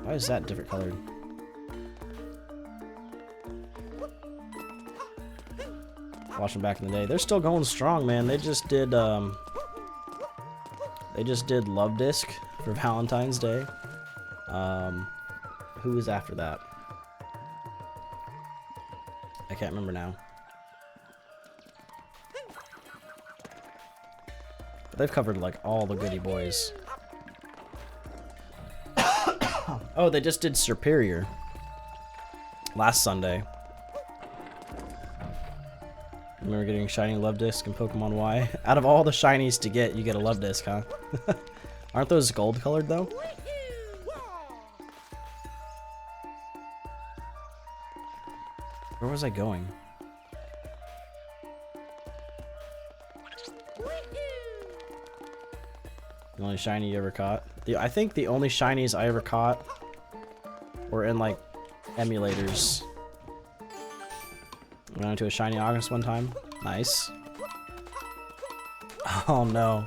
Why is that different colored? Watch them back in the day. They're still going strong, man. They just did Love Disc for Valentine's Day. Who was after that? I can't remember now. But they've covered like all the goody boys. Oh, they just did Superior last Sunday. Remember getting shiny Love Disc in Pokemon Y? Out of all the shinies to get, you get a Love Disc, huh? Aren't those gold colored though? Where was I going? The only shiny you ever caught? I think the only shinies I ever caught were in like emulators. Went into a shiny August one time. Nice. Oh no.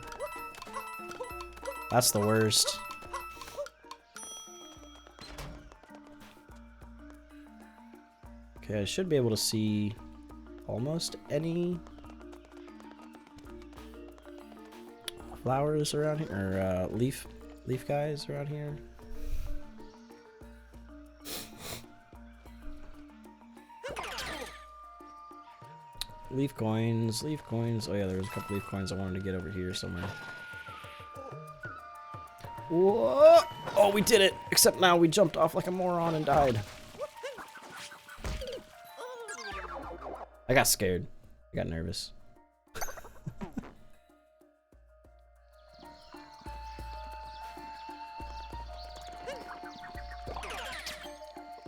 That's the worst. Okay, I should be able to see almost any flowers around here, or leaf guys around here. Leaf coins, leaf coins. Oh yeah, there was a couple leaf coins I wanted to get over here somewhere. Whoa! Oh, we did it! Except now we jumped off like a moron and died. I got scared. I got nervous.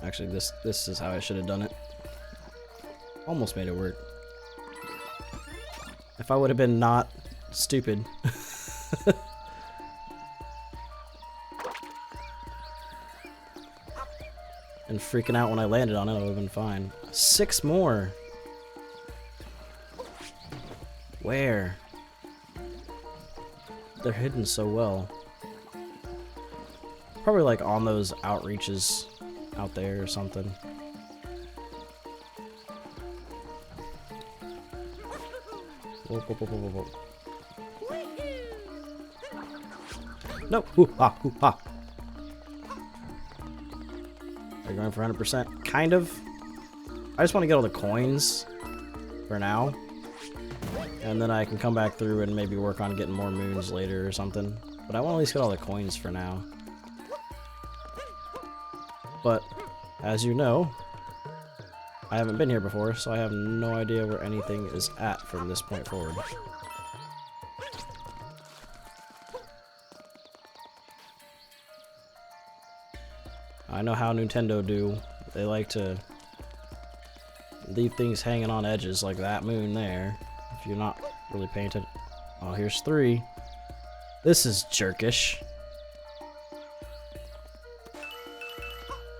Actually, this is how I should have done it. Almost made it work. If I would have been not stupid. And freaking out when I landed on it, I would have been fine. 6 more. Where? They're hidden so well. Probably like on those outreaches out there or something. Whoa, whoa, whoa, whoa, whoa. No! Hoo-ha, hoo-ha. Are you going for 100%? Kind of. I just want to get all the coins for now. And then I can come back through and maybe work on getting more moons later or something. But I want to at least get all the coins for now. But, as you know, I haven't been here before, so I have no idea where anything is at from this point forward. I know how Nintendo do. They like to leave things hanging on edges like that moon there. If you're not really paying attention. Oh, here's 3. This is jerkish.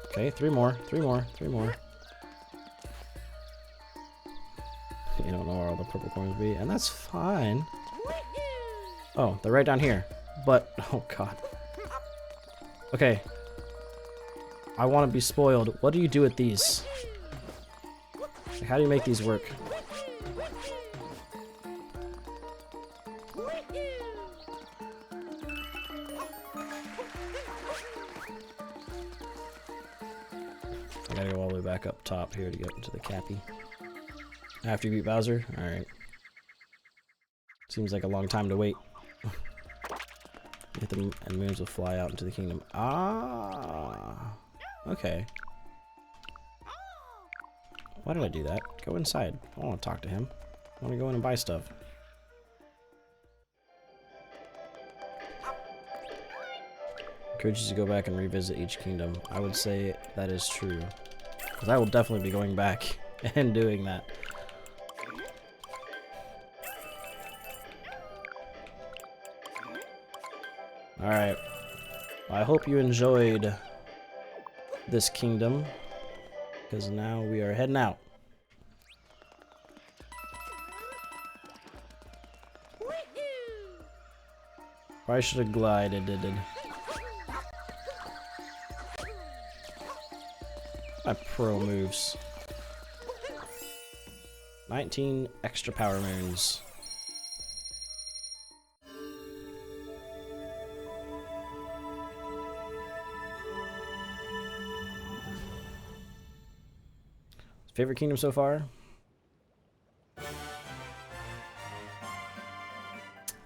Okay, 3 more, 3 more, 3 more. You don't know where all the purple coins be, and that's fine. Oh, they're right down here. But, oh god. Okay. I want to be spoiled. What do you do with these? Like, how do you make these work? I gotta go all the way back up top here to get into the Cappy. After you beat Bowser? Alright. Seems like a long time to wait. Get them and moons will fly out into the kingdom. Ah! Okay. Why did I do that? Go inside. I don't want to talk to him. I want to go in and buy stuff. Encourages you to go back and revisit each kingdom. I would say that is true. Because I will definitely be going back and doing that. Alright. I hope you enjoyed this kingdom. Because now we are heading out. Probably should have glided. My pro moves. 19 extra power moons. Favorite kingdom so far? I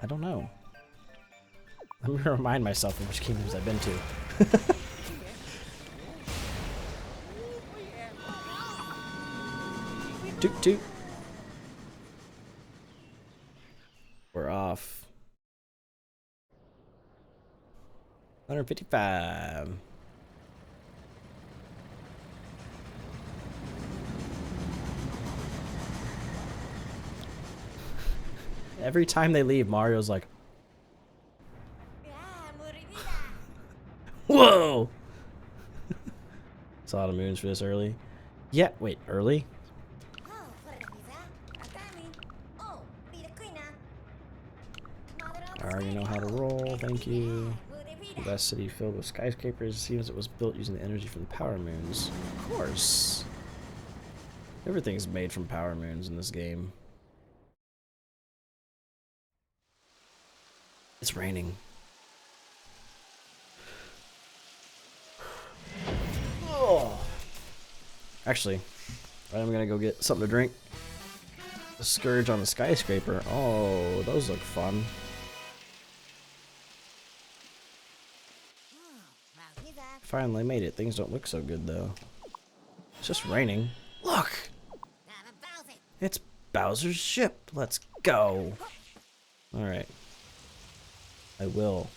don't know. Let me remind myself of which kingdoms I've been to. Toot toot. We're off. 155. Every time they leave, Mario's like, whoa! It's a lot of moons for this early. Yeah, wait, early? I already know how to roll, thank you. Best city filled with skyscrapers. It seems it was built using the energy from the power moons. Of course. Everything's made from power moons in this game. It's raining. Oh. Actually, I'm gonna go get something to drink. A scourge on the skyscraper. Oh, those look fun. Finally made it. Things don't look so good though. It's just raining. Look! It's Bowser's ship. Let's go. Alright. I will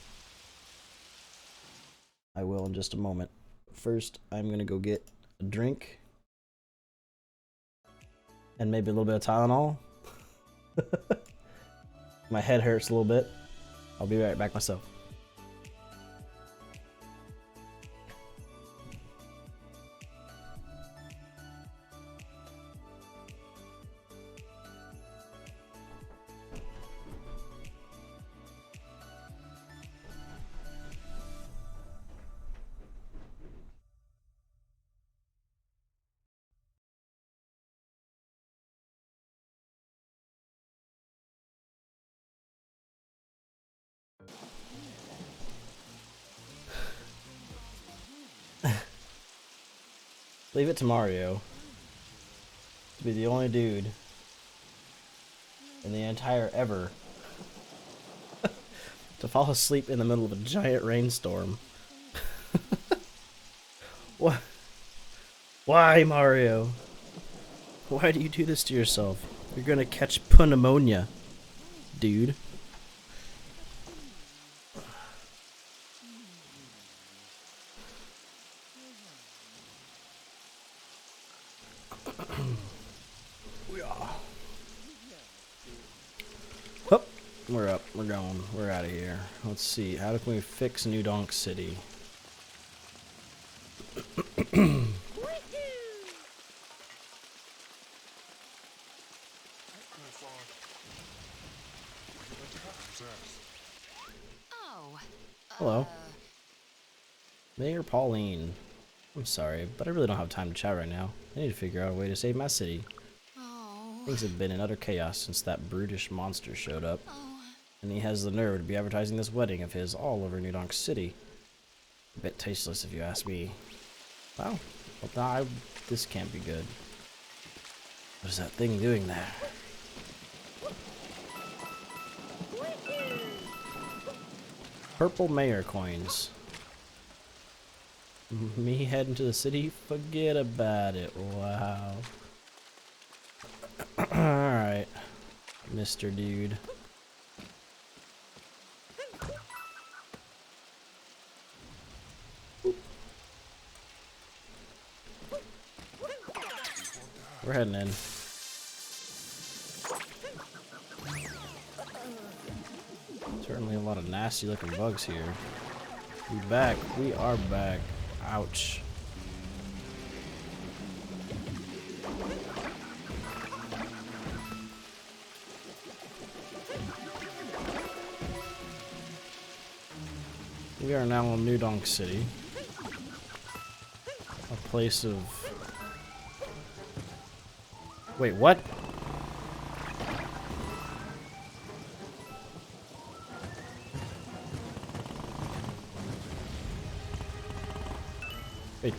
in just a moment. First, I'm gonna go get a drink. And maybe a little bit of Tylenol. My head hurts a little bit. I'll be right back myself. Leave it to Mario to be the only dude in the entire ever to fall asleep in the middle of a giant rainstorm. What? Why, Mario? Why do you do this to yourself? You're gonna catch pneumonia, dude. Hup, we're up, we're going, we're out of here. Let's see, how can we fix New Donk City? Hello. Mayor Pauline. I'm sorry, but I really don't have time to chat right now. I need to figure out a way to save my city. Things have been in utter chaos since that brutish monster showed up. And he has the nerve to be advertising this wedding of his all over New Donk City. A bit tasteless if you ask me. Well, this can't be good. What is that thing doing there? Purple mayor coins. Me heading to the city? Forget about it. Wow. Alright, Mr. Dude. We're heading in. Certainly a lot of nasty looking bugs here. We back. We are back. Ouch. We are now in New Donk City. A place of... Wait, what?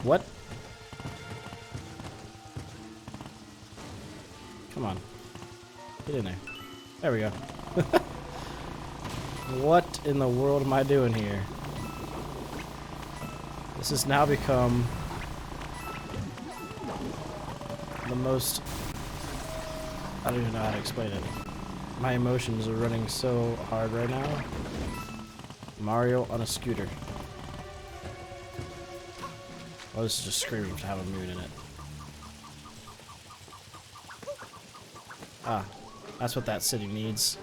What? Come on. Get in there. There we go. What in the world am I doing here? This has now become the most... I don't even know how to explain it. My emotions are running so hard right now. Mario on a scooter. Oh, this is just screaming to have a moon in it. Ah, that's what that city needs.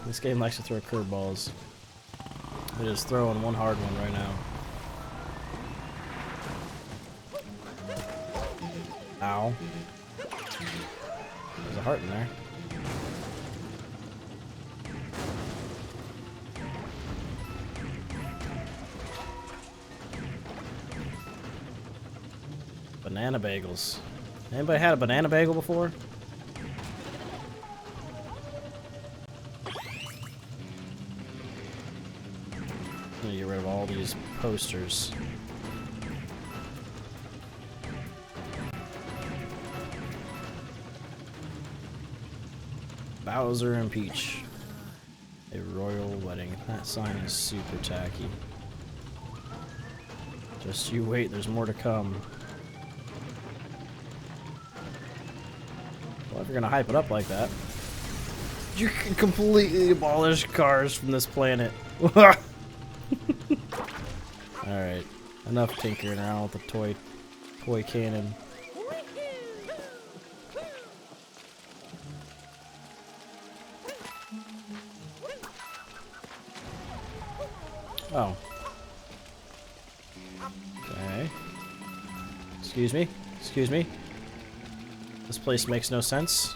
This game likes to throw curveballs. It is throwing one hard one right now. Ow. There's a heart in there. Banana bagels. Anybody had a banana bagel before? I'm gonna get rid of all these posters. Bowser and Peach. A royal wedding. That sign is super tacky. Just you wait, there's more to come. Well, if you're gonna hype it up like that, you can completely abolish cars from this planet. Alright, enough tinkering around with the toy cannon. Oh. Okay. Excuse me? Excuse me? This place makes no sense.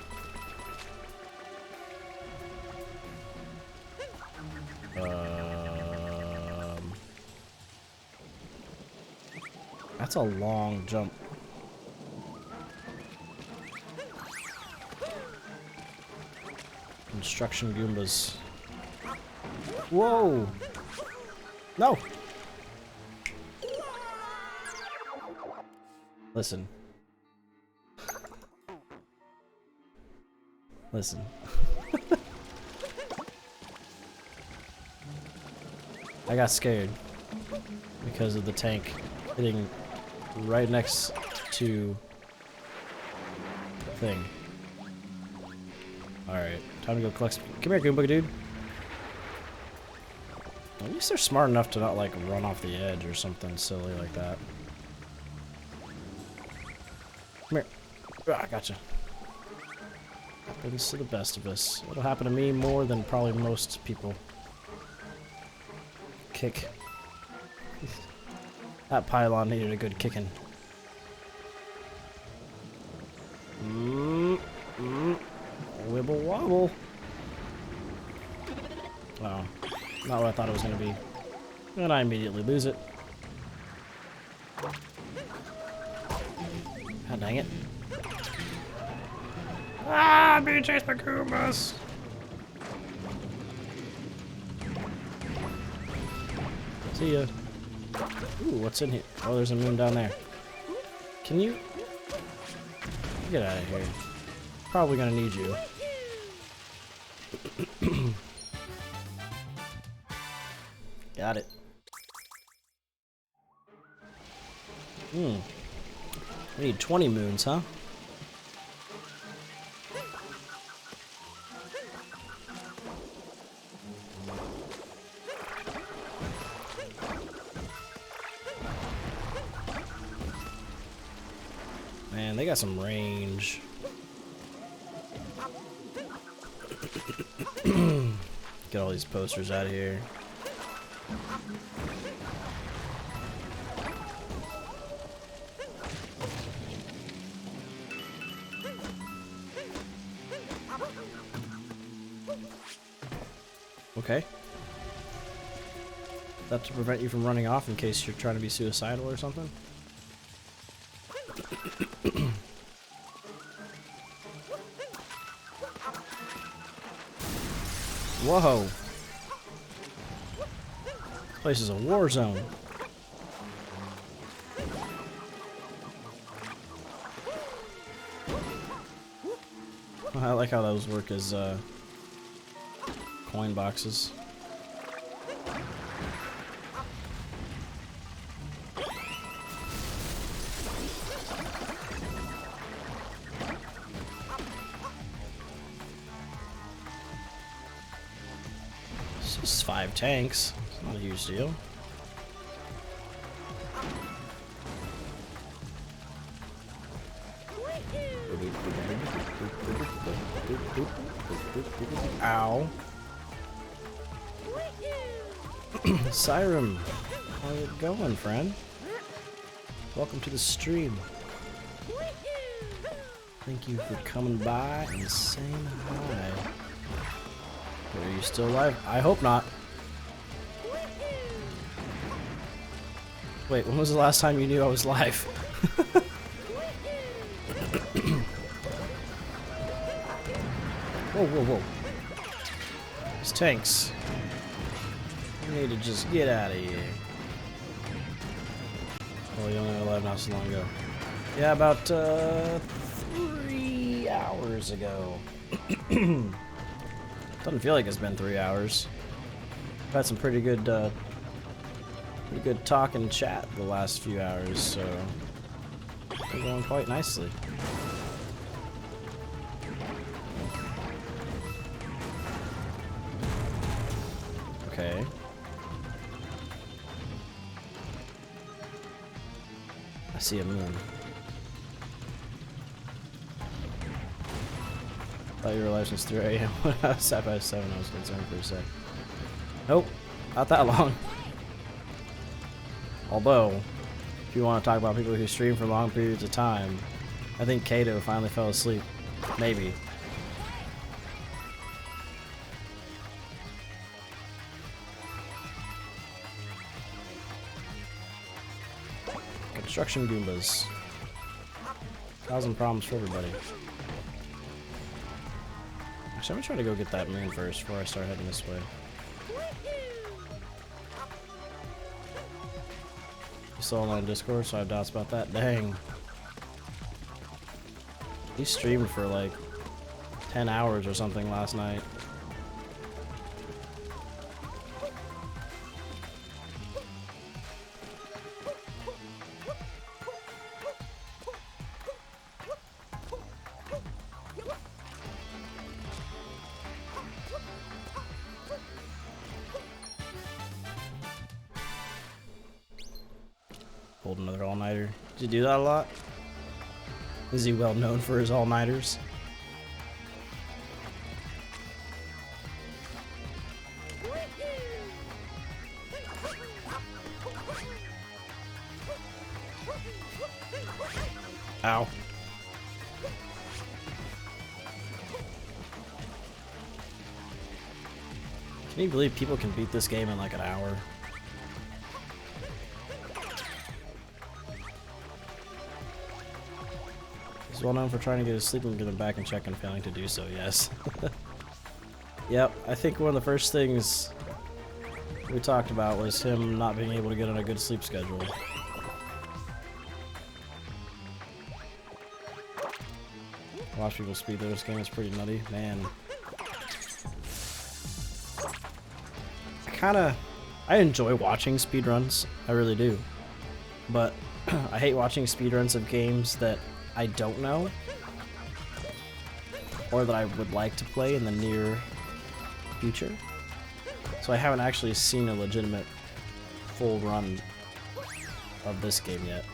That's a long jump. Construction Goombas. Whoa! No! Listen. Listen. I got scared because of the tank hitting right next to the thing. Alright, time to go collect some... Come here, Goomba dude. At least they're smart enough to not, like, run off the edge or something silly like that. Come here. Ah, gotcha. Happens to the best of us. It'll happen to me more than probably most people. Kick. That pylon needed a good kicking. Wibble wobble. Oh, not what I thought it was going to be. And I immediately lose it. God dang it. Ah, I'm being chased by Goombas! See ya. Ooh, what's in here? Oh, there's a moon down there. Can you... Get out of here. Probably gonna need you. Got it. We need 20 moons, huh? Man, they got some range. Get all these posters out of here. Okay. That to prevent you from running off in case you're trying to be suicidal or something? Whoa. This place is a war zone. I like how those work as coin boxes. It's just 5 tanks. It's not a huge deal. Ow. Siren, how you going, friend? Welcome to the stream. Thank you for coming by and saying hi. Are you still alive? I hope not. Wait, when was the last time you knew I was live? Whoa, whoa, whoa. These tanks. You need to just get out of here. Oh, you only went alive not so long ago. Yeah, about 3 hours ago. Doesn't feel like it's been 3 hours. I've had some pretty good talk and chat the last few hours, so they're going quite nicely. Okay. I see a moon. Thought you were alive since 3 a.m. when I was sat by 7. I was concerned for a sec. Nope, not that long. Although, if you want to talk about people who stream for long periods of time, I think Kato finally fell asleep. Maybe. Construction Goombas. 1,000 problems for everybody. Actually, I'm gonna try to go get that moon first before I start heading this way. You still on Discord, so I have doubts about that. Dang. He streamed for like 10 hours or something last night. Pulled another all-nighter. Did you do that a lot? Is he well known for his all-nighters? Ow. Can you believe people can beat this game in like an hour? He's well known for trying to get his sleep and get him back in check and failing to do so, yes. Yep, I think one of the first things we talked about was him not being able to get on a good sleep schedule. Watch people speed through this game, it's pretty nutty. Man. I enjoy watching speedruns, I really do. But I hate watching speedruns of games that I don't know, or that I would like to play in the near future. So I haven't actually seen a legitimate full run of this game yet.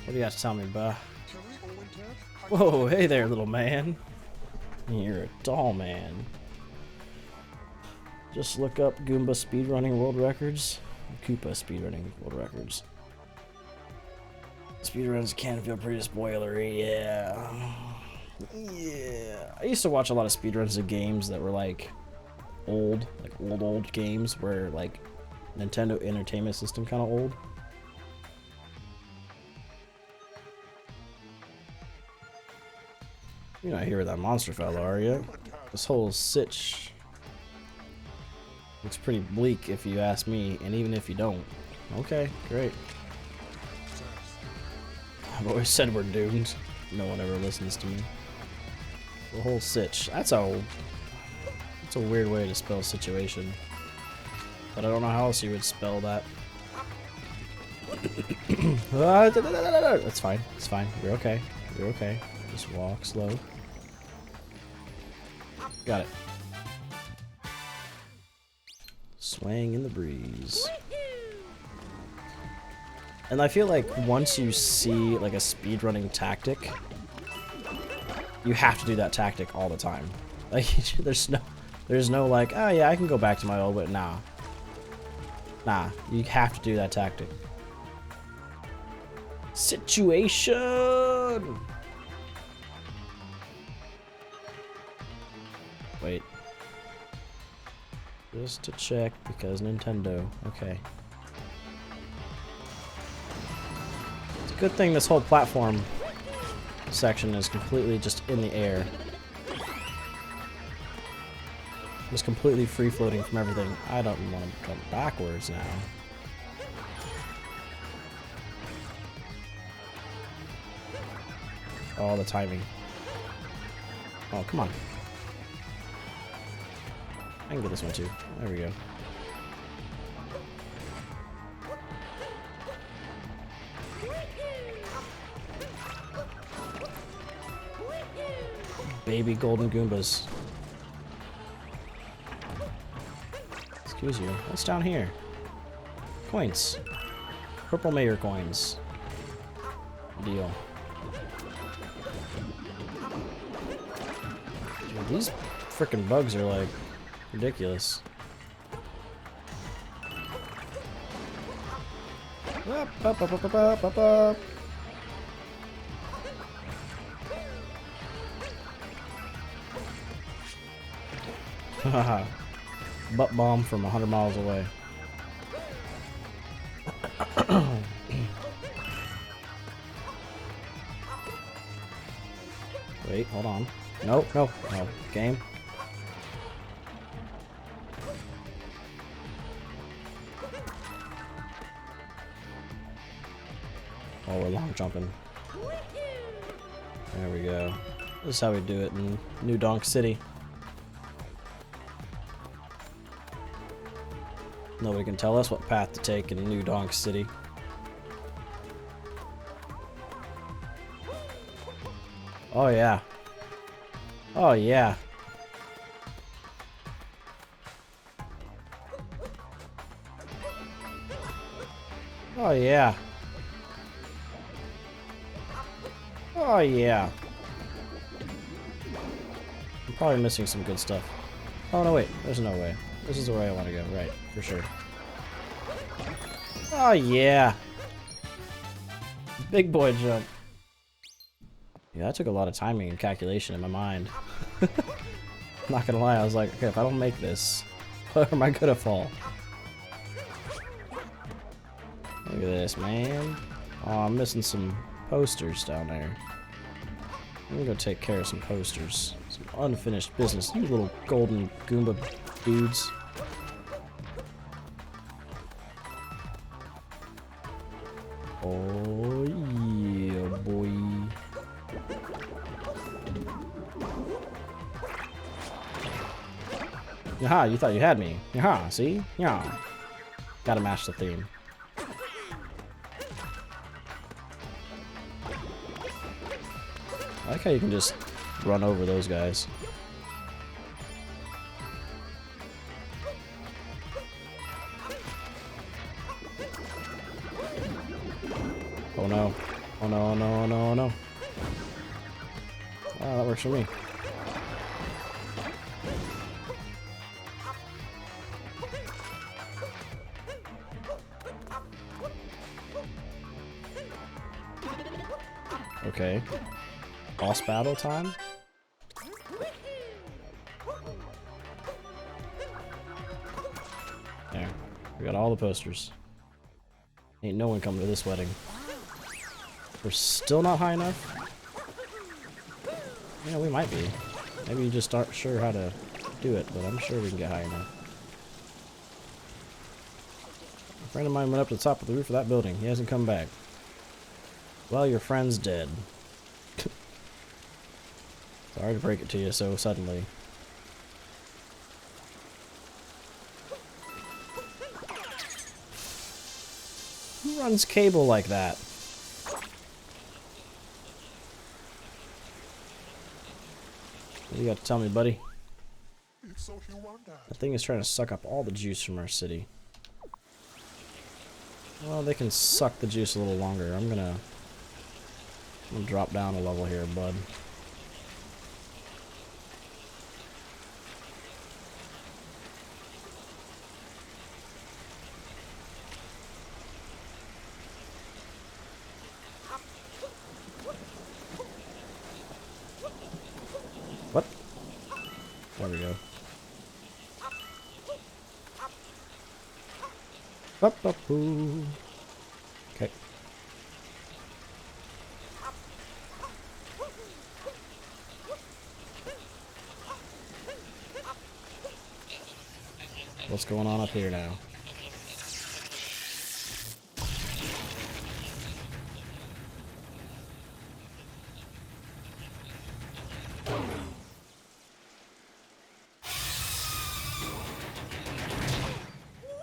What do you got to tell me, bah? Whoa, hey there, little man. You're a tall man. Just look up Goomba speedrunning world records. Koopa speedrunning world records. Speedruns can feel pretty spoilery, yeah. Yeah. I used to watch a lot of speedruns of games that were like old games where like Nintendo Entertainment System kind of old. You're not here with that monster fella, are you? This whole sitch looks pretty bleak if you ask me, and even if you don't. Okay, great. I've always said we're doomed. No one ever listens to me. The whole sitch. That's a weird way to spell situation. But I don't know how else you would spell that. That's fine. It's fine. You're okay. You're okay. Just walk slow. Got it. Swaying in the breeze. And I feel like once you see like a speedrunning tactic, you have to do that tactic all the time. Like there's no like, oh yeah, I can go back to my old way. Nah. Nah, you have to do that tactic. Situation. Wait. Just to check because Nintendo. Okay. It's a good thing this whole platform section is completely just in the air. Just completely free floating from everything. I don't want to come backwards now. Oh, the timing. Oh, come on. I can get this one too. There we go. Baby golden Goombas. Excuse you. What's down here? Coins. Purple mayor coins. Deal. Dude, these frickin' bugs are like ridiculous. Up, up, up, up, up, up, up, up. Haha. Butt bomb from 100 miles away. Wait, hold on. No, no, no. Game. Oh, we're long jumping. There we go. This is how we do it in New Donk City. Nobody can tell us what path to take in New Donk City. Oh yeah. Oh yeah. Oh yeah. Oh yeah. I'm probably missing some good stuff. Oh no, wait. There's no way. This is the way I want to go. Right, for sure. Oh yeah. Big boy jump. Yeah, that took a lot of timing and calculation in my mind. Not gonna lie, I was like, okay, if I don't make this, where am I gonna fall? Look at this, man. Oh, I'm missing some posters down there. I'm gonna go take care of some posters. Some unfinished business. You little golden Goomba dudes. Oh yeah, boy. Yaha, you thought you had me. Yaha, see? Yeah. Gotta match the theme. I like how you can just run over those guys. Oh no. Oh no, oh no, oh no, oh no. Oh, that works for me. Okay. Boss battle time? There. We got all the posters. Ain't no one coming to this wedding. We're still not high enough? Yeah, we might be. Maybe you just aren't sure how to do it, but I'm sure we can get high enough. A friend of mine went up to the top of the roof of that building. He hasn't come back. Well, your friend's dead. Sorry to break it to you so suddenly. Who runs cable like that? What do you got to tell me, buddy? That thing is trying to suck up all the juice from our city. Well, they can suck the juice a little longer. I'm gonna drop down a level here, bud. What? There we go. Okay. What's going on up here now?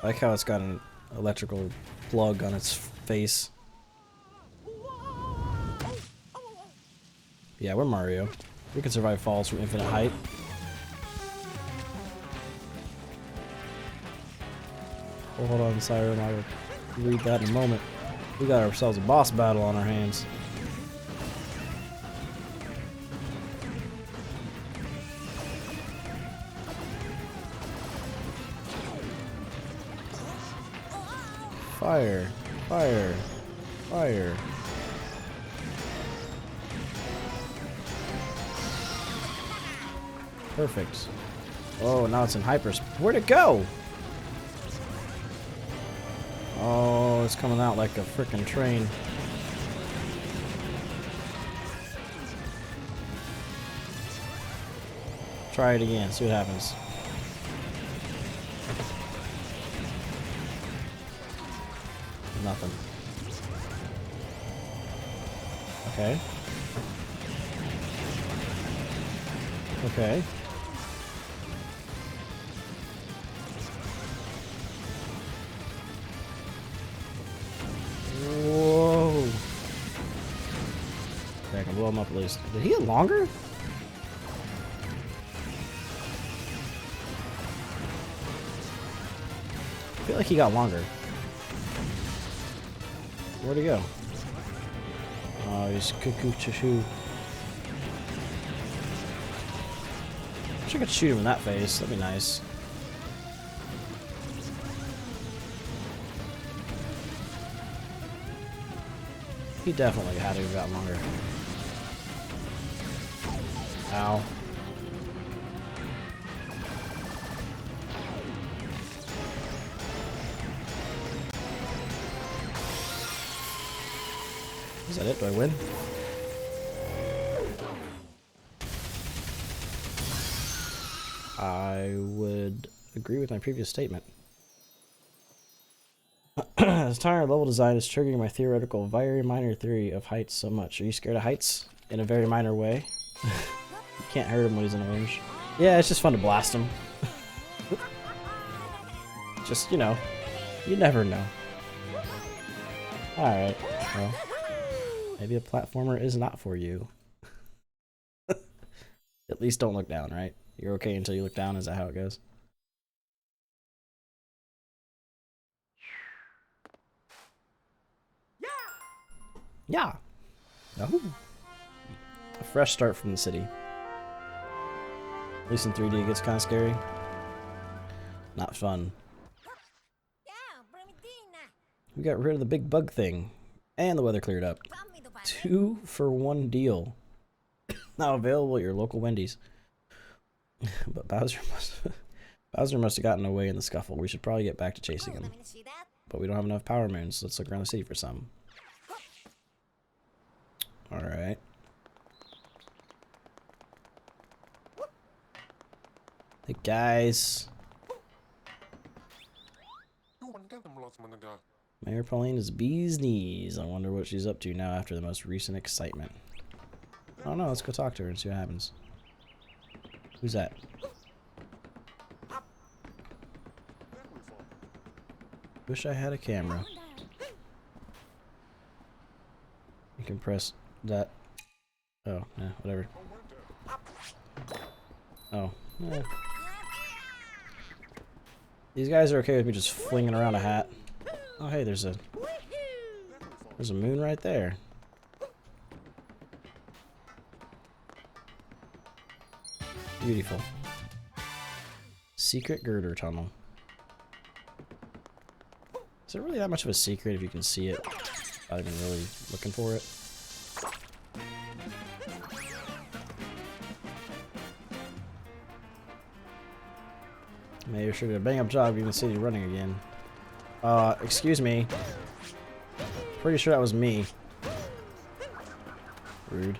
I like how it's got an electrical plug on its face. Yeah, we're Mario. We can survive falls from infinite height. Oh, hold on, Siren. I will read that in a moment. We got ourselves a boss battle on our hands. Fire, fire, fire. Perfect. Oh, now it's in hyperspace. Where'd it go? Oh, it's coming out like a frickin' train. Try it again, see what happens. Nothing. Okay. Okay. Whoa. Okay, I can blow him up at least. Did he get longer? I feel like he got longer. Where'd he go? Oh, he's cuckoo choo. Wish I could shoot him in that face. That'd be nice. He definitely had to have gotten longer. Ow. Is that it? Do I win? I would agree with my previous statement. This entire level design is triggering my theoretical, very minor theory of heights so much. Are you scared of heights? In a very minor way? You can't hurt him when he's in orange. Yeah, it's just fun to blast him. Just, you know, you never know. Alright, well, maybe a platformer is not for you. At least don't look down, right? You're okay until you look down, is that how it goes? Yeah! Oh. A fresh start from the city. At least in 3D it gets kind of scary. Not fun. We got rid of the big bug thing. And the weather cleared up. 2 for 1 deal. Now available at your local Wendy's. But Bowser must have gotten away in the scuffle. We should probably get back to chasing him. But we don't have enough power moons, so let's look around the city for some. Alright. Hey guys. Mayor Pauline is bee's knees. I wonder what she's up to now after the most recent excitement. I don't know, let's go talk to her and see what happens. Who's that? Wish I had a camera. You can press that. Oh, yeah, whatever. Oh, yeah. These guys are okay with me just flinging around a hat. Oh, hey, there's a moon right there. Beautiful. Secret girder tunnel. Is it really that much of a secret if you can see it without even really looking for it? Man, you're sure did a bang up job getting the city running again. Excuse me. Pretty sure that was me. Rude.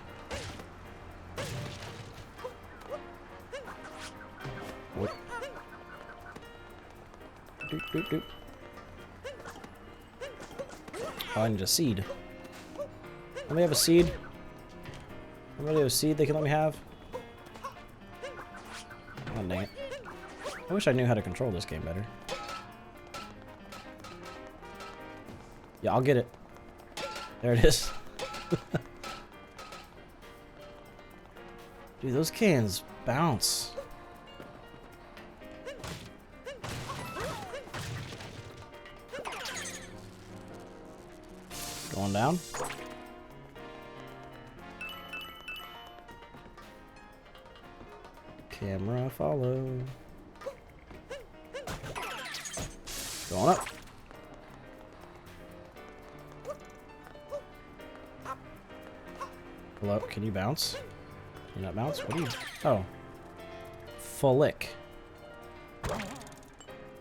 What? Doop, doop, doop. Oh, I need a seed. Let me have a seed. Anybody have a seed they can let me have? Oh, dang it. I wish I knew how to control this game better. Yeah, I'll get it. There it is. Dude, those cans bounce. Going down. Camera follow. Going up. Hello, can you bounce? Can you not bounce? What are you? Oh. Flick.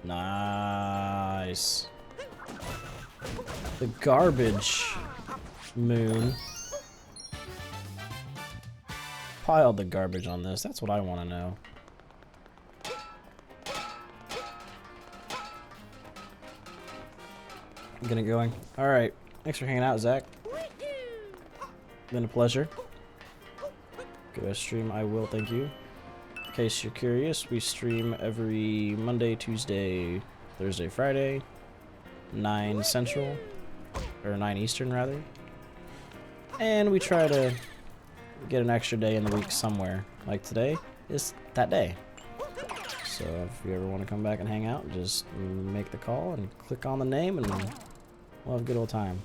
Nice. The garbage moon piled the garbage on this. That's what I want to know. I'm getting going. Alright. Thanks for hanging out, Zach. Been a pleasure. Go to stream, I will, thank you. In case you're curious, we stream every Monday, Tuesday, Thursday, Friday, 9 Central, or 9 Eastern rather. And we try to get an extra day in the week somewhere. Like today is that day. So if you ever want to come back and hang out, just make the call and click on the name and we'll have a good old time.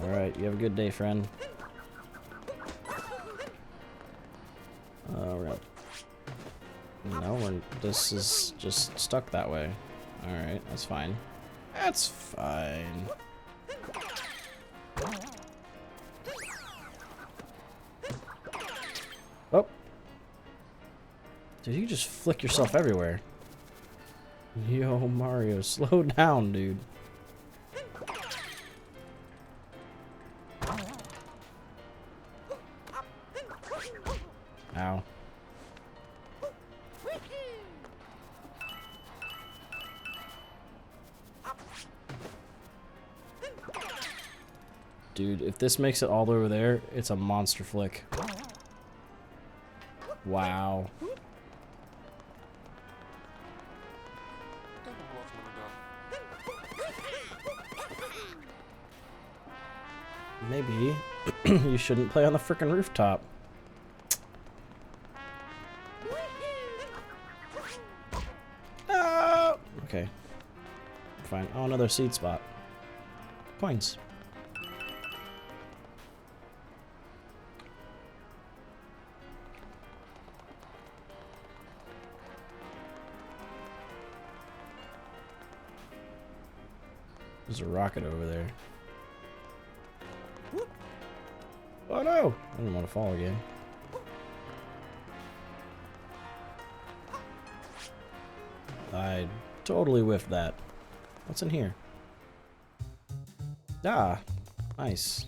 Alright, you have a good day, friend. No, this is just stuck that way. Alright, that's fine. That's fine. Oh. Dude, you just flick yourself everywhere. Yo, Mario, slow down, dude. Ow. Dude, if this makes it all the way over there, it's a monster flick. Wow. Maybe you shouldn't play on the frickin' rooftop. No! Okay. Fine. Oh, another seed spot. Coins. There's a rocket over there. Oh no! I didn't want to fall again. I totally whiffed that. What's in here? Ah, nice.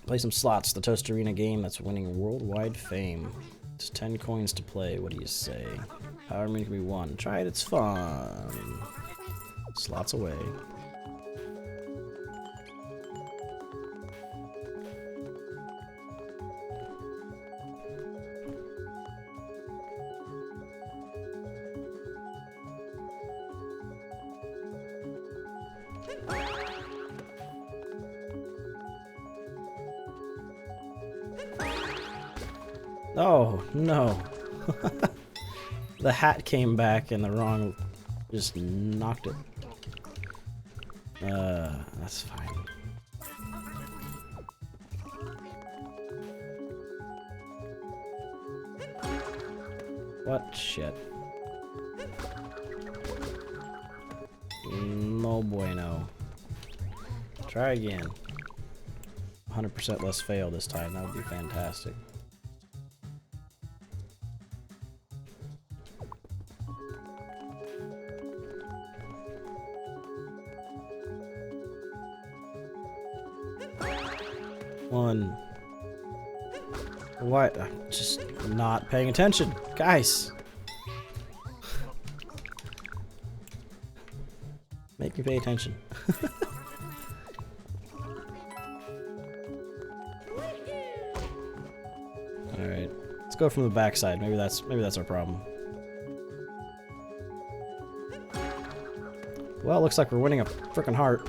Play some slots, the Toast Arena game that's winning worldwide fame. It's 10 coins to play, what do you say? Power Moon can be won. Try it, it's fun. Slots away. Oh, no. The hat came back and the wrong... just knocked it. That's fine. What? Shit. No bueno. Try again. 100% less fail this time. That would be fantastic. One. What? I'm just not paying attention. Guys! Make me pay attention. Alright. Let's go from the backside. Maybe that's our problem. Well, it looks like we're winning a frickin' heart.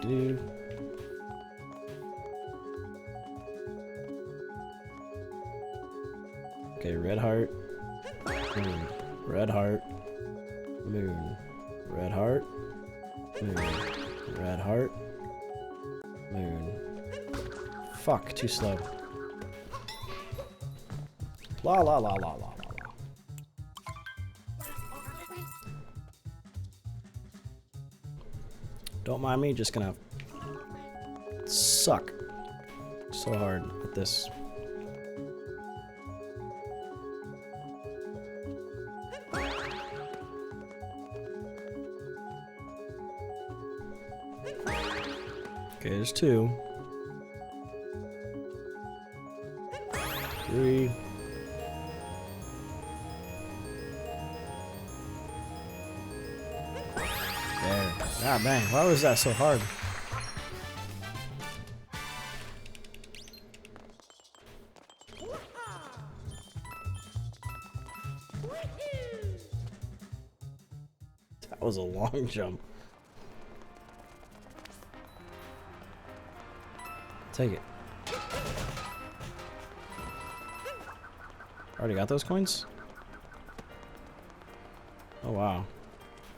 Do. Okay, red heart. Moon. Red heart. Moon. Red heart. Moon. Red heart. Moon. Fuck, too slow. La la la la la la. Don't mind me, just gonna suck so hard at this. Okay, there's 2. 3. There. God dang, why was that so hard? That was a long jump. Take it. Already got those coins? Oh wow.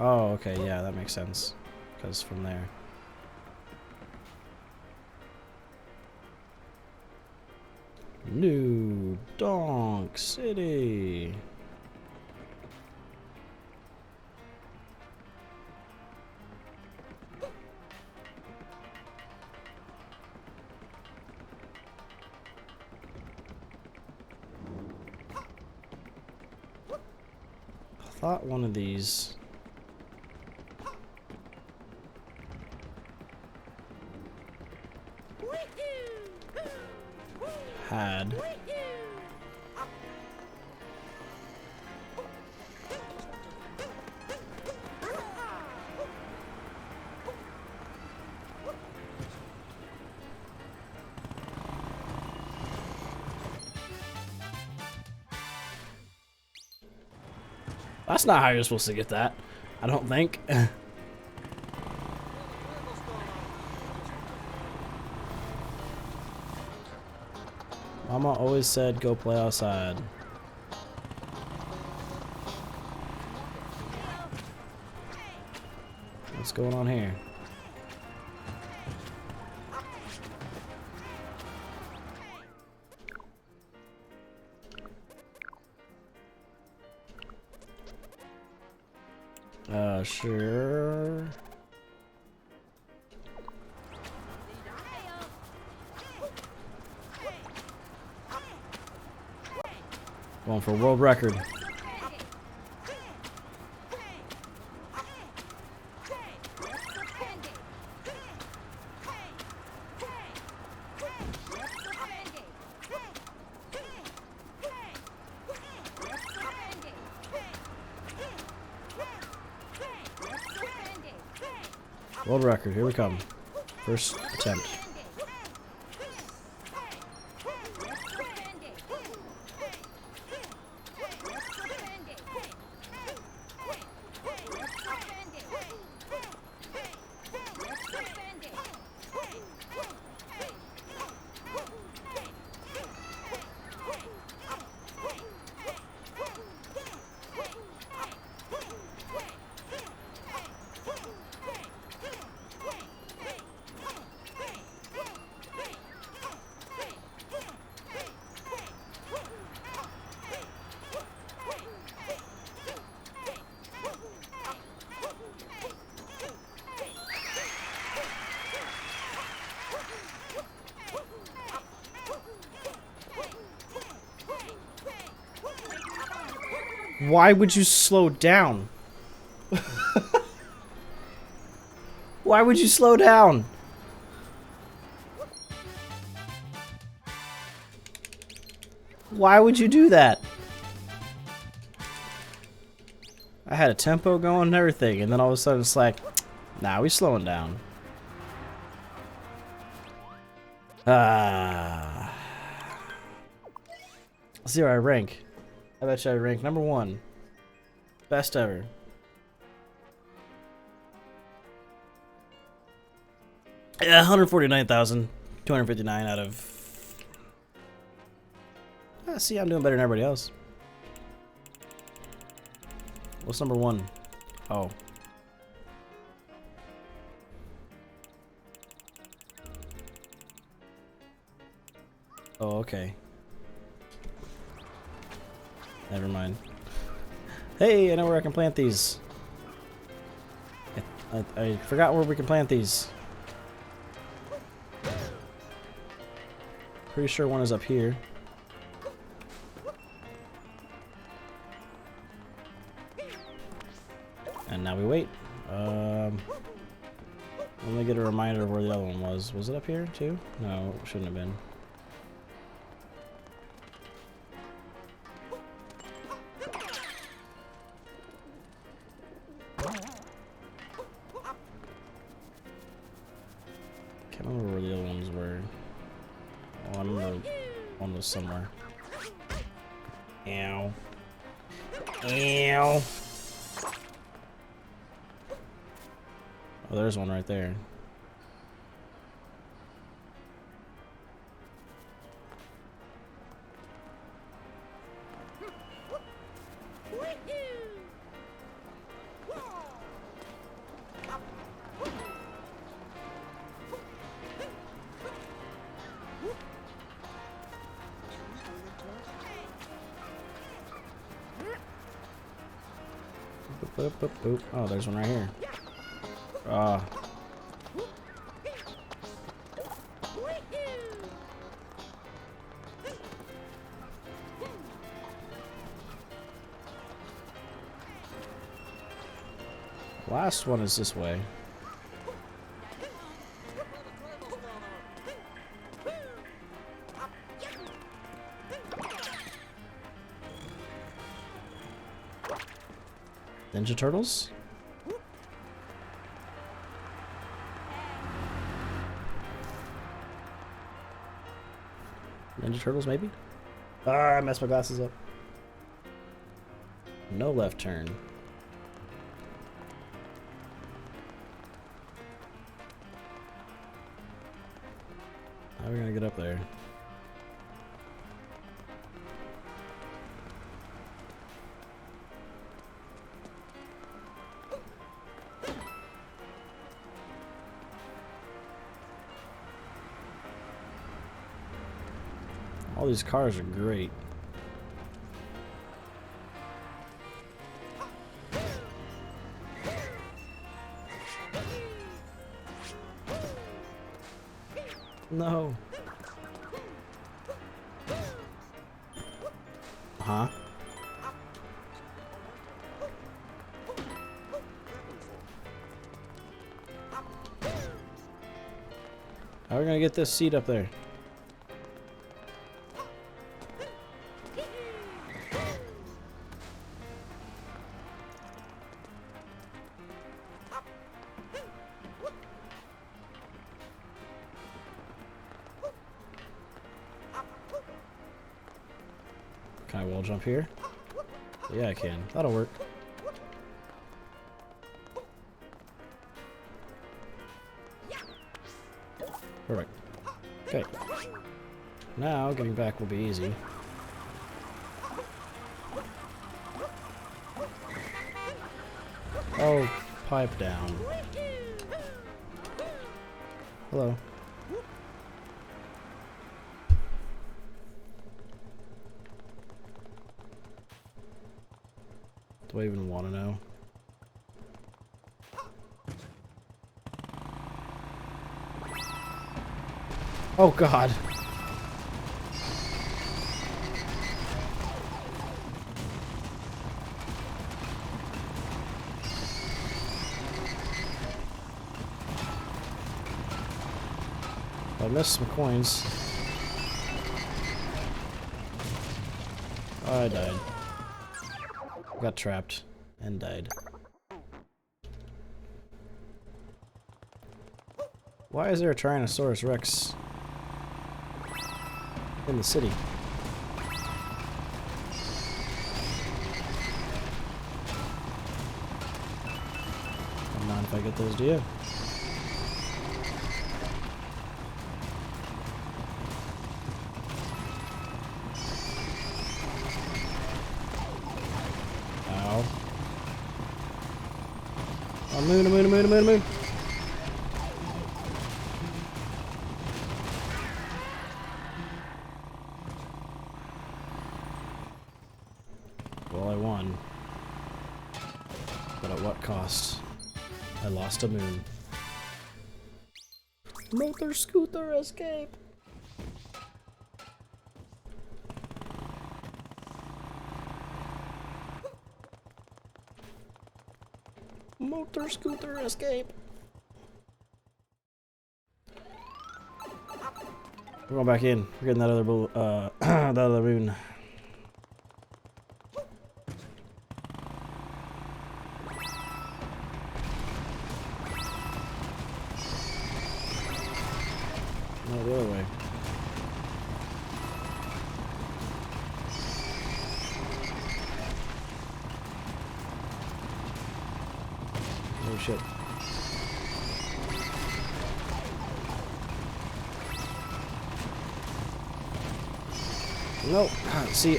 Oh, okay, yeah, that makes sense. Because from there. New Donk City. I thought one of these had That's not how you're supposed to get that. I don't think. Mama always said go play outside. What's going on here? Sure. Going for world record. World record, here we come. First attempt. Why would you slow down? Why would you slow down? Why would you do that? I had a tempo going and everything, and then all of a sudden it's like, nah, we slowing down. Ah. Let's see where I rank. I bet you I rank number 1. Best ever. Yeah, 149,259 out of... see, I'm doing better than everybody else. What's number 1? Oh. Oh, okay. Never mind. Hey, I know where I can plant these. I forgot where we can plant these. Pretty sure one is up here. And now we wait. Let me get a reminder of where the other one was. Was it up here too? No, it shouldn't have been. Can't remember where the other ones were. Oh, I remember one was somewhere. Ow. Ow. Oh, there's one right there. Boop, boop, boop. Oh, there's one right here. Ah. Last one is this way. Ninja Turtles? Ninja Turtles, maybe? Ah, I messed my glasses up. No left turn. How are we gonna get up there? All these cars are great. No. Huh? How are we gonna get this seat up there? Can I wall jump here? Yeah, I can. That'll work. Perfect. Okay. Now, getting back will be easy. Oh, pipe down. Hello. Do I even want to know? Oh God. I missed some coins. Oh, I died. Got trapped and died. Why is there a Tyrannosaurus Rex in the city? I'm not if I get those, do you? Ow. Oh, moon. Well, I won. But at what cost? I lost a moon. Motor scooter escape! Motor scooter escape! We're going back in. We're getting that other that other moon. No, the other way. Oh shit. Nope. See.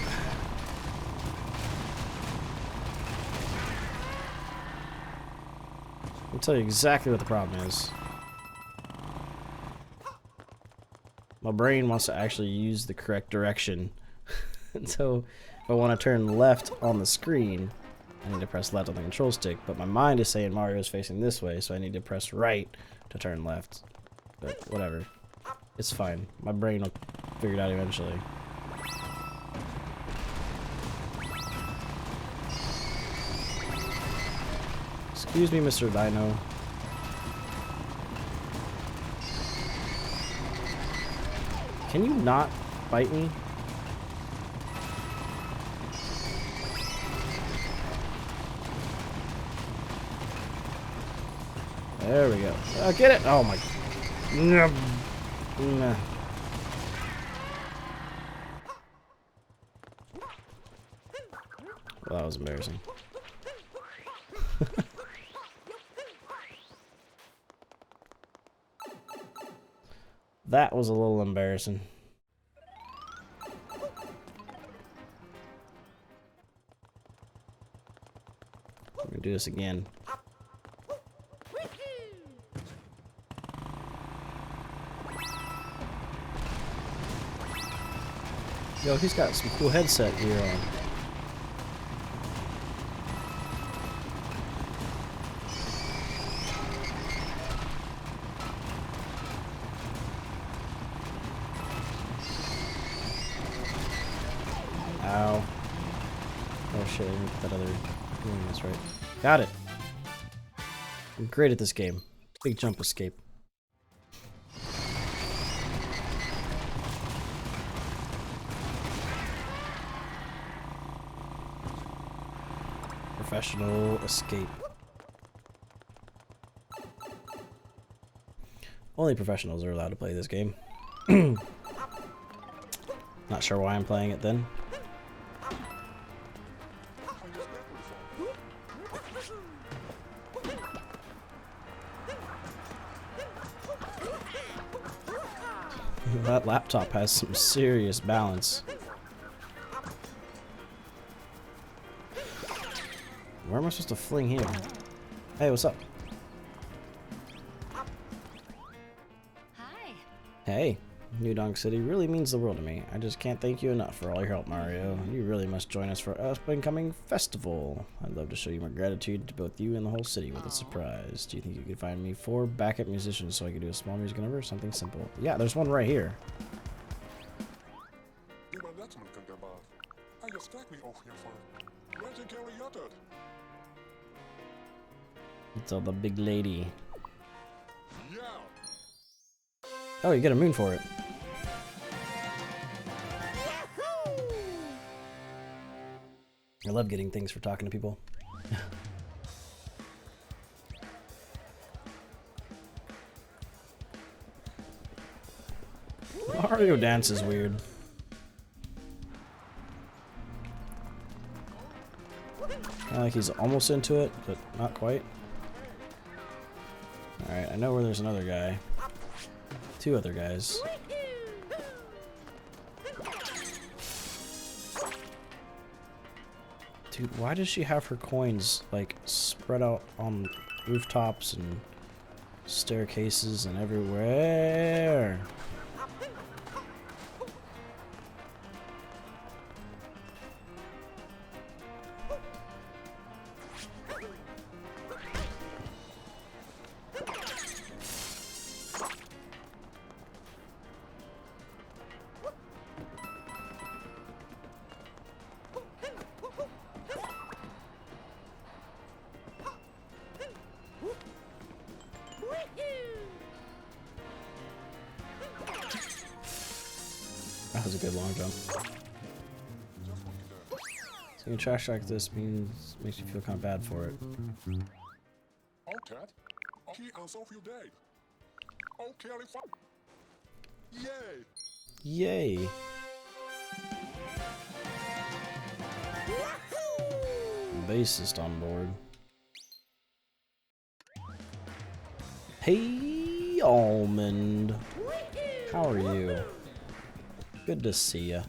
I'll tell you exactly what the problem is. My brain wants to actually use the correct direction. And so if I want to turn left on the screen, I need to press left on the control stick. But my mind is saying Mario's facing this way, so I need to press right to turn left. But whatever. It's fine. My brain will figure it out eventually. Excuse me, Mr. Dino. Can you not bite me? There we go. Get it! Oh my. Nah. Well, that was embarrassing. That was a little embarrassing. We're gonna do this again. Yo, he's got some cool headset gear on. Ow. Oh shit, I didn't get that other room, that's right. Got it! I'm great at this game. Big jump escape. Professional escape. Only professionals are allowed to play this game. Not sure why I'm playing it then. That laptop has some serious balance. Where am I supposed to fling here? Hey, what's up? Hi. Hey, New Donk City really means the world to me. I just can't thank you enough for all your help, Mario. You really must join us for our upcoming festival. I'd love to show you my gratitude to both you and the whole city with a surprise. Do you think you could find me 4 backup musicians so I could do a small music number or something simple? Yeah, there's one right here. It's all the big lady. Oh, you get a moon for it. I love getting things for talking to people. Mario dance is weird. Kinda like he's almost into it, but not quite. Alright, I know where there's another guy. Two other guys. Dude, why does she have her coins, like, spread out on rooftops and staircases and everywhere? That was a good long jump. Seeing trash like this makes you feel kind of bad for it. Okay. Okay, I'll solve your day. Okay, yay! Yay! Bassist on board. Hey, Almond. How are you? Good to see ya.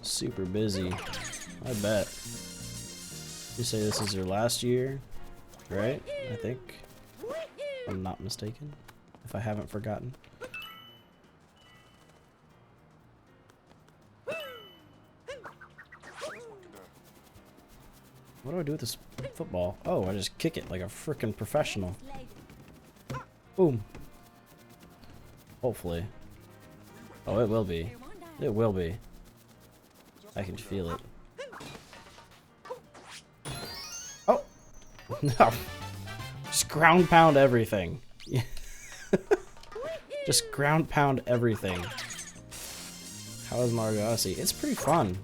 Super busy. I bet. You say this is your last year, right? I think. If I'm not mistaken. If I haven't forgotten. What do I do with this football? Oh, I just kick it like a frickin' professional. Boom. Hopefully. Oh, it will be. It will be. I can feel it. Oh! No! Just ground pound everything. Just ground pound everything. How is Mario Odyssey? It's pretty fun.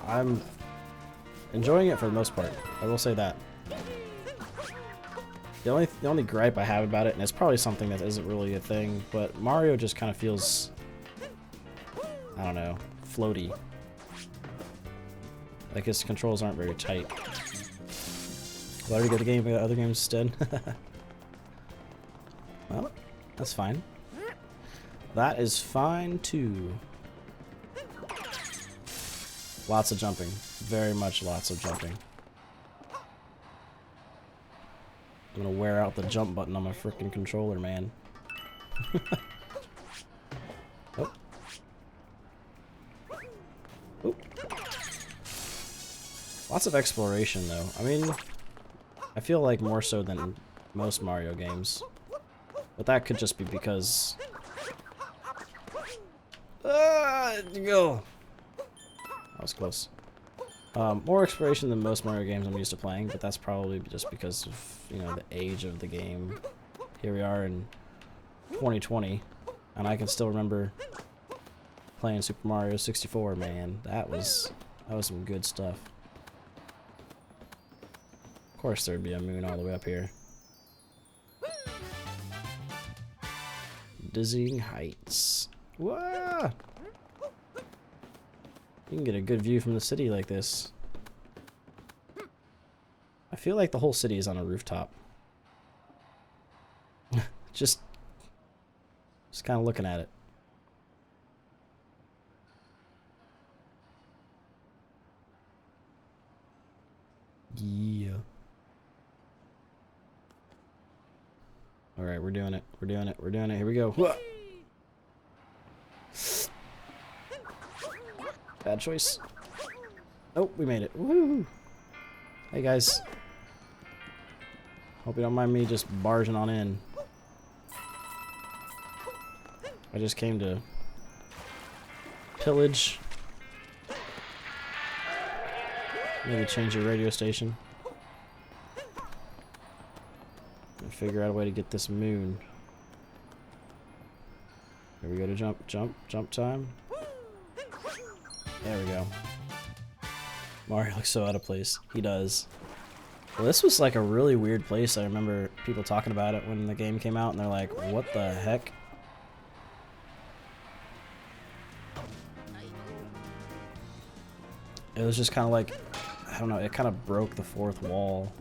I'm enjoying it for the most part. I will say that. The only gripe I have about it, and it's probably something that isn't really a thing, but Mario just kind of feels, I don't know, floaty. Like his controls aren't very tight. I've already got the game, other games instead. Well, that's fine. That is fine too. Lots of jumping. Very much lots of jumping. I'm gonna wear out the jump button on my frickin' controller, man. Oh. Oop. Lots of exploration, though. I mean, I feel like more so than most Mario games. But that could just be because... Go! That was close. More exploration than most Mario games I'm used to playing, but that's probably just because of, you know, the age of the game. Here we are in 2020, and I can still remember playing Super Mario 64, man. That was some good stuff. Of course there'd be a moon all the way up here. Dizzying heights. Whoa! You can get a good view from the city like this. I feel like the whole city is on a rooftop. just kind of looking at it. Yeah. Alright, we're doing it. We're doing it. We're doing it. Here we go. Whoa. Bad choice. Oh, we made it. Woo! Hey guys. Hope you don't mind me just barging on in. I just came to pillage Maybe change your radio station. And figure out a way to get this moon. Here we go to jump time. There we go. Mario looks so out of place. He does. Well, this was like a really weird place. I remember people talking about it when the game came out, and they're like, what the heck? It was just kind of like, I don't know, it kind of broke the fourth wall.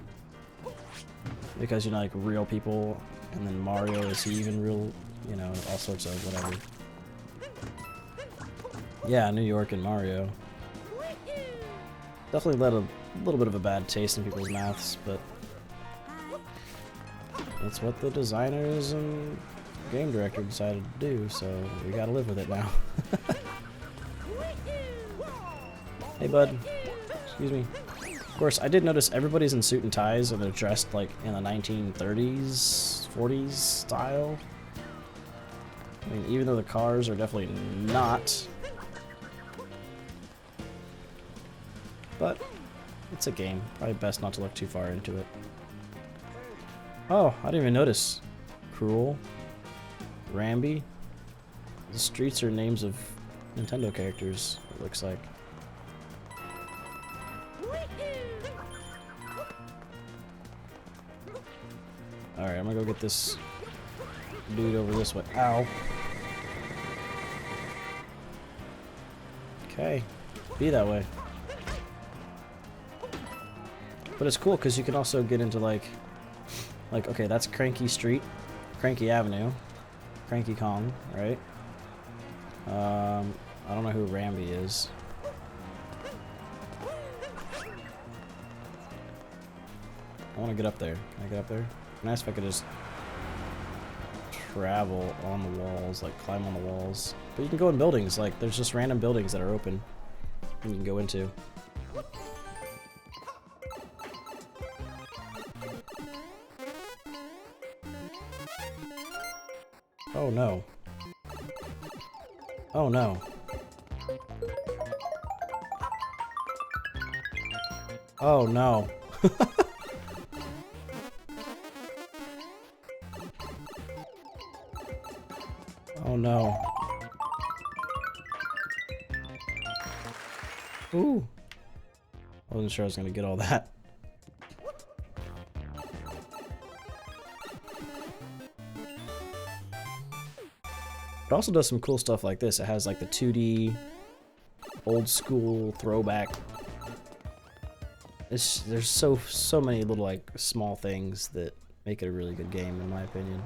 Because, you know, like real people, and then Mario, is he even real? You know, all sorts of whatever. Yeah, New York and Mario. Definitely led a little bit of a bad taste in people's mouths, but it's what the designers and game director decided to do, so we gotta live with it now. Hey, bud. Excuse me. Of course, I did notice everybody's in suit and ties, and they're dressed like in the 1930s, 40s style. I mean, even though the cars are definitely not. But it's a game. Probably best not to look too far into it. Oh, I didn't even notice. Cruel. Rambi. The streets are names of Nintendo characters, it looks like. Alright, I'm gonna go get this dude over this way. Ow. Okay. Be that way. But it's cool because you can also get into like, okay, that's Cranky Street, Cranky Avenue, Cranky Kong, right? I don't know who Rambi is. I want to get up there. Can I get up there? Nice if I could just travel on the walls, like climb on the walls. But you can go in buildings, like there's just random buildings that are open and you can go into. Oh no. Oh no. Oh no. Oh no. Ooh. I wasn't sure I was gonna get all that. It also does some cool stuff like this. It has like the 2D, old school throwback. There's so many little like small things that make it a really good game in my opinion.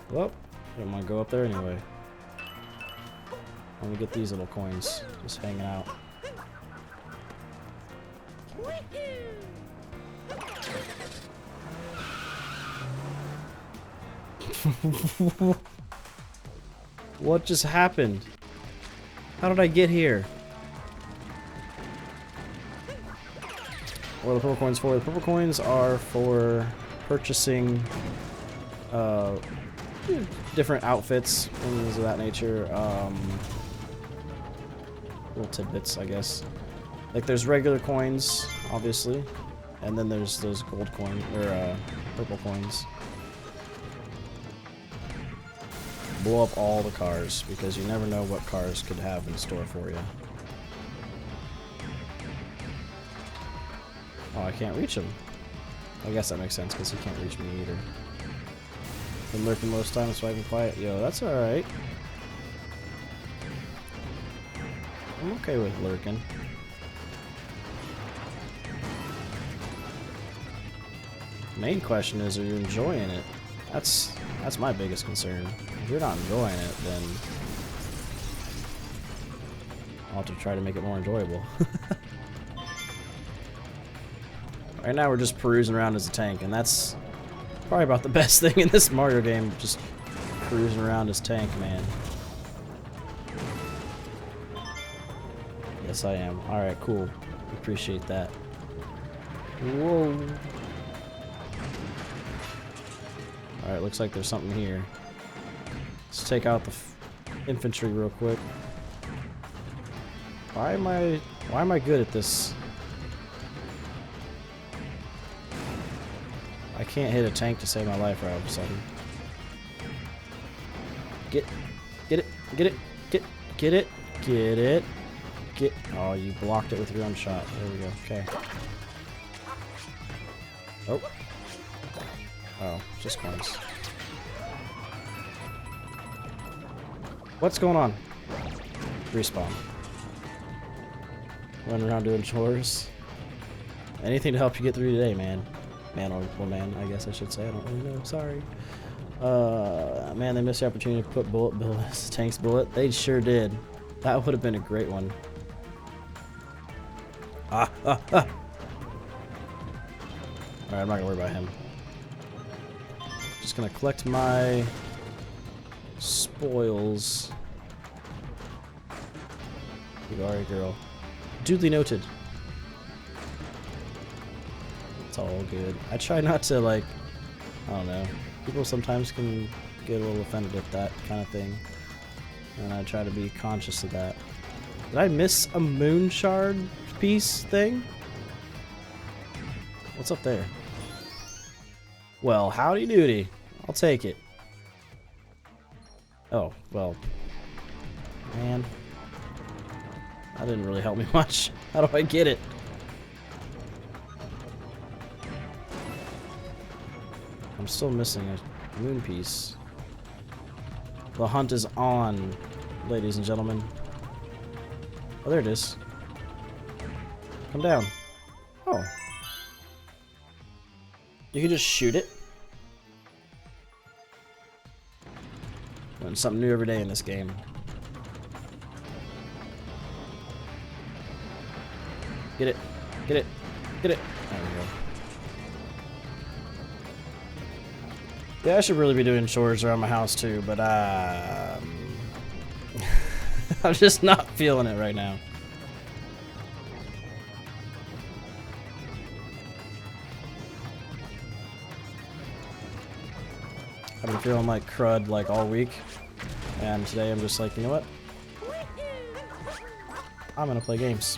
Well, I don't want to go up there anyway. Let me get these little coins, just hanging out. What just happened? How did I get here? What are the purple coins for? The purple coins are for purchasing different outfits, things of that nature. Little tidbits, I guess. Like there's regular coins, obviously, and then there's those gold coins or purple coins. Blow up all the cars because you never know what cars could have in store for you. Oh, I can't reach him. I guess that makes sense because he can't reach me either. Been lurking most times, so I can quiet. Yo, that's alright. I'm okay with lurking. Main question is, are you enjoying it? That's my biggest concern. If you're not enjoying it, then I'll have to try to make it more enjoyable. Right now we're just perusing around as a tank, and that's probably about the best thing in this Mario game, just cruising around as tank, man. Yes, I am. Alright, cool. Appreciate that. Whoa. Alright, looks like there's something here. Let's take out the infantry real quick. Why am I good at this? I can't hit a tank to save my life right all of a sudden. Get it, get it. Oh, you blocked it with your own shot. There we go. Okay. Oh. Oh, just coins. What's going on? Respawn. Running around doing chores. Anything to help you get through today, man. Man or woman, I guess I should say. I don't really know. Sorry. Man, they missed the opportunity to put bullet bill as tank's bullet. They sure did. That would have been a great one. Alright, I'm not gonna worry about him. Just gonna collect my spoils. You are a girl. Duly noted. It's all good. I try not to, like, I don't know. People sometimes can get a little offended at that kind of thing. And I try to be conscious of that. Did I miss a moon shard piece thing? What's up there? Well, howdy doody. I'll take it. Oh, well. Man. That didn't really help me much. How do I get it? I'm still missing a moon piece. The hunt is on, ladies and gentlemen. Oh, there it is. Come down. Oh. You can just shoot it. Learn something new every day in this game. Get it. Get it. Get it. There we go. Yeah, I should really be doing chores around my house too, but I'm just not feeling it right now. I've been feeling like crud like all week, and today I'm just like, you know what? I'm gonna play games.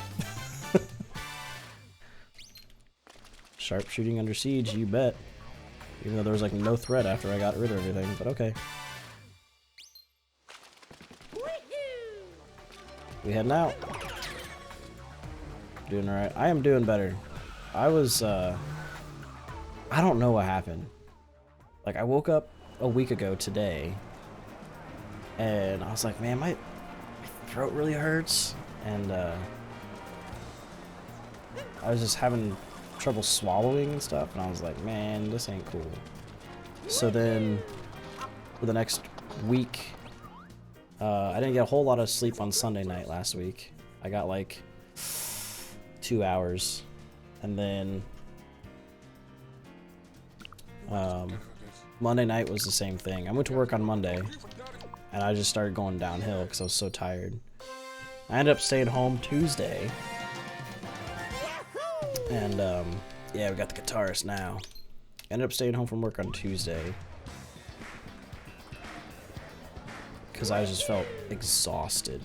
Sharpshooting under siege, you bet. Even though there was like no threat after I got rid of everything, but okay. We heading out. Doing alright. I am doing better. I was, I don't know what happened. Like, I woke up a week ago today, and I was like, man, my throat really hurts, and, I was just having trouble swallowing and stuff, and I was like, man, this ain't cool. So then for the next week, I didn't get a whole lot of sleep on Sunday night last week. I got like 2 hours, and then Monday night was the same thing. I went to work on Monday, and I just started going downhill because I was so tired. I ended up staying home Tuesday. And, yeah, we got the guitarist now. Ended up staying home from work on Tuesday. Because I just felt exhausted.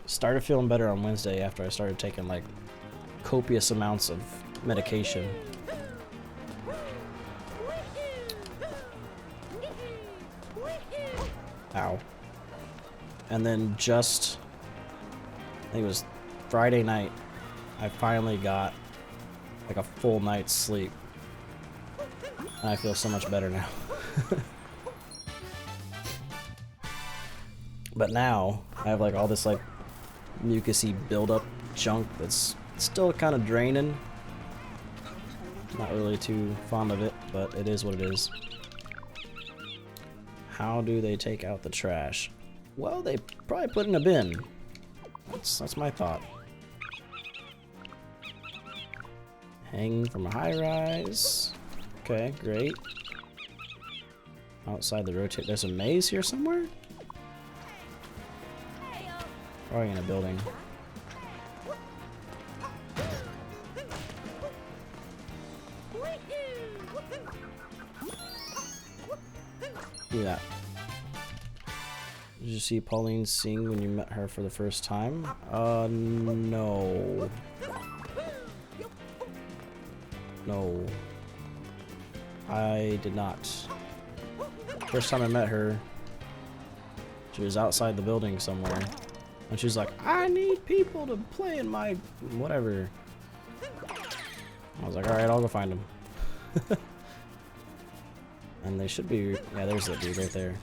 Started feeling better on Wednesday after I started taking, like, copious amounts of medication. Ow. And then just, I think it was Friday night, I finally got like a full night's sleep. And I feel so much better now. But now I have like all this like mucusy buildup junk that's still kind of draining. Not really too fond of it, but it is what it is. How do they take out the trash? Well, they probably put it in a bin. That's my thought. Hang from a high rise. Okay, great. Outside the rotate. There's a maze here somewhere? Probably in a building. Look at that. Did you see Pauline sing when you met her for the first time? No. No. I did not. First time I met her, she was outside the building somewhere. And she was like, I need people to play in my whatever. I was like, alright, I'll go find them. And they should be, yeah, there's that dude right there.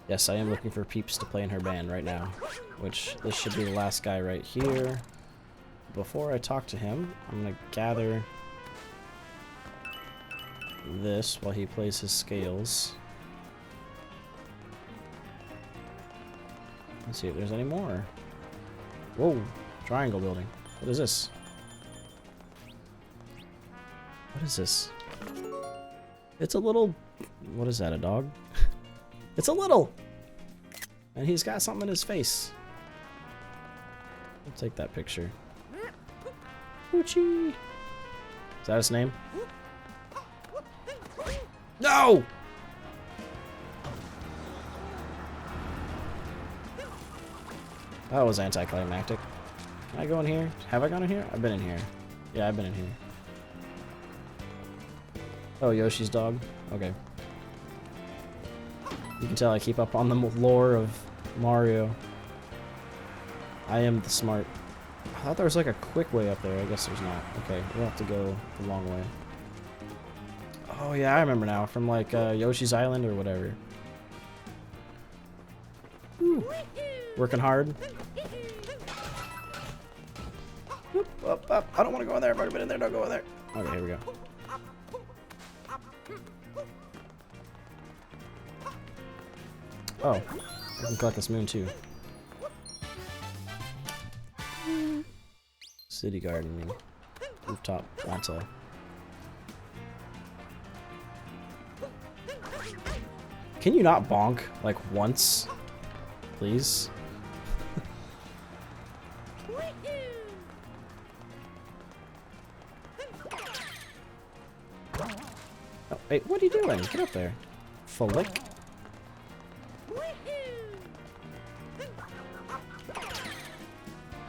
Yes, I am looking for peeps to play in her band right now. Which, this should be the last guy right here. Before I talk to him, I'm gonna gather this while he plays his scales. Let's see if there's any more. Whoa, triangle building. What is this? What is this? It's a little... What is that, a dog? It's a little! And he's got something in his face. I'll take that picture. Poochie! Is that his name? No! That was anticlimactic. Can I go in here? Have I gone in here? I've been in here. Yeah, I've been in here. Oh, Yoshi's dog? Okay. You can tell I keep up on the lore of Mario. I am the smart. I thought there was like a quick way up there. I guess there's not. Okay, we'll have to go the long way. Oh yeah, I remember now. From like Yoshi's Island or whatever. Woo. Working hard. Whoop, up, up. I don't want to go in there. I've already been in there. Don't go in there. Okay, here we go. Oh, I can collect this moon too. City gardening. Rooftop rental. Can you not bonk like once? Please? Oh, hey, what are you doing? Get up there. Flick.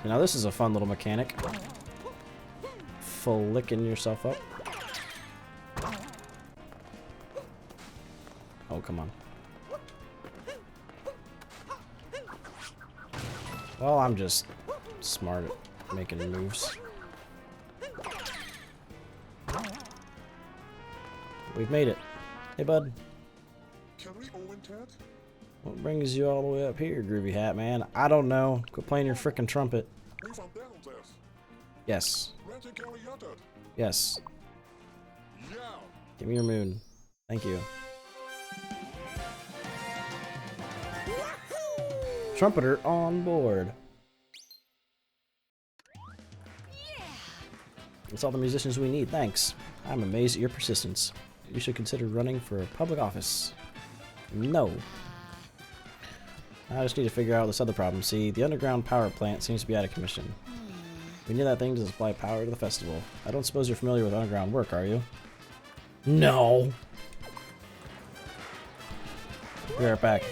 So now this is a fun little mechanic. Flicking yourself up. Oh, come on. Well, I'm just smart at making moves. We've made it. Hey, bud. Can we Owen Ted? What brings you all the way up here, Groovy Hat Man? I don't know. Quit playing your frickin' trumpet. We found this. Yes. Renting Kelly Yutted. Yes. Yeah. Give me your moon. Thank you. Trumpeter on board. Yeah. That's all the musicians we need, thanks. I'm amazed at your persistence. You should consider running for public office. No. I just need to figure out this other problem. See, the underground power plant seems to be out of commission. We need that thing to supply power to the festival. I don't suppose you're familiar with underground work, are you? No! Be right back.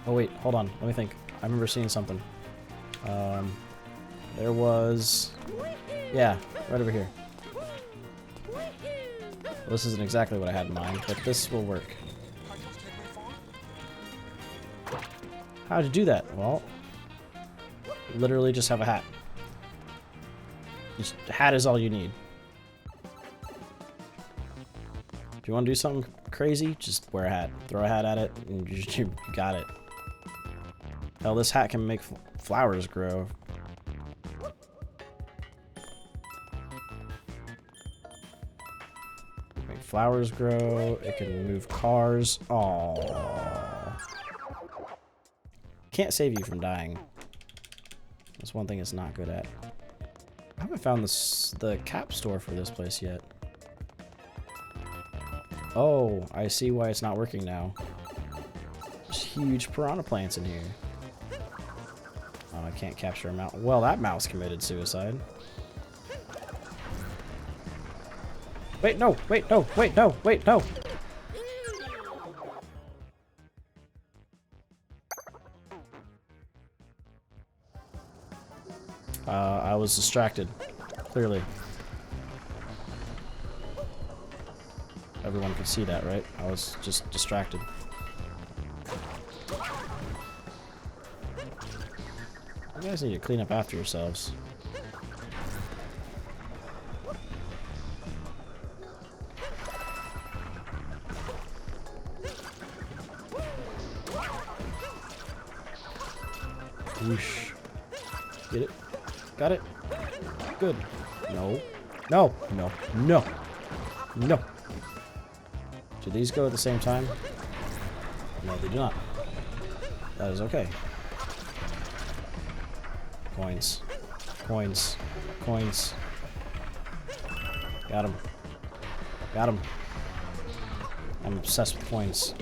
Oh wait, hold on. Let me think. I remember seeing something. There was... Yeah, right over here. Well, this isn't exactly what I had in mind, but this will work. How'd you do that? Well, literally just have a hat. Just, a hat is all you need. If you want to do something crazy, just wear a hat. Throw a hat at it, and you got it. Hell, this hat can make flowers grow. Make flowers grow. It can move cars. Aww. Can't save you from dying. That's one thing it's not good at. I haven't found the cap store for this place yet. Oh, I see why it's not working now. There's huge piranha plants in here. Oh, I can't capture a mouse. Well, that mouse committed suicide. Wait, no, wait, no, wait, no, wait, no. I was distracted, clearly. Everyone could see that, right? I was just distracted. You guys need to clean up after yourselves. Whoosh. Get it? Got it? Good. No. No. No. No. No. Do these go at the same time? No, they do not. That is okay. Coins. Coins. Coins. Got him. Got him. I'm obsessed with coins.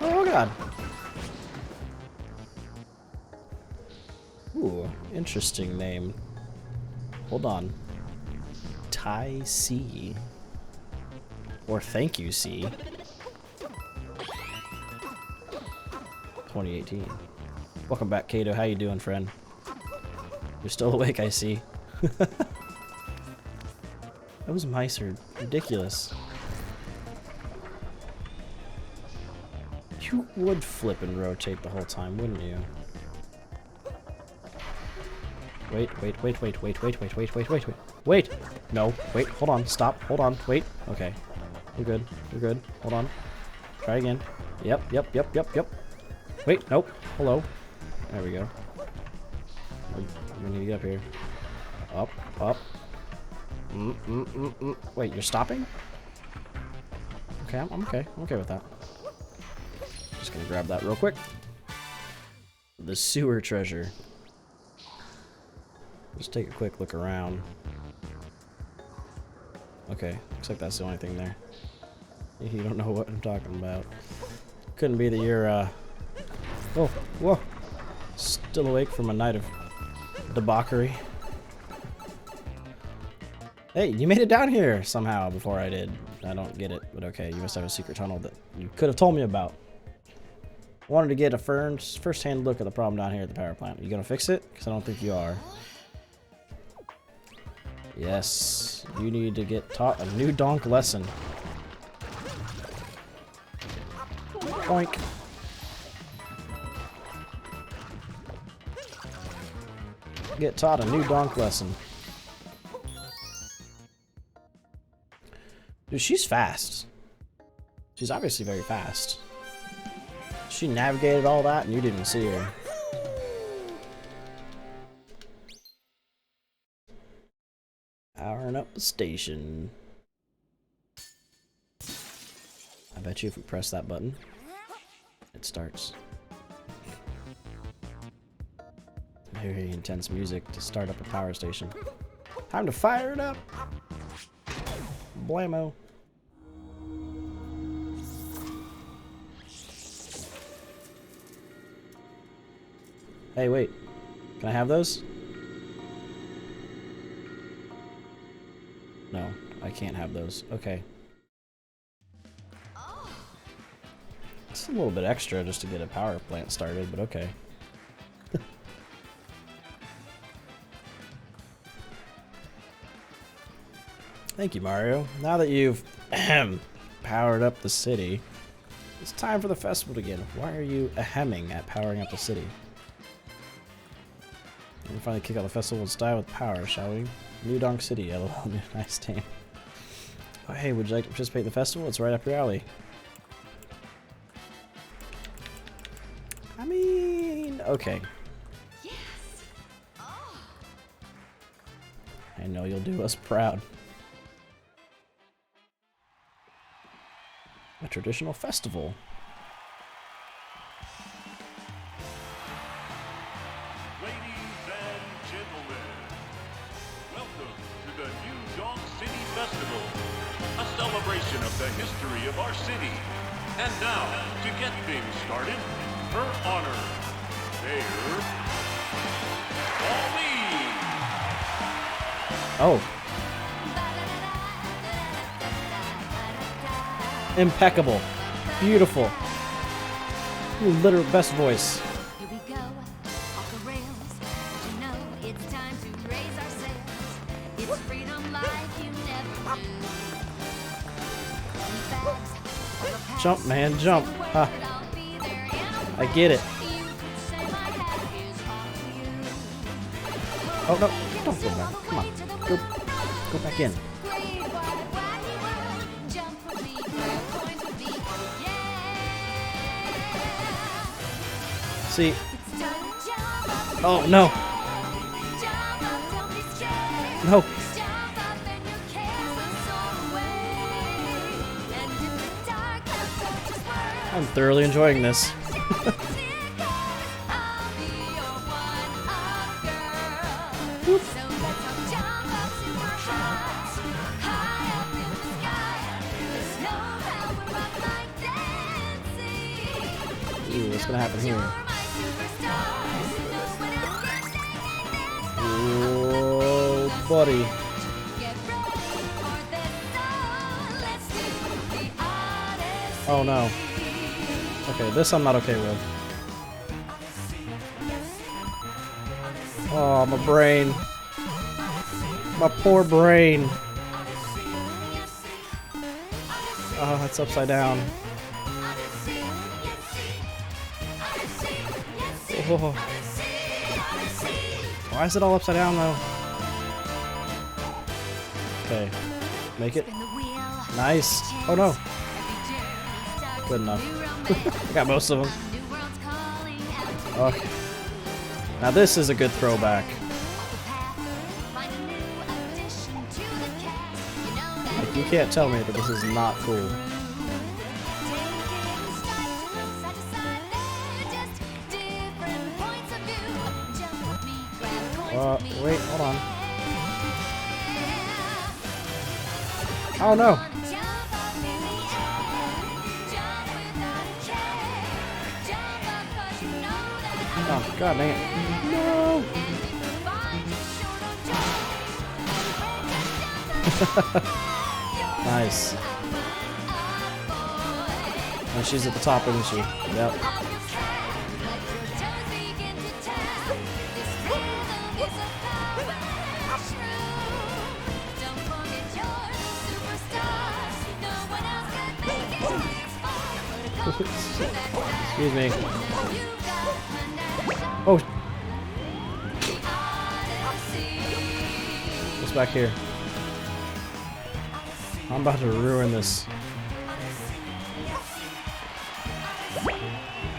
Oh god. Ooh, interesting name. Hold on. Ty C. Or thank you, C. 2018. Welcome back, Kato. How you doing, friend? You're still awake, I see. Those mice are ridiculous. You would flip and rotate the whole time, wouldn't you? Wait, wait, wait, wait, wait, wait, wait, wait, wait, wait, wait. Wait! No, wait, hold on, stop, hold on, wait. Okay. We're good, we're good. Hold on. Try again. Yep, yep, yep, yep, yep. Wait, nope. Hello. There we go. We need to get up here. Up, up. Wait, you're stopping? Okay, I'm okay. I'm okay with that. Just gonna grab that real quick. The sewer treasure. Just take a quick look around. Okay, looks like that's the only thing there. You don't know what I'm talking about. Couldn't be that you're, oh, whoa. Still awake from a night of debauchery. Hey, you made it down here somehow before I did. I don't get it, but okay. You must have a secret tunnel that you could have told me about. Wanted to get a first-hand look at the problem down here at the power plant. Are you gonna fix it? Because I don't think you are. Yes, you need to get taught a new donk lesson. Boink. Get taught a new donk lesson. Dude, she's fast. She's obviously very fast. She navigated all that and you didn't see her. Powering up the station. I bet you if we press that button, it starts. Very intense music to start up a power station. Time to fire it up! Blammo. Hey, wait. Can I have those? No, I can't have those. Okay. It's a little bit extra just to get a power plant started, but okay. Thank you, Mario. Now that you've powered up the city, it's time for the festival to begin. Why are you ahemming at powering up the city? We'll finally kick out the festival in style with power, shall we? New Donk City, LOL. Nice name. Oh, hey, would you like to participate in the festival? It's right up your alley. I mean, okay. Yes. Oh. I know you'll do us proud. A traditional festival. Ladies and gentlemen, welcome to the New Donk City Festival, a City. And now, to get things started, her honor, Mayor Pauline. Oh. Impeccable. Beautiful. Literal best voice. Here we go, off the rails. But you know it's time to raise our sails. It's freedom like you never knew. Bags of the past, Jump, man, jump. say the word, Ha. I'll be there in a I get it. You could say my hat is off to you. Oh no, don't go back. Come on. Go back in. Great wide wacky world. Jump with me, grab coins with me. Yeah. See. It's time to jump up. Oh no. Jump up, don't be scared. No. Jump up and your cares will soar away. And in the dark, clouds touch us world. I'm thoroughly enjoying this. I'll be your one-up girl. So let's all jump up super high up in the sky. There's no power up like dancing. Ooh, what's gonna happen here? You're my superstar. No one else can say this. Oh, buddy. Get ready for this song. Let's do the Odyssey. Oh no. Okay, this I'm not okay with. Oh, my brain. My poor brain. Oh, it's upside down. Oh. Why is it all upside down though? Okay. Make it. Spin the wheel. Nice. Oh no. Good enough. Got most of them. Okay. Now this is a good throwback. Like, you can't tell me that this is not cool. Wait, hold on. Oh no. Oh, god dang it. No! Nice. And she's at the top, isn't she? Yep. Excuse me. Oh! What's back here? I'm about to ruin this.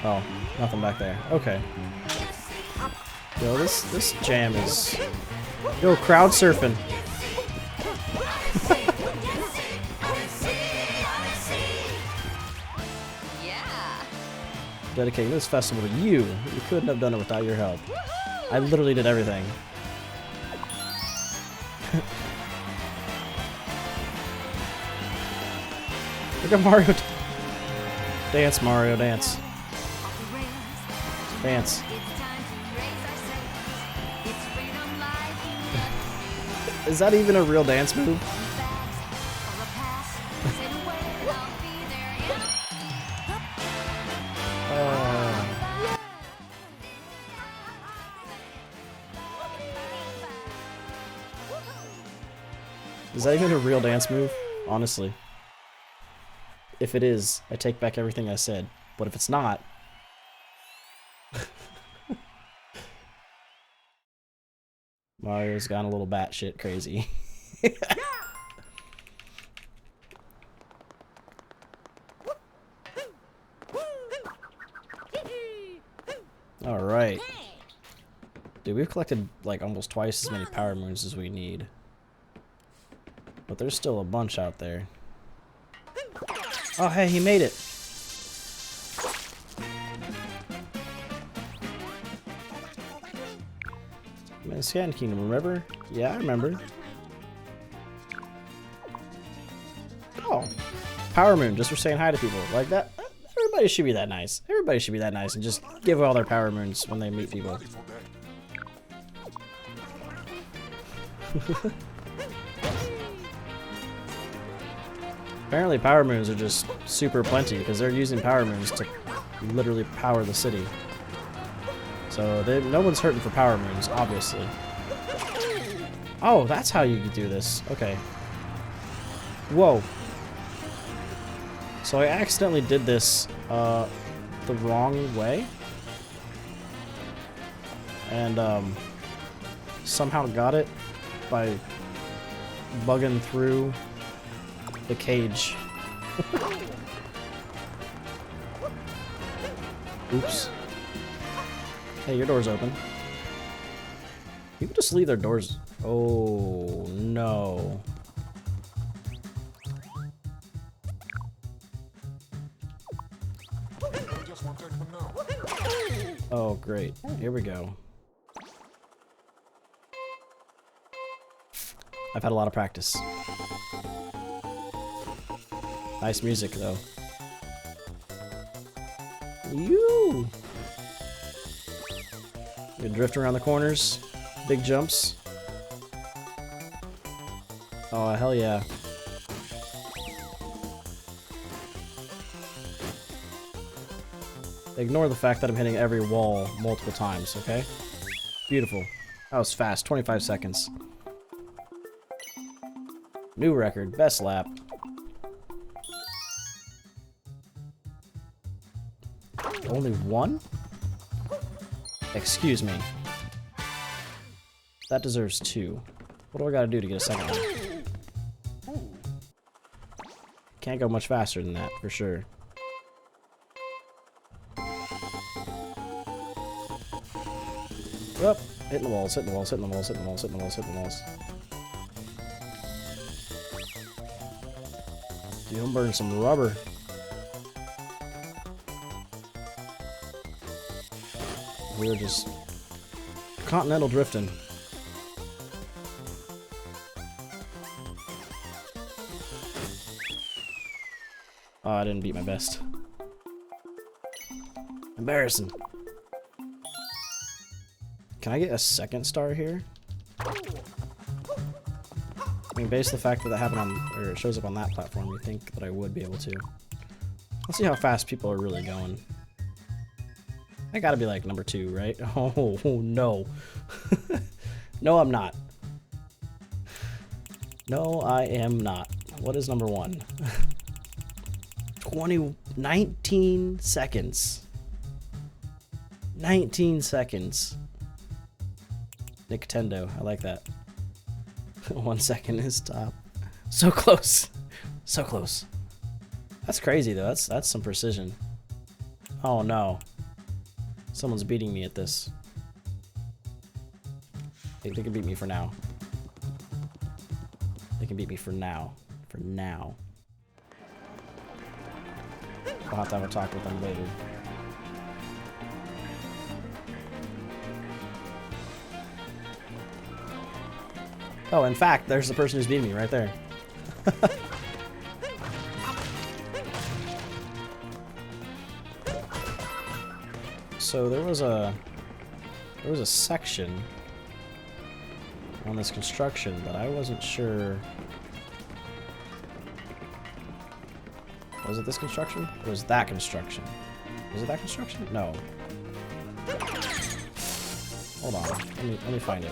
Oh, nothing back there. Okay. Yo, this jam is... Yo, crowd surfing. Dedicating this festival to you. You couldn't have done it without your help. I literally did everything. Look at Mario. Dance, Mario, dance. Dance. Is that even a real dance move? Is that even a real dance move? Honestly. If it is, I take back everything I said. But if it's not... Mario's gone a little batshit crazy. Alright. Dude, we've collected like almost twice as many power moons as we need. But there's still a bunch out there. Oh, hey, he made it. Man, Scan Kingdom, remember? Yeah, I remember. Oh, power moon just for saying hi to people. Like that. Everybody should be that nice. Everybody should be that nice and just give all their power moons when they meet people. Ready for that. Apparently power moons are just super plenty because they're using power moons to literally power the city. So no one's hurting for power moons, obviously. Oh, that's how you do this. Okay. Whoa. So I accidentally did this the wrong way. And somehow got it by bugging through the cage. Oops. Hey, your door's open. People just leave their doors. Oh, no. Just one take from now. Oh, great. Here we go. I've had a lot of practice. Nice music, though. You. Good drift around the corners. Big jumps. Oh, hell yeah. Ignore the fact that I'm hitting every wall multiple times, okay? Beautiful. That was fast. 25 seconds. New record. Best lap. Only one? Excuse me. That deserves 2. What do I gotta do to get a second one? Can't go much faster than that, for sure. Up, hitting the walls, hitting the walls, hitting the walls, hitting the walls, hitting the walls, hitting the walls. Dude, I'm burning some rubber. We were just continental drifting. Oh, I didn't beat my best. Embarrassing. Can I get a second star here? I mean, based on the fact that that happened on, or it shows up on that platform, you think that I would be able to. Let's see how fast people are really going. I gotta be like number 2, right? Oh, no. No, I'm not. No, I am not. What is number 1? 19 seconds. 19 seconds. Nintendo, I like that. 1 second is top. So close. So close. That's crazy though. That's some precision. Oh no. Someone's beating me at this. They can beat me for now. They can beat me for now. For now. I'll have to have a talk with them later. Oh, in fact, there's the person who's beating me right there. So there was a section on this construction that I wasn't sure. Was it this construction? Or was that construction? Was it that construction? No. Hold on. Let me find it.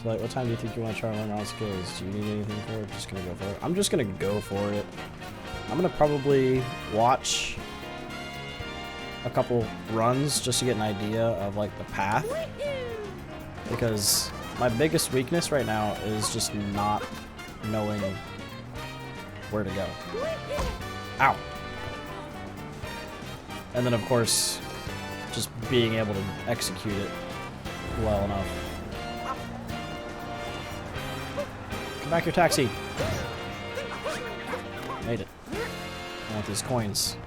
So like, what time do you think you want to try to learn all skills? Do you need anything for it? Just gonna go for it. I'm just gonna go for it. I'm gonna probably watch a couple runs just to get an idea of like the path. Because my biggest weakness right now is just not knowing where to go. Ow! And then of course, just being able to execute it well enough. Come back here, taxi! Made it. I want these coins.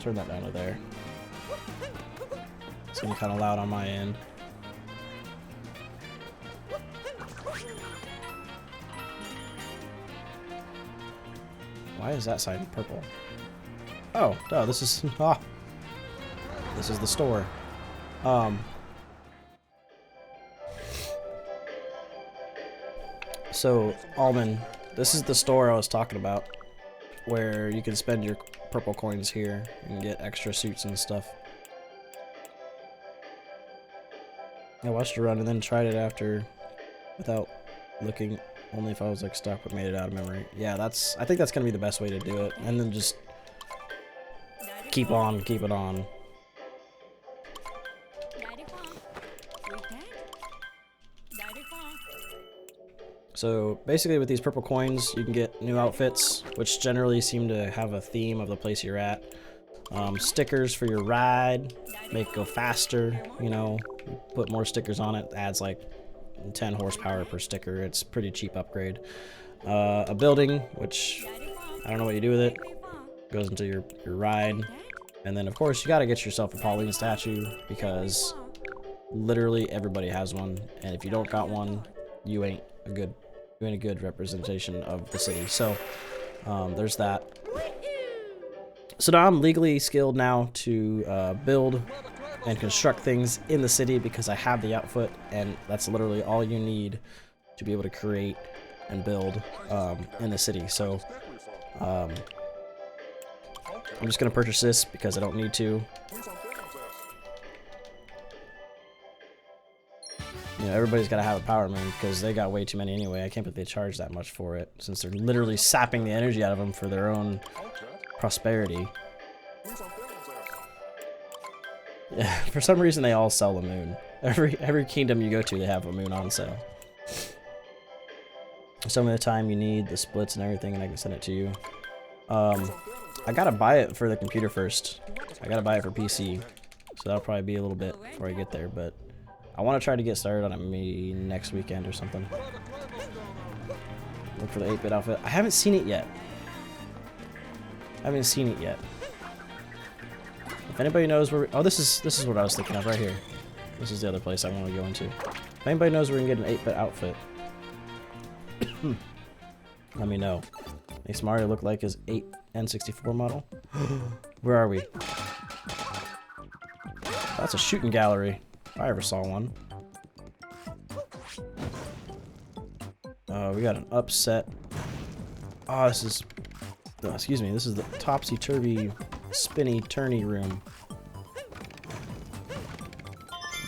Turn that down to there. getting kind of loud on my end. Why is that side purple? Oh, duh, this is this is the store. So Almond, this is the store I was talking about, where you can spend your purple coins here and get extra suits and stuff. I watched a run and then tried it after without looking, only if I was like stuck but made it out of memory. Yeah, I think that's gonna be the best way to do it, and then just keep it on. So basically with these purple coins you can get new outfits, which generally seem to have a theme of the place you're at. Stickers for your ride, make it go faster, you know, put more stickers on it, adds like 10 horsepower per sticker. It's pretty cheap upgrade. A building, which I don't know what you do with it, goes into your ride. And then of course you gotta get yourself a Pauline statue, because literally everybody has one, and if you don't got one, you ain't a good representation of the city. So there's that. So now I'm legally skilled now to build and construct things in the city, because I have the outfit, and that's literally all you need to be able to create and build in the city. So I'm just gonna purchase this because I don't need to. You know, everybody's got to have a power moon because they got way too many anyway. I can't believe they charge that much for it, since they're literally sapping the energy out of them for their own prosperity. Yeah, for some reason they all sell a moon. Every kingdom you go to, they have a moon on sale. Some of the time you need the splits and everything, and I can send it to you. I gotta buy it for the computer first. I gotta buy it for PC, so that'll probably be a little bit before I get there, but I want to try to get started on it maybe next weekend or something. Look for the 8-bit outfit. I haven't seen it yet. If anybody knows where oh, this is what I was thinking of right here. This is the other place I want to go into. If anybody knows where we can get an 8-bit outfit, let me know. Makes Mario look like his 8 N64 model. Where are we? That's a shooting gallery. If I ever saw one. We got an upset. Oh, this is... Oh, excuse me, this is the topsy-turvy, spinny-turny room.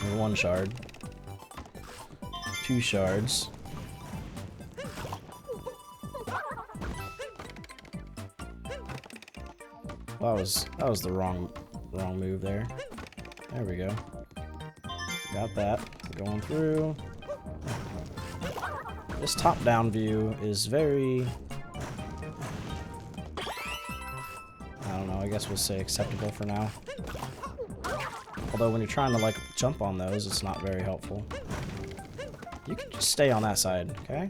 And 1 shard. 2 shards. Well, that was the wrong move there. There we go. Got that. Going through. This top-down view is very... I don't know, I guess we'll say acceptable for now. Although when you're trying to, like, jump on those, it's not very helpful. You can just stay on that side, okay?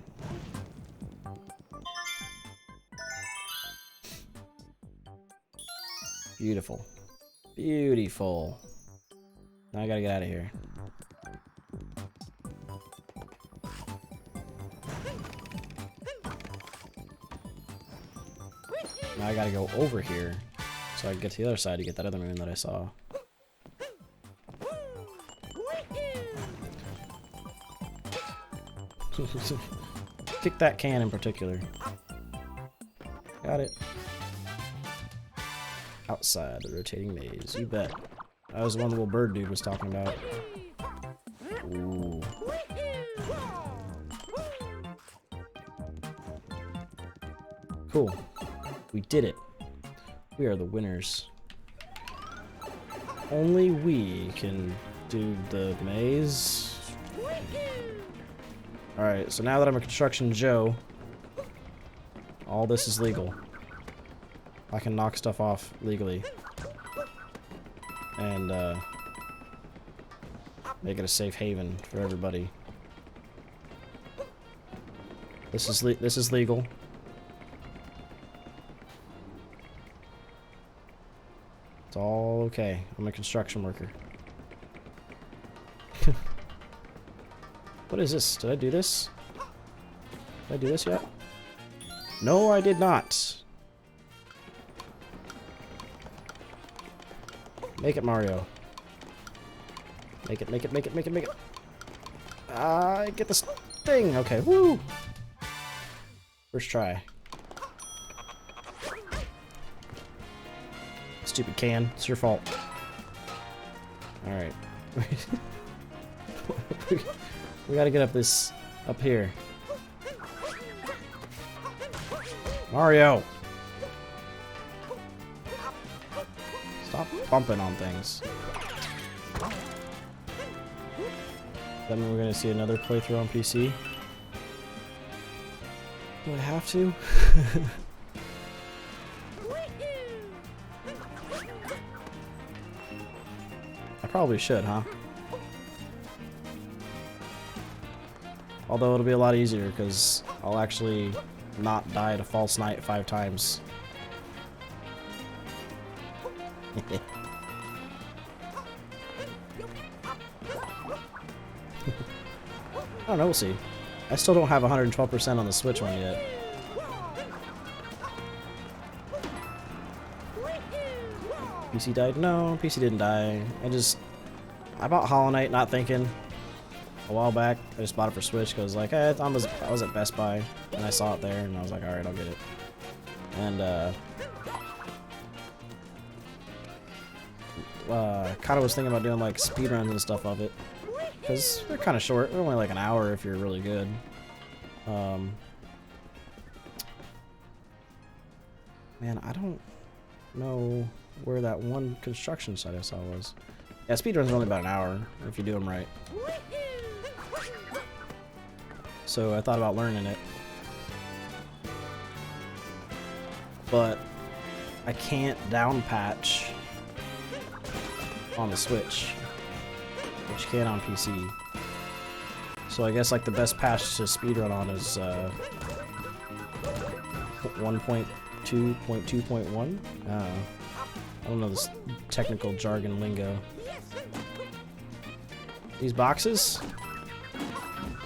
Beautiful. Beautiful. Now I gotta get out of here. Now I gotta go over here so I can get to the other side to get that other moon that I saw. Kick that can in particular. Got it. Outside the rotating maze, you bet. That was the one the little bird dude was talking about. Ooh. Cool. We did it. We are the winners. Only we can do the maze. Alright, so now that I'm a construction Joe, all this is legal. I can knock stuff off legally. And make it a safe haven for everybody. This is legal. It's all okay. I'm a construction worker. What is this? Did I do this? Did I do this yet? No, I did not. Make it, Mario. Make it, make it, make it, make it, make it. Get this thing. Okay, woo! First try. Stupid can. It's your fault. Alright. We gotta get up here. Mario! Stop bumping on things. Then we're gonna see another playthrough on PC. Do I have to? I probably should, huh? Although it'll be a lot easier because I'll actually not die to false knight 5 times. I don't know, we'll see. I still don't have 112% on the Switch one yet. PC died? No, PC didn't die. I bought Hollow Knight not thinking a while back. I just bought it for Switch because like, I was at Best Buy and I saw it there and I was like, alright, I'll get it. And kind of was thinking about doing like speedruns and stuff of it because they're kind of short. They're only like an hour if you're really good. Man, I don't know where that one construction site I saw was. Yeah, speedruns are only about an hour if you do them right. So I thought about learning it. But I can't down patch on the Switch, which you can on PC. So I guess like the best patch to speedrun on is 1.2.2.1. I don't know this technical jargon lingo. These boxes?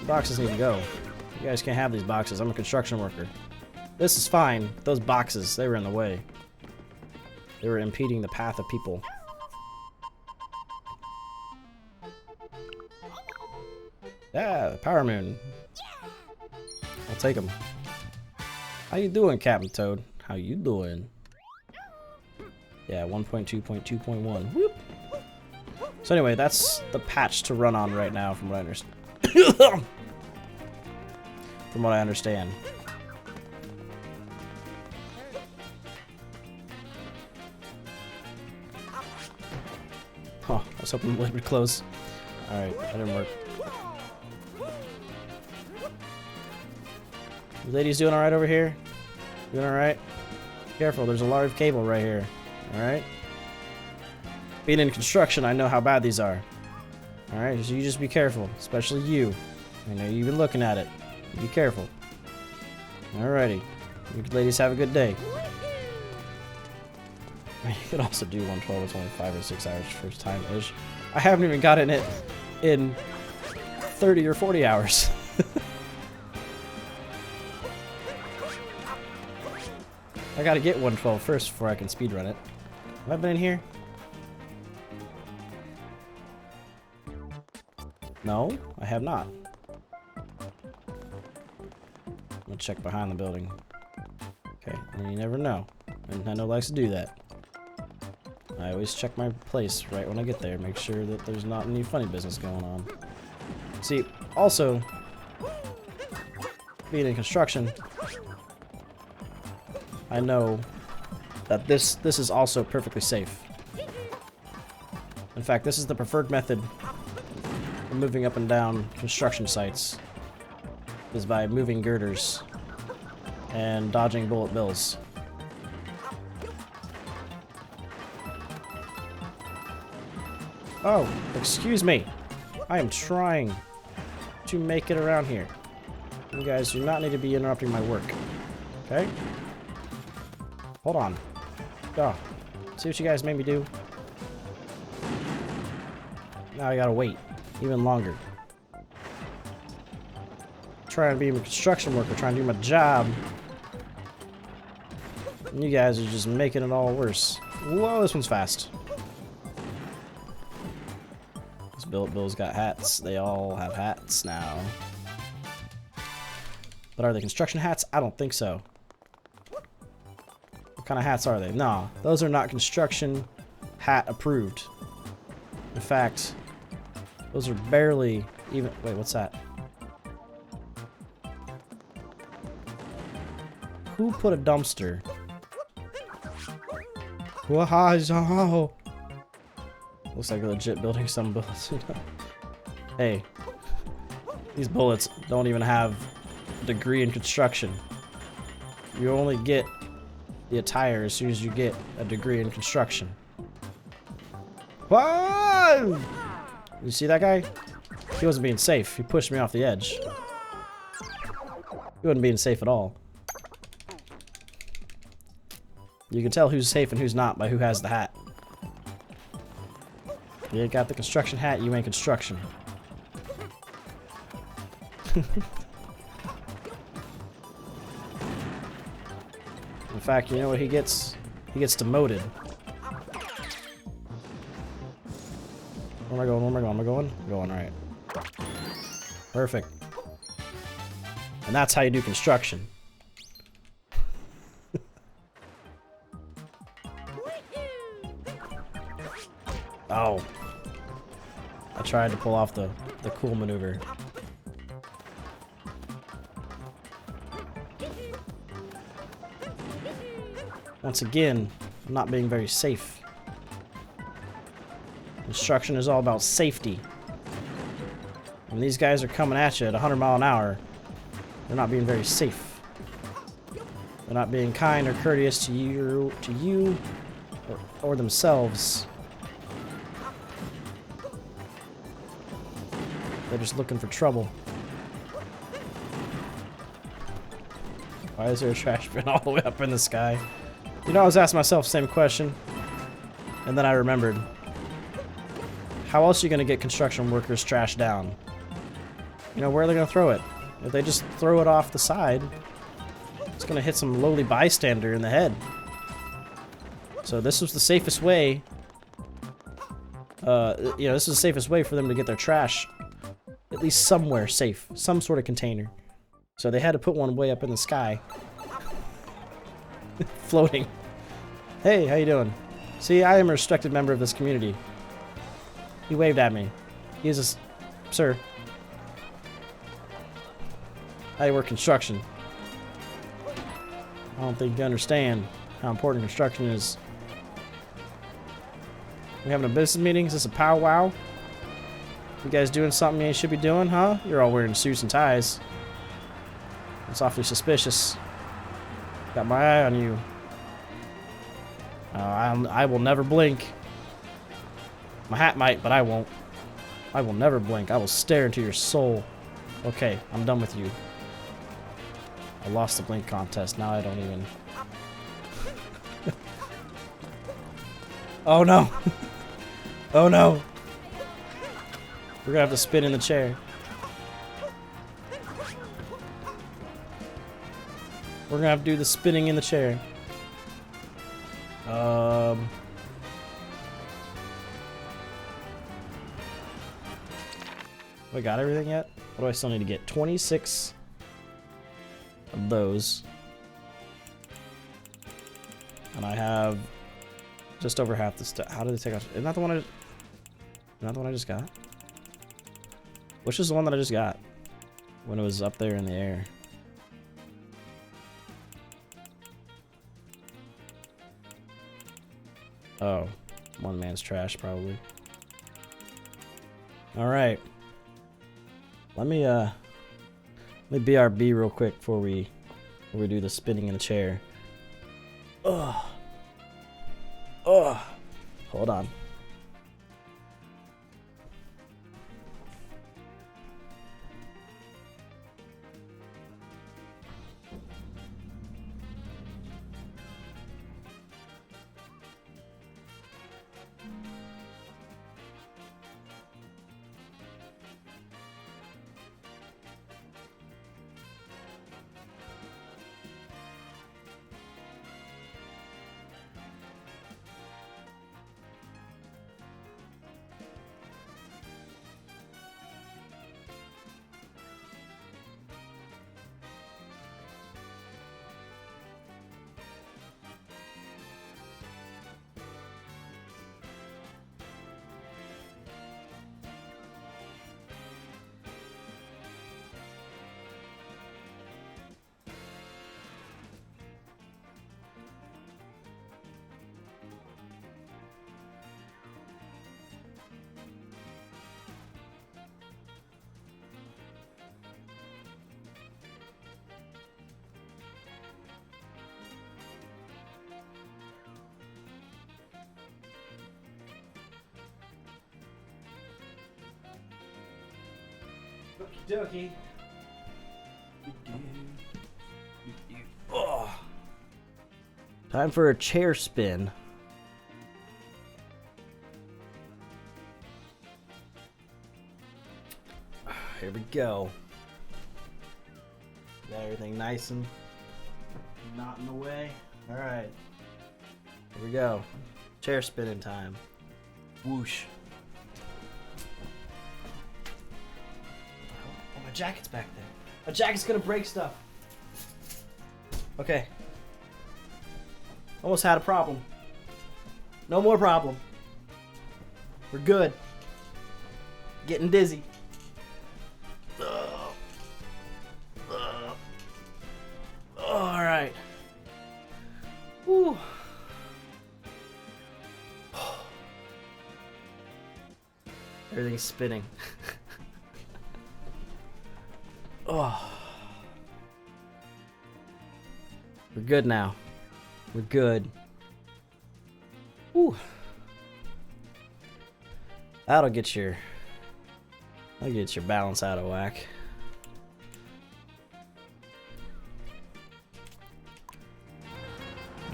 The boxes need to go. You guys can't have these boxes. I'm a construction worker. This is fine. Those boxes, they were in the way. They were impeding the path of people. Yeah, the Power Moon. I'll take them. How you doing, Captain Toad? How you doing? Yeah, 1.2.2.1. Whoop. So anyway, that's the patch to run on right now, from what I understand. From what I understand. Oh, I was hoping the lid would close. Alright, that didn't work. You ladies doing alright over here? Doing alright? Careful, there's a large cable right here. Alright? Being in construction, I know how bad these are. Alright, so you just be careful. Especially you. I know you've been looking at it. Be careful. Alrighty. You ladies have a good day. You could also do 112, it's only 5 or 6 hours first time-ish. I haven't even gotten it in 30 or 40 hours. I gotta get 112 first before I can speedrun it. Have I been in here? No, I have not. I'm gonna check behind the building. Okay, and you never know. And Nintendo likes to do that. I always check my place right when I get there, make sure that there's not any funny business going on. See, also, being in construction, I know that this is also perfectly safe. In fact, this is the preferred method for moving up and down construction sites, is by moving girders and dodging bullet bills. Oh, excuse me. I am trying to make it around here. You guys do not need to be interrupting my work. Okay? Hold on. Oh, see what you guys made me do? Now I gotta wait even longer. trying to be a construction worker, trying to do my job. And you guys are just making it all worse. Whoa, this one's fast. This Bill's got hats. They all have hats now. But are they construction hats? I don't think so. What kind of hats are they? Nah, those are not construction hat approved. In fact, those are barely even... Wait, what's that? Who put a dumpster? Wow. Looks like a legit building some bullets. Hey, these bullets don't even have a degree in construction. You only get the attire as soon as you get a degree in construction. Whoa! You see that guy? He wasn't being safe. He pushed me off the edge. He wasn't being safe at all. You can tell who's safe and who's not by who has the hat. You ain't got the construction hat, you ain't construction. In fact, you know what he gets? He gets demoted. Where am I going? Where am I going? Am I going? I'm going, right. Perfect. And that's how you do construction. Oh. I tried to pull off the cool maneuver. Once again, I'm not being very safe. Construction is all about safety. When these guys are coming at you at 100 miles an hour, they're not being very safe. They're not being kind or courteous to you or themselves. They're just looking for trouble. Why is there a trash bin all the way up in the sky? You know, I was asking myself the same question, and then I remembered. How else are you going to get construction workers' trash down? You know, where are they going to throw it? If they just throw it off the side, it's going to hit some lowly bystander in the head. So this was the safest way. This is the safest way for them to get their trash at least somewhere safe, some sort of container. So they had to put one way up in the sky, floating. Hey, how you doing? See, I am a respected member of this community. He waved at me. He is a sir. I work construction. I don't think you understand how important construction is. We having a business meeting? Is this a powwow? You guys doing something you ain't should be doing, huh? You're all wearing suits and ties. It's awfully suspicious. Got my eye on you. I will never blink. My hat might, but I won't. I will never blink. I will stare into your soul. Okay, I'm done with you. I lost the blink contest. Now I don't even... Oh no! Oh no! We're gonna have to spin in the chair. We're gonna have to do the spinning in the chair. We got everything yet? What do I still need to get? 26 of those. And I have just over half the stuff. How did it take out? Isn't that the one I just got? Which is the one that I just got when it was up there in the air? Oh, one man's trash probably. All right. Let me BRB real quick before we do the spinning in the chair. Ugh. Ugh. Hold on. Okie dokie. Oh. Time for a chair spin. Here we go. Got everything nice and not in the way. Alright. Here we go. Chair spinning time. Whoosh. Oh, my jacket's back there. My jacket's gonna break stuff. Okay. Almost had a problem. No more problem. We're good. Getting dizzy. Alright. Whew. Everything's spinning. Oh. We're good now. We're good. Whew. That'll get your balance out of whack.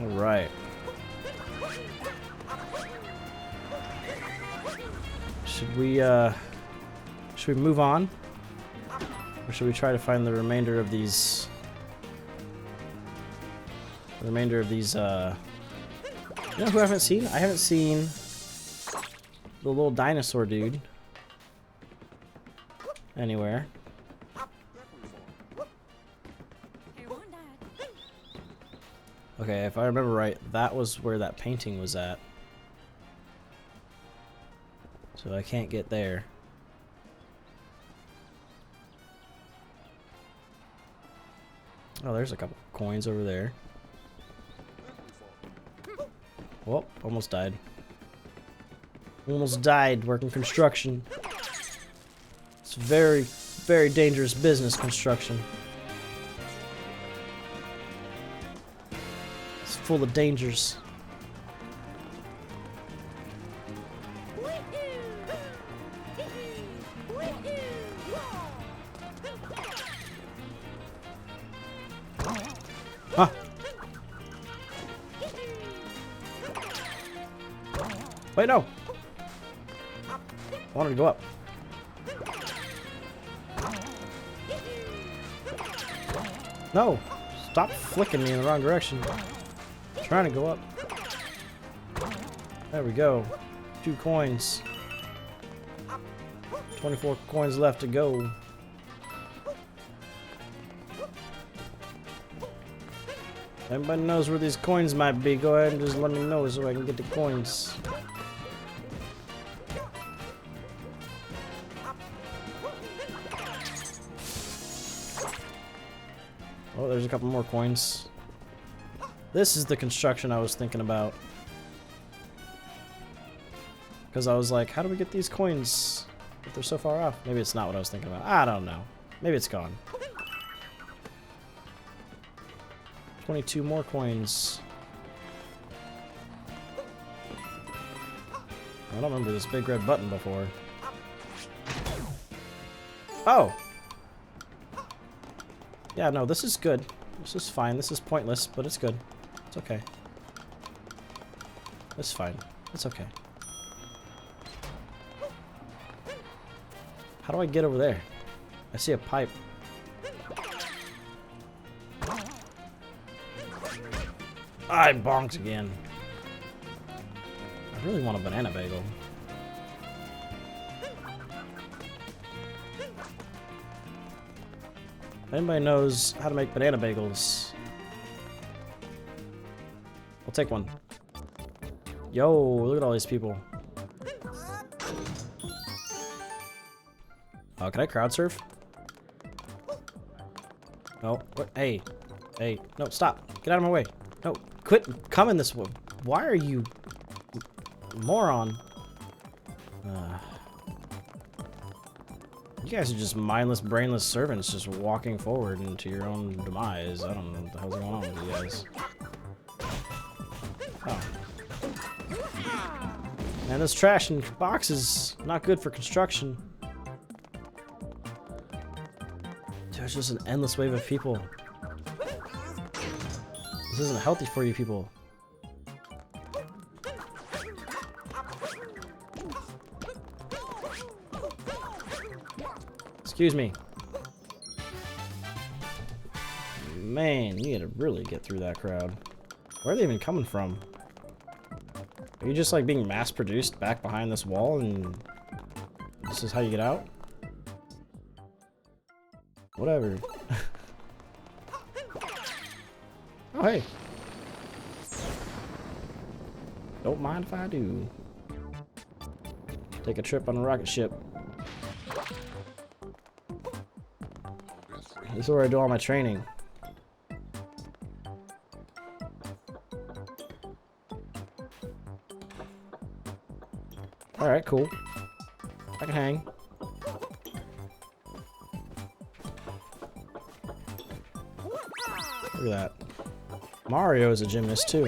All right. Should we move on? Or should we try to find the remainder of these you know who I haven't seen? I haven't seen the little dinosaur dude anywhere. Okay, if I remember right, that was where that painting was at. So I can't get there. Oh, there's a couple coins over there. Whoop, almost died. Almost died working construction. It's very, very dangerous business, construction. It's full of dangers. Huh. Wait, no. I wanted to go up. No. Stop flicking me in the wrong direction. I'm trying to go up. There we go. 2 coins. 24 coins left to go. Everybody knows where these coins might be. Go ahead and just let me know so I can get the coins. Oh, there's a couple more coins. This is the construction I was thinking about. Because I was like, how do we get these coins if they're so far off? Maybe it's not what I was thinking about. I don't know. Maybe it's gone. 22 more coins. I don't remember this big red button before. Oh! Yeah, no, this is good. This is fine. This is pointless, but it's good. It's okay. It's fine. It's okay. How do I get over there? I see a pipe. I bonked again. I really want a banana bagel. If anybody knows how to make banana bagels, I'll take one. Yo, look at all these people. Oh, can I crowd surf? No. What? Hey. Hey. No, stop. Get out of my way. No. Quit coming this way. Why are you... moron? You guys are just mindless, brainless servants just walking forward into your own demise. I don't know what the hell's going on with you guys. Oh. Man, this trash in boxes not good for construction. There's just an endless wave of people. This isn't healthy for you people. Excuse me. Man, you gotta really get through that crowd. Where are they even coming from? Are you just like being mass produced back behind this wall and this is how you get out? Whatever. Oh, hey. Don't mind if I do. Take a trip on a rocket ship. This is where I do all my training. Alright, cool. I can hang. Look at that. Mario is a gymnast too.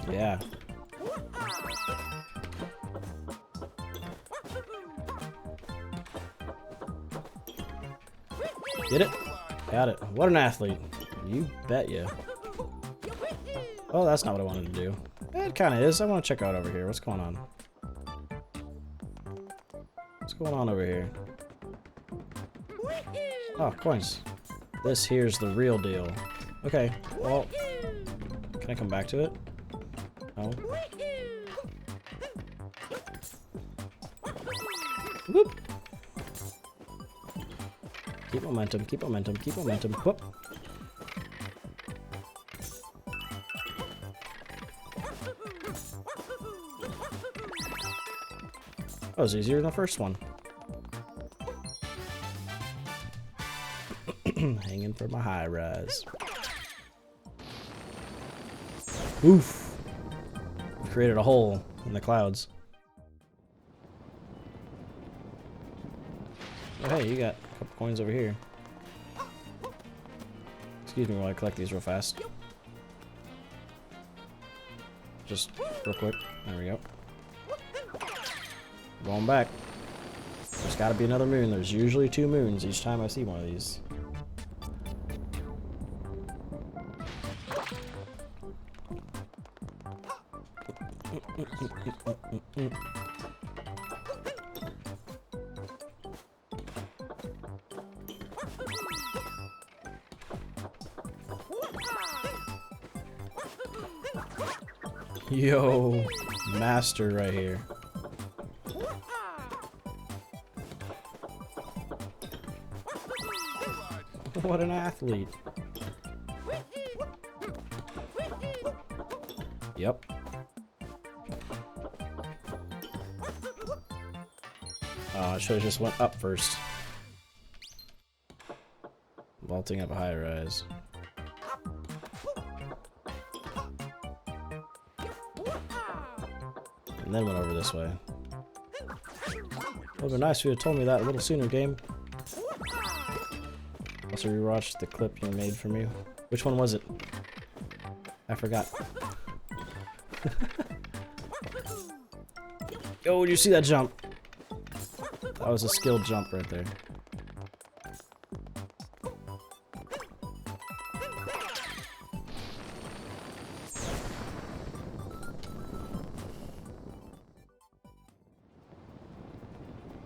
Yeah. Get it? Got it. What an athlete. You bet ya. Oh, that's not what I wanted to do. It kind of is. I want to check out over here. What's going on? What's going on over here? Oh, coins. This here's the real deal. Okay, well, can I come back to it? No. Whoop! Keep momentum, keep momentum, keep momentum. Whoop! That was easier than the first one. Hanging for my high rise. Oof! We created a hole in the clouds. Oh, hey, you got a couple coins over here. Excuse me while I collect these real fast. Just real quick. There we go. Going back. There's gotta be another moon. There's usually 2 moons each time I see one of these. Yo, master right here. What an athlete. Yep. Oh, I should have just went up first. Vaulting up a high rise. And then went over this way. Would have been nice if you had told me that a little sooner, game. Also rewatched the clip you made for me. Which one was it? I forgot. Yo, did you see that jump? That was a skilled jump right there.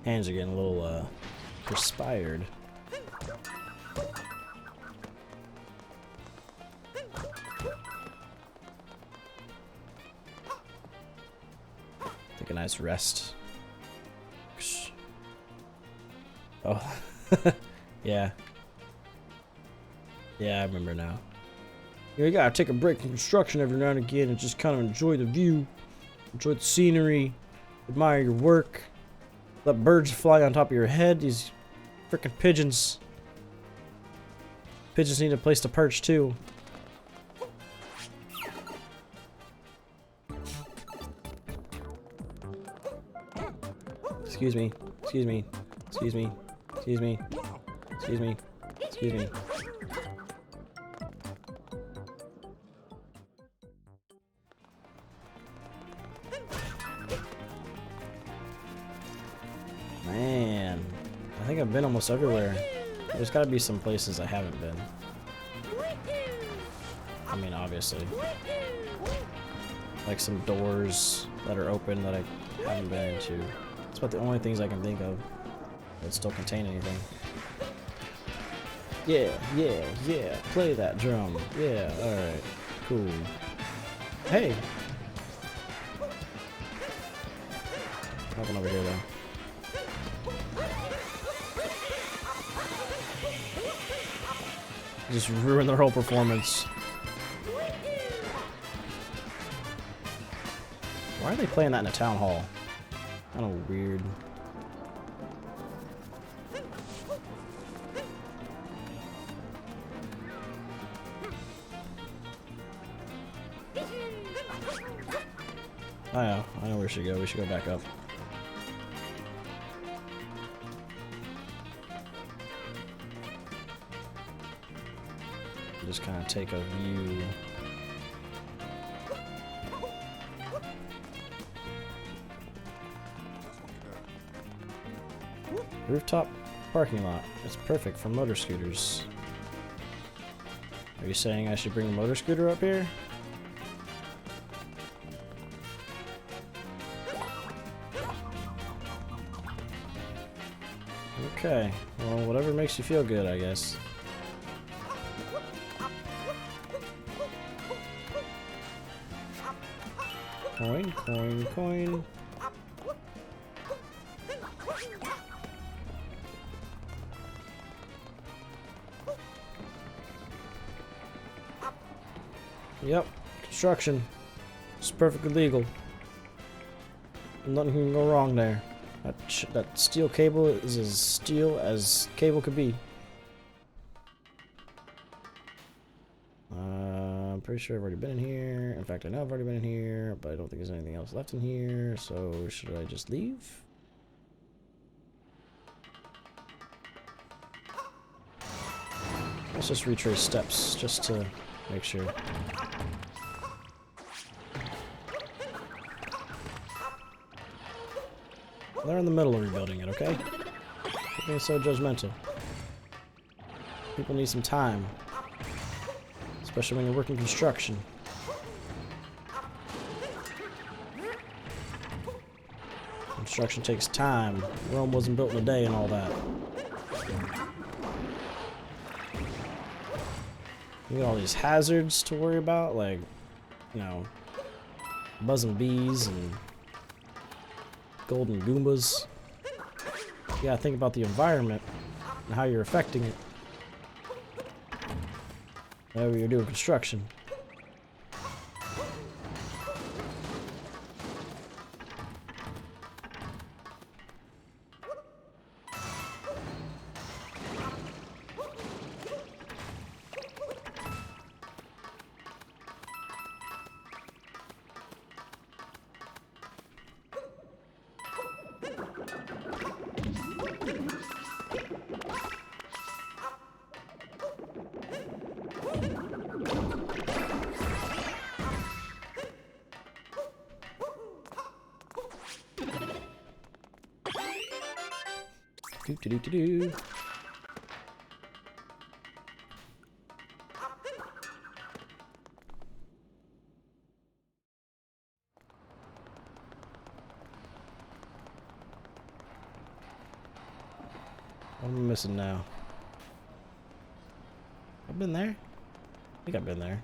Hands are getting a little perspired. Take a nice rest. Oh, yeah. Yeah, I remember now. You gotta take a break from construction every now and again and just kind of enjoy the view, enjoy the scenery, admire your work. Let birds fly on top of your head. These frickin' pigeons. Pigeons need a place to perch too. Excuse me. Excuse me. Excuse me. Excuse me. Excuse me. Excuse me. think I've been almost everywhere. There's gotta be some places I haven't been. I mean, obviously. Like some doors that are open that I haven't been into. It's about the only things I can think of that still contain anything. Yeah, yeah, yeah. Play that drum. Yeah, alright. Cool. Hey! Nothing over here, though. Just ruin their whole performance. Why are they playing that in a town hall? Kind of weird. I know where we should go. We should go back up. Just kind of take a view. Rooftop parking lot. It's perfect for motor scooters. Are you saying I should bring a motor scooter up here? Okay, well, whatever makes you feel good, I guess. Coin, coin, coin. Yep, construction. It's perfectly legal. Nothing can go wrong there. That steel cable is as steel as cable could be. I'm pretty sure I've already been in here. In fact, I know I've already been in here, but I don't think there's anything else left in here. So should I just leave? Let's just retrace steps just to make sure. They're in the middle of rebuilding it, okay? Don't be so judgmental. People need some time. Especially when you're working construction. Construction takes time. Rome wasn't built in a day and all that. You got all these hazards to worry about, like, you know, buzzing bees and golden goombas. You gotta think about the environment and how you're affecting it whenever you're doing construction. Do. What am I missing now? I've been there. I think I've been there.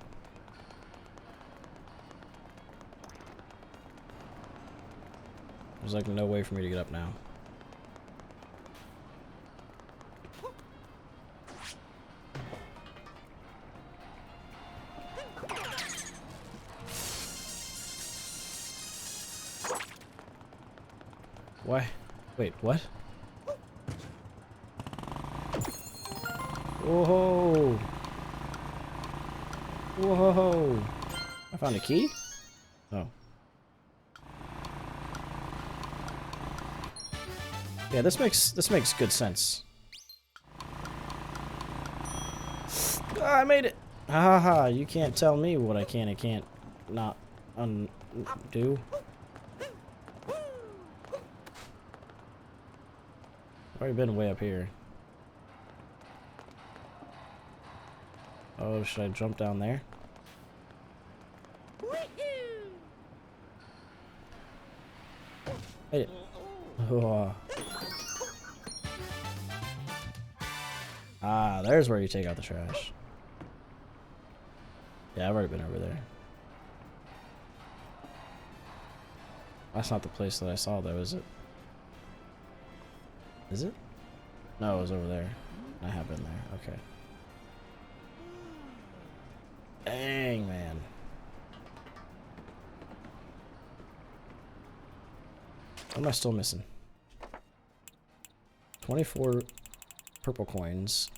There's like no way for me to get up now. Why? Wait, what? Whoa! Whoa! I found a key? Oh. Yeah, this makes good sense. Ah, I made it! Ha ha ha, you can't tell me what I can and can't not undo. Probably been way up here. Oh, should I jump down there? Hey. Oh. Ah, there's where you take out the trash. Yeah, I've already been over there. That's not the place that I saw though, is it? Is it? No, it was over there. I have been there. Okay. Dang, man. What am I still missing? 24 purple coins.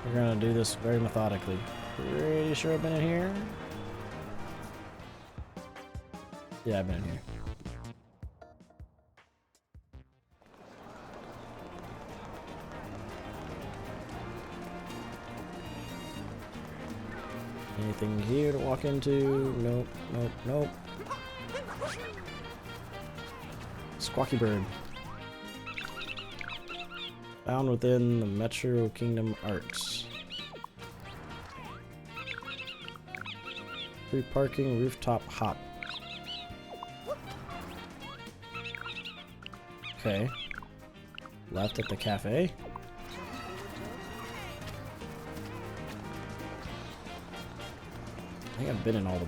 We're gonna do this very methodically. Pretty sure I've been in here. Yeah, I've been in here. Anything here to walk into? Nope, nope, nope. Squawky bird. Found within the Metro Kingdom Arts. Free parking, rooftop hop. Okay. Left at the cafe. I think I've been in all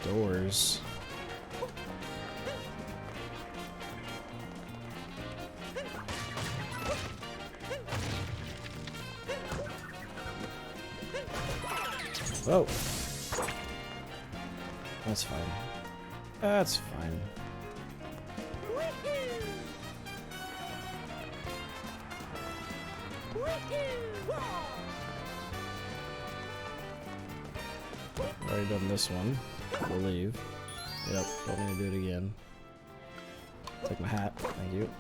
the doors. Oh. That's fine. That's fine. Already done this one, I believe. Yep, don't need to do it again. Take my hat, thank you.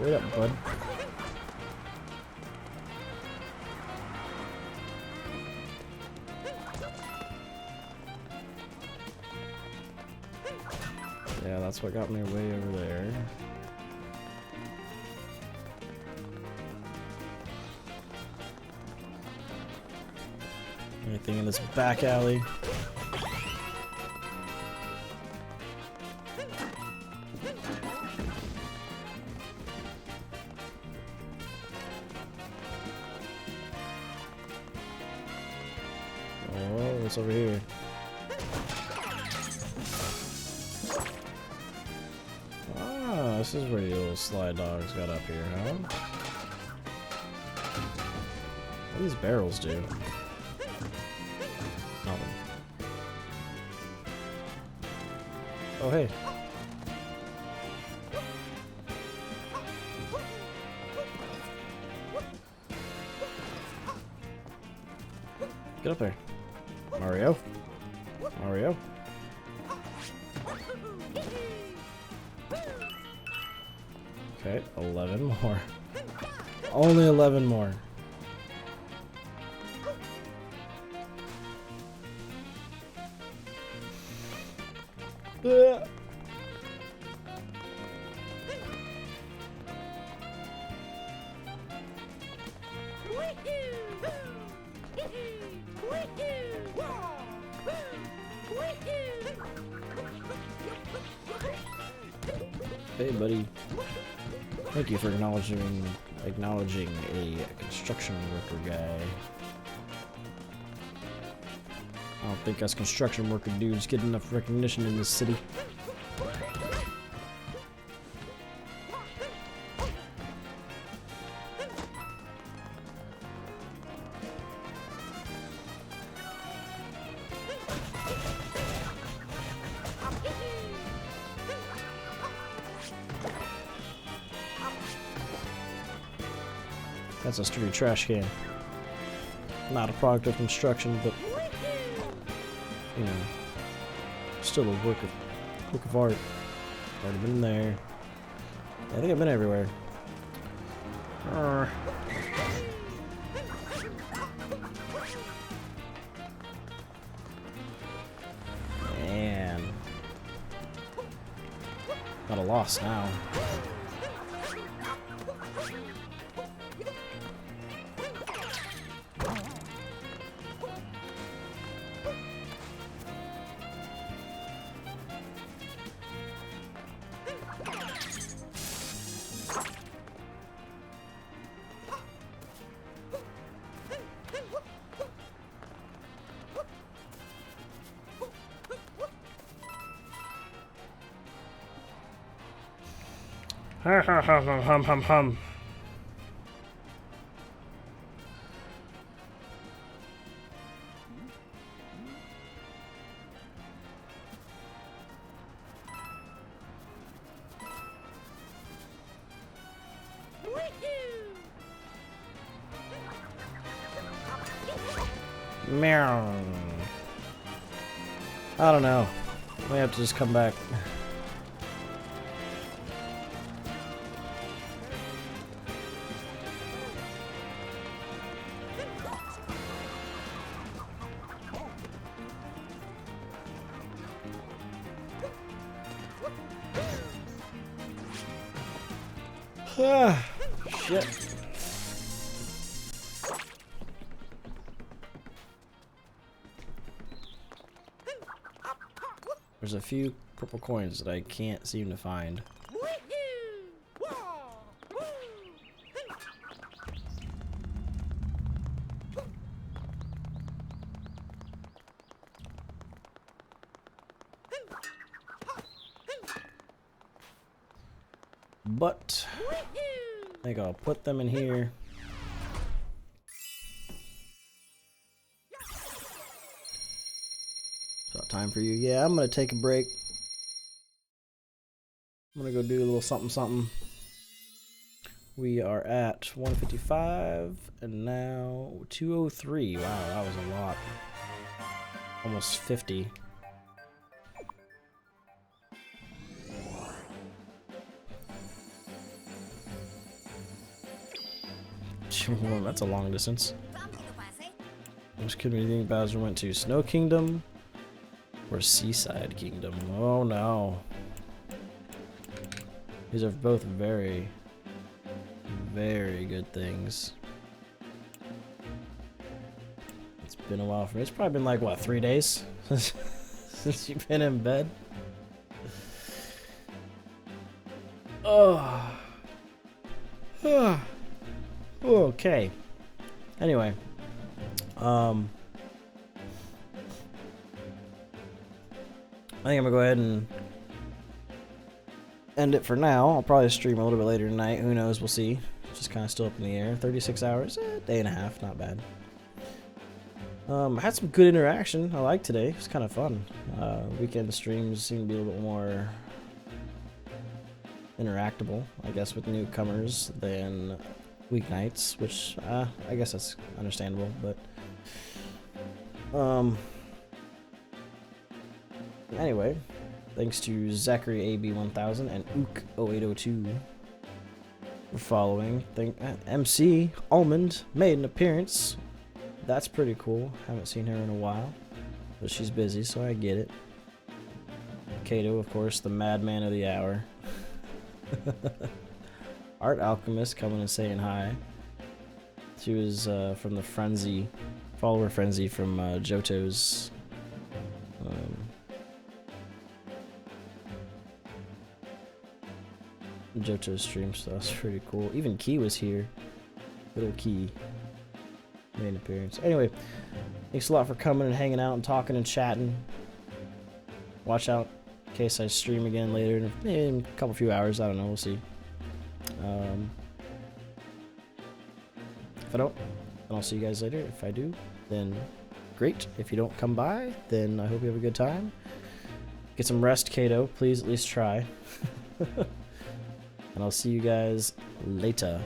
Wait up, bud. Yeah, that's what got me way over there. Anything in this back alley? Oh, what's over here? Ah, this is where the little slide dogs got up here, huh? What do these barrels do? Nothing. Oh, hey. Get up there. Mario. Mario. Okay, 11 more. Only 11 more. Hey, buddy. Thank you for acknowledging a construction worker guy. I don't think us construction worker dudes get enough recognition in this city. That's a sturdy trash can. Not a product of construction, but you know, still a work of art. Already been there. I think I've been everywhere. Man. Got a loss now. Hum. Meow. I don't know. We have to just come back. Ah, shit. There's a few purple coins that I can't seem to find. But I think I'll put them in here. So time for you. Yeah, I'm gonna take a break. I'm gonna go do a little something something. We are at 155 and now 203. Wow, that was a lot. Almost 50. Well, that's a long distance. Which kingdom do you think Bowser went to? Snow Kingdom or Seaside Kingdom? Oh no. These are both very, very good things. It's been a while for me. It's probably been like, what, 3 days since you've been in bed? Oh. Okay. Anyway. I think I'm gonna go ahead and end it for now. I'll probably stream a little bit later tonight. Who knows? We'll see. It's just kind of still up in the air. 36 hours, day and a half, not bad. I had some good interaction. I liked today. It was kind of fun. Weekend streams seem to be a little bit more interactable, I guess, with newcomers than weeknights, which I guess that's understandable. But anyway, thanks to Zachary AB1000 and Ook0802 for following. MC Almond made an appearance. That's pretty cool. Haven't seen her in a while, but she's busy, so I get it. Kato, of course, the madman of the hour. Art Alchemist coming and saying hi. She was from the Frenzy, follower Frenzy from Johto's Johto's stream, so that's pretty cool. Even Key was here. Little Key made an appearance. Anyway, thanks a lot for coming and hanging out and talking and chatting. Watch out in case I stream again later in a few hours. I don't know. We'll see. If I don't, then I'll see you guys later. If I do, then great. If you don't come by, then I hope you have a good time. Get some rest, Kato. Please at least try. And I'll see you guys later.